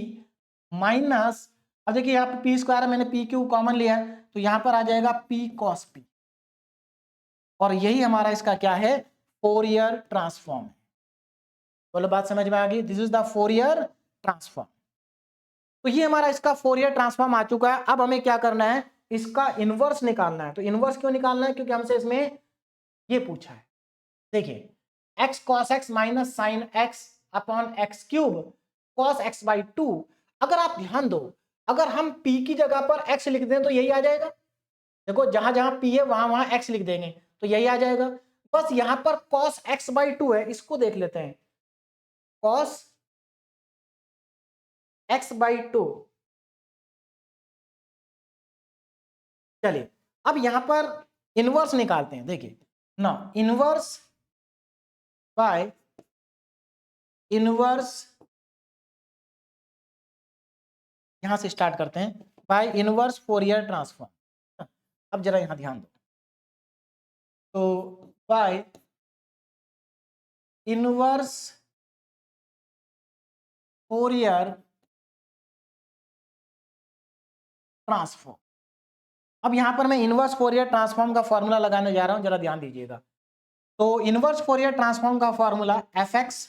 S1: माइनस, अब देखिए यहाँ पे p² मैंने p³ कॉमन लिया है तो यहां पर आ जाएगा p cos p और यही हमारा इसका क्या है, फोरियर ट्रांसफॉर्म है। बोलो बात समझ में आ गई? This is the Fourier transform. तो ये हमारा इसका फोरियर ट्रांसफॉर्म आ चुका है। अब हमें क्या करना है, इसका इनवर्स निकालना है। तो इनवर्स क्यों निकालना है, क्योंकि हमसे इसमें ये पूछा है। देखिए x cos x minus sine x upon x³ cos x/2। अगर आप ध्यान दो, अगर हम p की जगह पर x लिख दें तो यही आ जाएगा। देखो जहां जहां p है वहां वहां x लिख देंगे तो यही आ जाएगा। बस यहां पर cos x/2 है, इसको देख लेते हैं। cos x/2, चलिए अब यहां पर इनवर्स निकालते हैं। देखिए ना, इनवर्स बाय इनवर्स, यहां से स्टार्ट करते हैं, बाय इनवर्स फोरियर ट्रांसफॉर्म। अब जरा यहां ध्यान दो, तो बाय इनवर्स फोरियर ट्रांसफॉर्म। अब यहां पर मैं इनवर्स फोरियर ट्रांसफॉर्म का फॉर्मूला लगाने जा रहा हूं, जरा ध्यान दीजिएगा। तो इनवर्स फोरियर ट्रांसफॉर्म का formula fx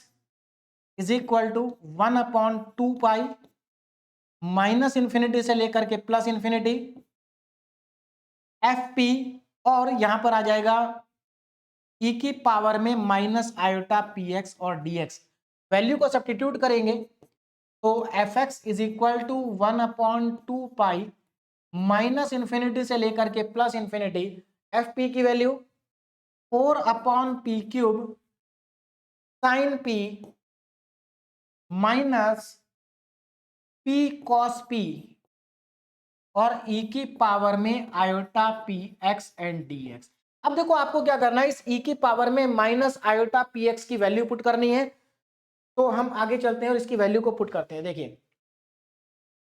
S1: is equal to 1/2 minus infinity से लेकर के प्लस इंफिनिटी fp और यहां पर आ जाएगा e की पावर में माइनस आयोटा px और dx। वैल्यू को सब्स्टिट्यूट करेंगे तो fx is equal to 1/2 minus infinity से लेकर के प्लस इंफिनिटी fp की value 4/p³ sine p minus p cos p और e की पावर में आयोटा px एंड dx। अब देखो आपको क्या करना है, इस e की पावर में माइनस आयोटा px की वैल्यू पुट करनी है। तो हम आगे चलते हैं और इसकी वैल्यू को पुट करते हैं। देखिए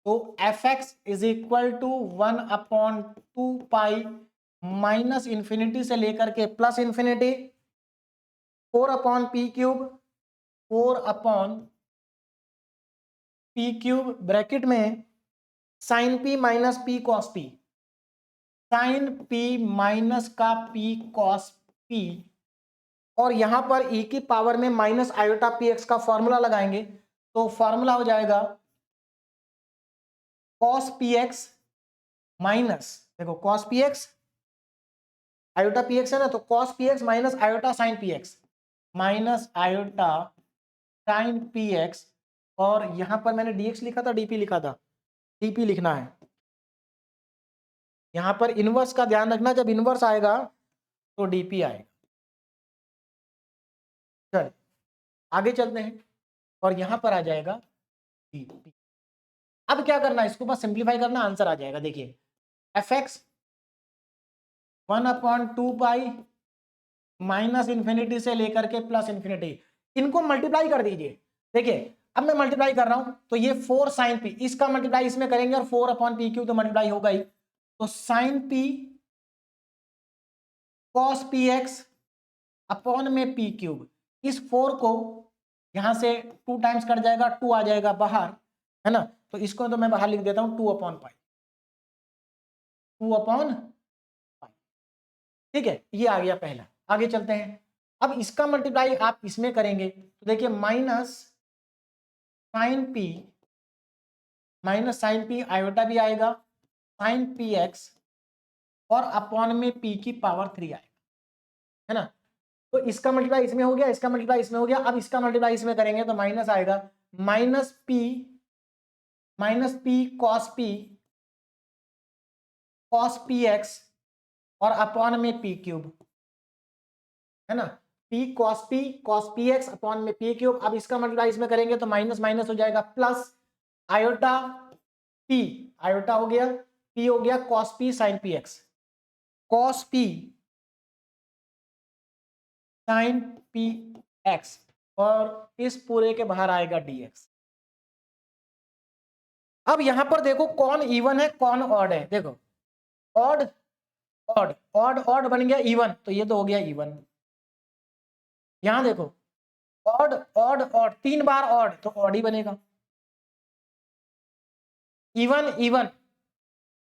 S1: तो fx is equal to 1/2 minus infinity से लेकर के plus infinity 4/p³, 4/p³ bracket में sine p minus p cos p, sine p minus का p cos p और यहां पर e की पावर में माइनस आयोटा px का फॉर्मूला लगाएंगे तो फॉर्मूला हो जाएगा cos px माइनस, देखो cos px आयोटा px है ना, तो cos px minus iota sign px, minus iota sign px और यहां पर मैंने dx लिखा था dp लिखा था, dp लिखना है। यहां पर इनवर्स का ध्यान रखना, जब इनवर्स आएगा तो dp आएगा। चल आगे चलते हैं और यहां पर आ जाएगा dp। अब क्या करना है, इसको बस सिंप्लीफाई करना, आंसर आ जाएगा। देखिए fx 1/2 माइनस इंफिनिटी से लेकर के प्लस इंफिनिटी, इनको मल्टीप्लाई कर दीजिए। देखिए अब मैं मल्टीप्लाई कर रहा हूं तो ये 4 साइन पी, इसका मल्टीप्लाई इसमें करेंगे और 4/p³ तो मल्टीप्लाई होगा ही, तो sine p cos px upon में p³, इस 4 को यहां से 2 टाइम्स कट जाएगा, 2 आ जाएगा बाहर, है ना, तो इसको तो मैं बाहर लिख देता हूं 2/π, 2/π। ठीक है, ये आ गया पहला। आगे चलते हैं, अब इसका मल्टीप्लाई आप इसमें करेंगे तो देखिए माइनस साइन पी आयोटा भी आएगा, साइन पी एक्स और अपॉन में p की पावर 3 आएगा, है ना। तो इसका मल्टीप्लाई इसमें हो गया, इसका मल्टीप्लाई इसमें हो गया, अब इसका मल्टीप्लाई इसमें करेंगे तो माइनस आएगा, माइनस p cos px और अपॉन में p³, है ना, p cos px अपॉन में p³। अब इसका मल्टीप्लाई इसमें करेंगे तो माइनस माइनस हो जाएगा प्लस आयोटा p, आयोटा हो गया पी हो गया cos p sine p x, cos p sine p x, और इस पूरे के बाहर आएगा dx। अब यहां पर देखो कौन इवन है कौन ऑड है, देखो ऑड ऑड ऑड ऑड बन गया इवन, तो ये तो हो गया इवन। यहां देखो ऑड ऑड ऑड 3 बार ऑड, तो ऑड ही बनेगा, इवन इवन।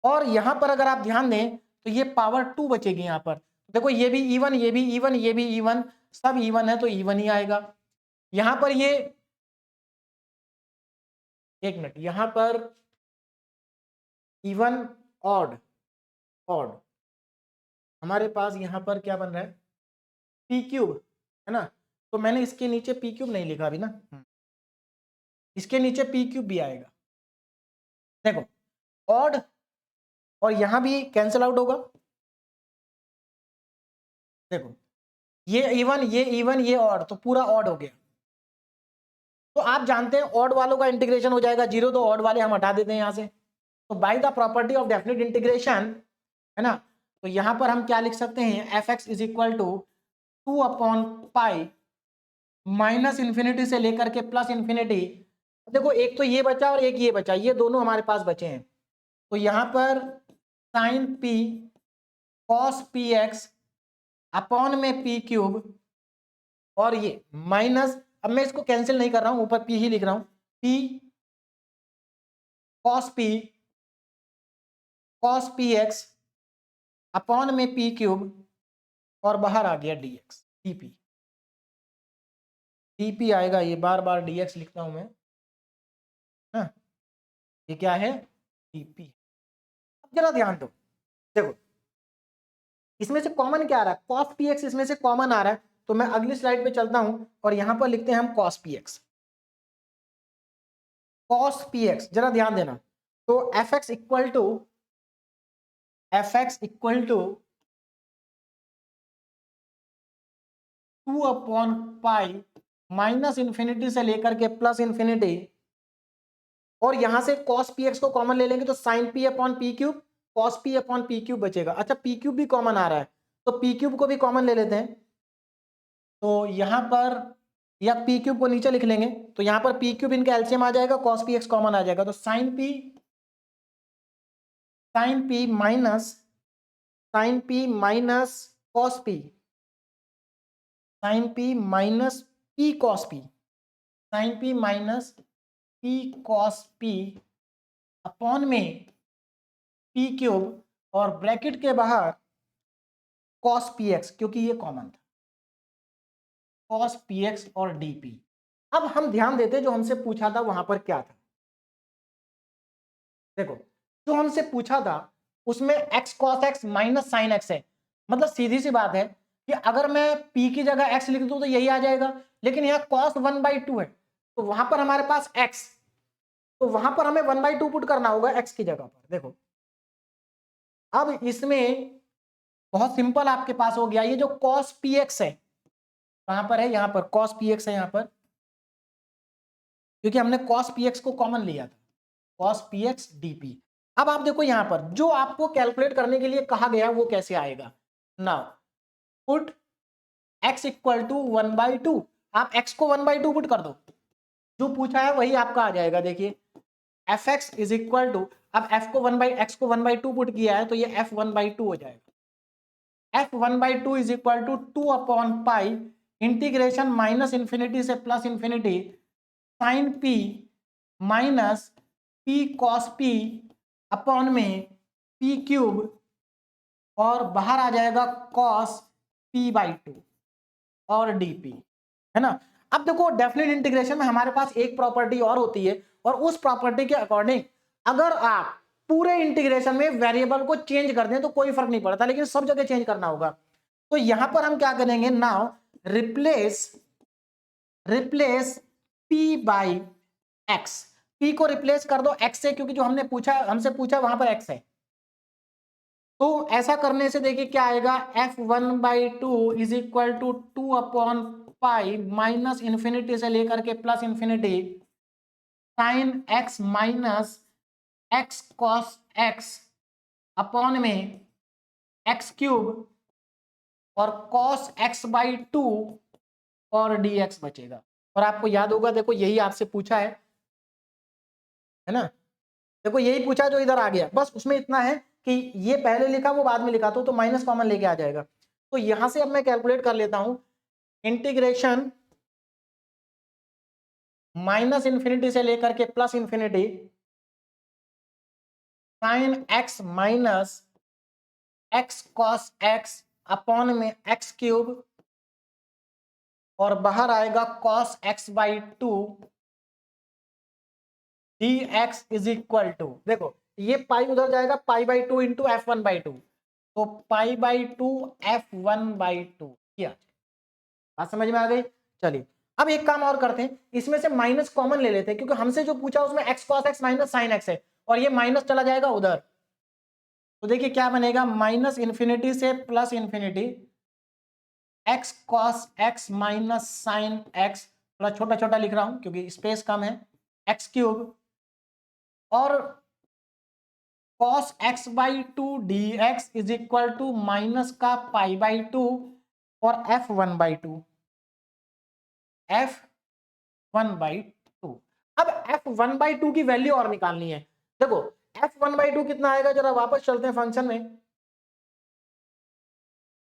S1: और यहां पर अगर आप ध्यान दें तो ये पावर 2 बचेगी यहां पर, देखो ये भी इवन ये भी इवन ये भी इवन, सब इवन है तो इवन ही आएगा। यहां पर ये एक मिनट, यहां पर इवन ऑड ऑड, हमारे पास यहां पर क्या बन रहा है पी क्यूब, है ना, तो मैंने इसके नीचे पी क्यूब नहीं लिखा अभी ना, इसके नीचे पी क्यूब भी आएगा। देखो ऑड और यहां भी कैंसिल आउट होगा, देखो ये इवन ये इवन ये ऑड, तो पूरा ऑड हो गया। तो आप जानते हैं ऑड वालों का इंटीग्रेशन हो जाएगा 0, तो ऑड वाले हम हटा देते हैं यहां से। तो by the property of definite integration, है ना, तो यहां पर हम क्या लिख सकते हैं, f x is equal to 2/पाई माइनस इन्फिनिटी से लेकर के प्लस इन्फिनिटी। देखो एक तो ये बचा और एक ये बचा, ये दोनों हमारे पास बचे हैं, तो यहां पर sine p cos p x upon में पी क्यूब, और ये माइनस, अब मैं इसको कैंसिल नहीं कर रहा हूं, ऊपर पी ही लिख रहा हूं, P cos p x upon में पी क्यूब, और बाहर आ गया dx dp, dp आएगा, ये बार बार dx लिखता हूं मैं, हाँ ये क्या है dp। अब जरा ध्यान दो, देखो इसमें से कॉमन क्या आ रहा है, cos px इसमें से कॉमन आ रहा है, तो मैं अगली स्लाइड पे चलता हूं और यहां पर लिखते हैं हम cos px, cos px जरा ध्यान देना, तो fx इक्वल टू 2/पाई माइनस इन्फिनिटी से लेकर के प्लस इन्फिनिटी, और यहां से cos px को कॉमन ले लेंगे तो sin p upon P cube, cos p upon P cube बचेगा। अच्छा पी क्यूब भी कॉमन आ रहा है, तो पी क्यूब को भी कॉमन ले लेते हैं, तो यहां पर या पी क्यूब को नीचे लिख लेंगे, तो यहां पर पी क्यूब इनका एलसीएम आ जाएगा, cos px कॉमन आ जाएगा, तो sin p minus cos p, sin p minus p cos p, sin p minus p cos p upon में p क्यूब, और ब्रैकेट के बाहर cos px, क्योंकि ये कॉमन था, cos px और dp। अब हम ध्यान देते जो हमसे पूछा था वहां पर क्या था, देखो जो हमसे पूछा था उसमें x cos x minus sine x है, मतलब सीधी सी बात है कि अगर मैं p की जगह x लिख दूं तो यही आ जाएगा, लेकिन यहाँ cos 1/2 है, तो वहां पर हमारे पास x, तो वहां पर हमें 1/2 पुट करना होगा x की जगह पर। देखो अब इसमें बहुत सिंपल आपके पास हो गया, ये जो cos px है कहां पर है, यहां पर cos px है यहां पर, क्योंकि हमने cos px को कॉमन लिया था, cos px dp। अब आप देखो यहां पर जो आपको कैलकुलेट करने के लिए कहा गया वो कैसे आएगा, now put x equal to 1/2, आप x को 1/2 पुट कर दो, जो पूछा है वही आपका आ जाएगा। देखिए f x is equal to, अब f को 1/2 पुट किया है तो ये f 1/2 हो जाएगा, f 1/2 इज इक्वल टू 2/पाई इंटीग्रेशन माइनस इन्फिनिटी से plus infinity sine p minus p cos p upon में p क्यूब, और बाहर आ जाएगा cos p/2 और dp, है ना। अब देखो डेफिनेट इंटीग्रेशन में हमारे पास एक प्रॉपर्टी और होती है, और उस प्रॉपर्टी के अकॉर्डिंग अगर आप पूरे इंटीग्रेशन में वेरिएबल को चेंज कर दें तो कोई फर्क नहीं पड़ता, लेकिन सब जगह चेंज करना होगा। तो यहां पर हम क्या करेंगे, नाउ रिप्लेस p/x, p को रिप्लेस कर दो x से, क्योंकि जो हमसे पूछा वहां पर x है, तो ऐसा करने से देखिए क्या आएगा, f 1/2 इज इक्वल टू 2/पाई माइनस इन्फिनिटी से लेकर के plus infinity sine x minus x cos x upon में एक्स क्यूब और कॉस एक्स बाई 2 और dx बचेगा। और आपको याद होगा, देखो यही आपसे पूछा है ना, देखो यही पूछा जो इधर आ गया, बस उसमें इतना है कि ये पहले लिखा वो बाद में लिखा, तो माइनस कॉमन लेके आ जाएगा। तो यहां से अब मैं कैलकुलेट कर लेता हूं, इंटीग्रेशन माइनस इंफिनिटी से लेकर के plus infinity sine x minus x cos x upon में एक्स क्यूब और बाहर आएगा cos x by 2 dx is equal to, देखो ये पाई उधर जाएगा, pi by 2 into f one by 2, तो पाई बाई 2 f1/2 किया। बात समझ में आ गई। चलिए अब एक काम और करते हैं, इसमें से माइनस कॉमन ले लेते हैं, क्योंकि हमसे जो पूछा उसमें x cos x minus sine x है और ये माइनस चला जाएगा उधर, तो देखिए क्या बनेगा, माइनस इंफिनिटी से plus infinity x cos x minus sine x, थोड़ा छोटा छोटा लिख रहा हूं क्योंकि स्पेस कम है, एक्स क्यूब और cos x by 2 dx is equal to minus का पाई बाई 2 और f1/2 f1/2। अब f1/2 की वैल्यू और निकालनी है। देखो f1/2 कितना आएगा, जरा वापस चलते हैं फंक्शन में।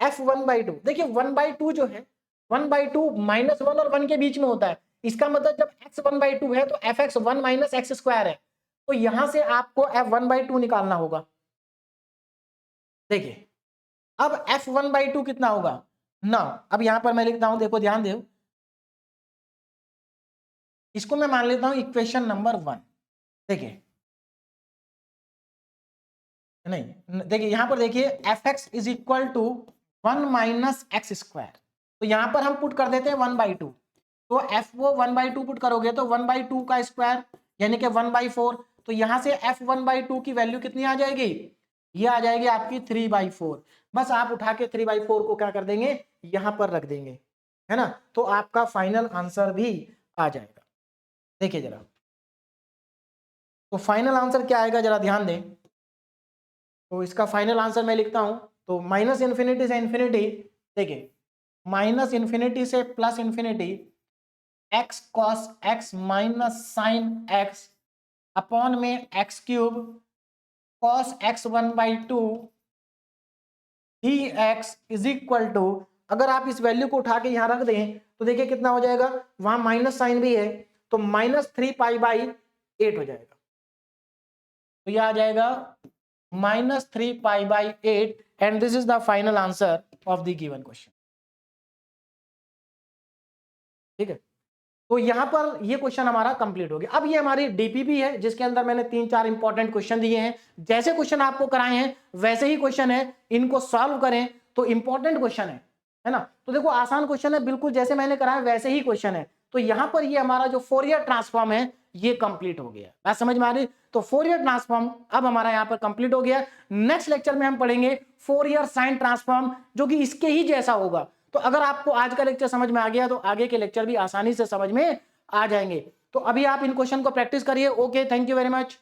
S1: f1/2 देखिए 1/2 जो है 1/2 -1 और 1 के बीच में होता है, इसका मतलब जब x 1/2 है तो fx 1 माइनस एक्स स्क्वायर है, तो यहां से आपको f1/2 निकालना होगा। देखिए अब f1/2 कितना होगा ना, अब यहां पर मैं लिखता हूं, देखो ध्यान दो, इसको मैं मान लेता हूं इक्वेशन नंबर 1। देखिए नहीं, देखिए यहां पर देखिए fx is equal to 1 minus x square, तो यहां पर हम पुट कर देते हैं 1/2, तो f वो 1/2 पुट करोगे तो 1/2 का स्क्वायर यानी कि 1/4, तो यहां से f1/2 की वैल्यू कितनी आ जाएगी, ये आ जाएगी आपकी 3/4। बस आप उठा के 3/4 को क्या कर देंगे, यहां पर रख देंगे, है ना, तो आपका फाइनल आंसर भी आ जाएगा। देखिए जरा, तो फाइनल आंसर क्या आएगा जरा ध्यान दें, तो इसका फाइनल आंसर मैं लिखता हूं, तो माइनस इंफिनिटी से इंफिनिटी, देखिए माइनस इंफिनिटी से plus infinity x cos x minus sine x upon में x cube cos x 1/2 dx is equal to, अगर आप इस वैल्यू को उठा के यहां रख दें तो देखिए कितना हो जाएगा, वहां माइनस साइन भी है तो -3π/8 हो जाएगा, तो यह आ जाएगा -3π/8 and this is the final answer of the given question. ठीक है, तो यहां पर ये क्वेश्चन हमारा कंप्लीट हो गया। अब ये हमारी डीपीपी है जिसके अंदर मैंने 3-4 इंपॉर्टेंट क्वेश्चन दिए हैं, जैसे क्वेश्चन आपको कराए हैं वैसे ही क्वेश्चन है, इनको सॉल्व करें तो इंपॉर्टेंट क्वेश्चन है ना, तो देखो आसान क्वेश्चन है, बिल्कुल जैसे मैंने कराया वैसे ही क्वेश्चन है। तो यहां पर ये हमारा जो फोरियर ट्रांसफॉर्म है ये कंप्लीट हो गया, बात समझ में आ रही, तो फोरियर ट्रांसफॉर्म अब हमारा यहां पर कंप्लीट हो गया। नेक्स्ट लेक्चर में हम पढ़ेंगे फोरियर साइन ट्रांसफॉर्म, जो कि इसके ही जैसा होगा। तो अगर आपको आज का लेक्चर समझ में आ गया तो आगे के लेक्चर भी आसानी से समझ में आ जाएंगे। तो अभी आप इन क्वेश्चन को प्रैक्टिस करिए। Okay, thank you very much.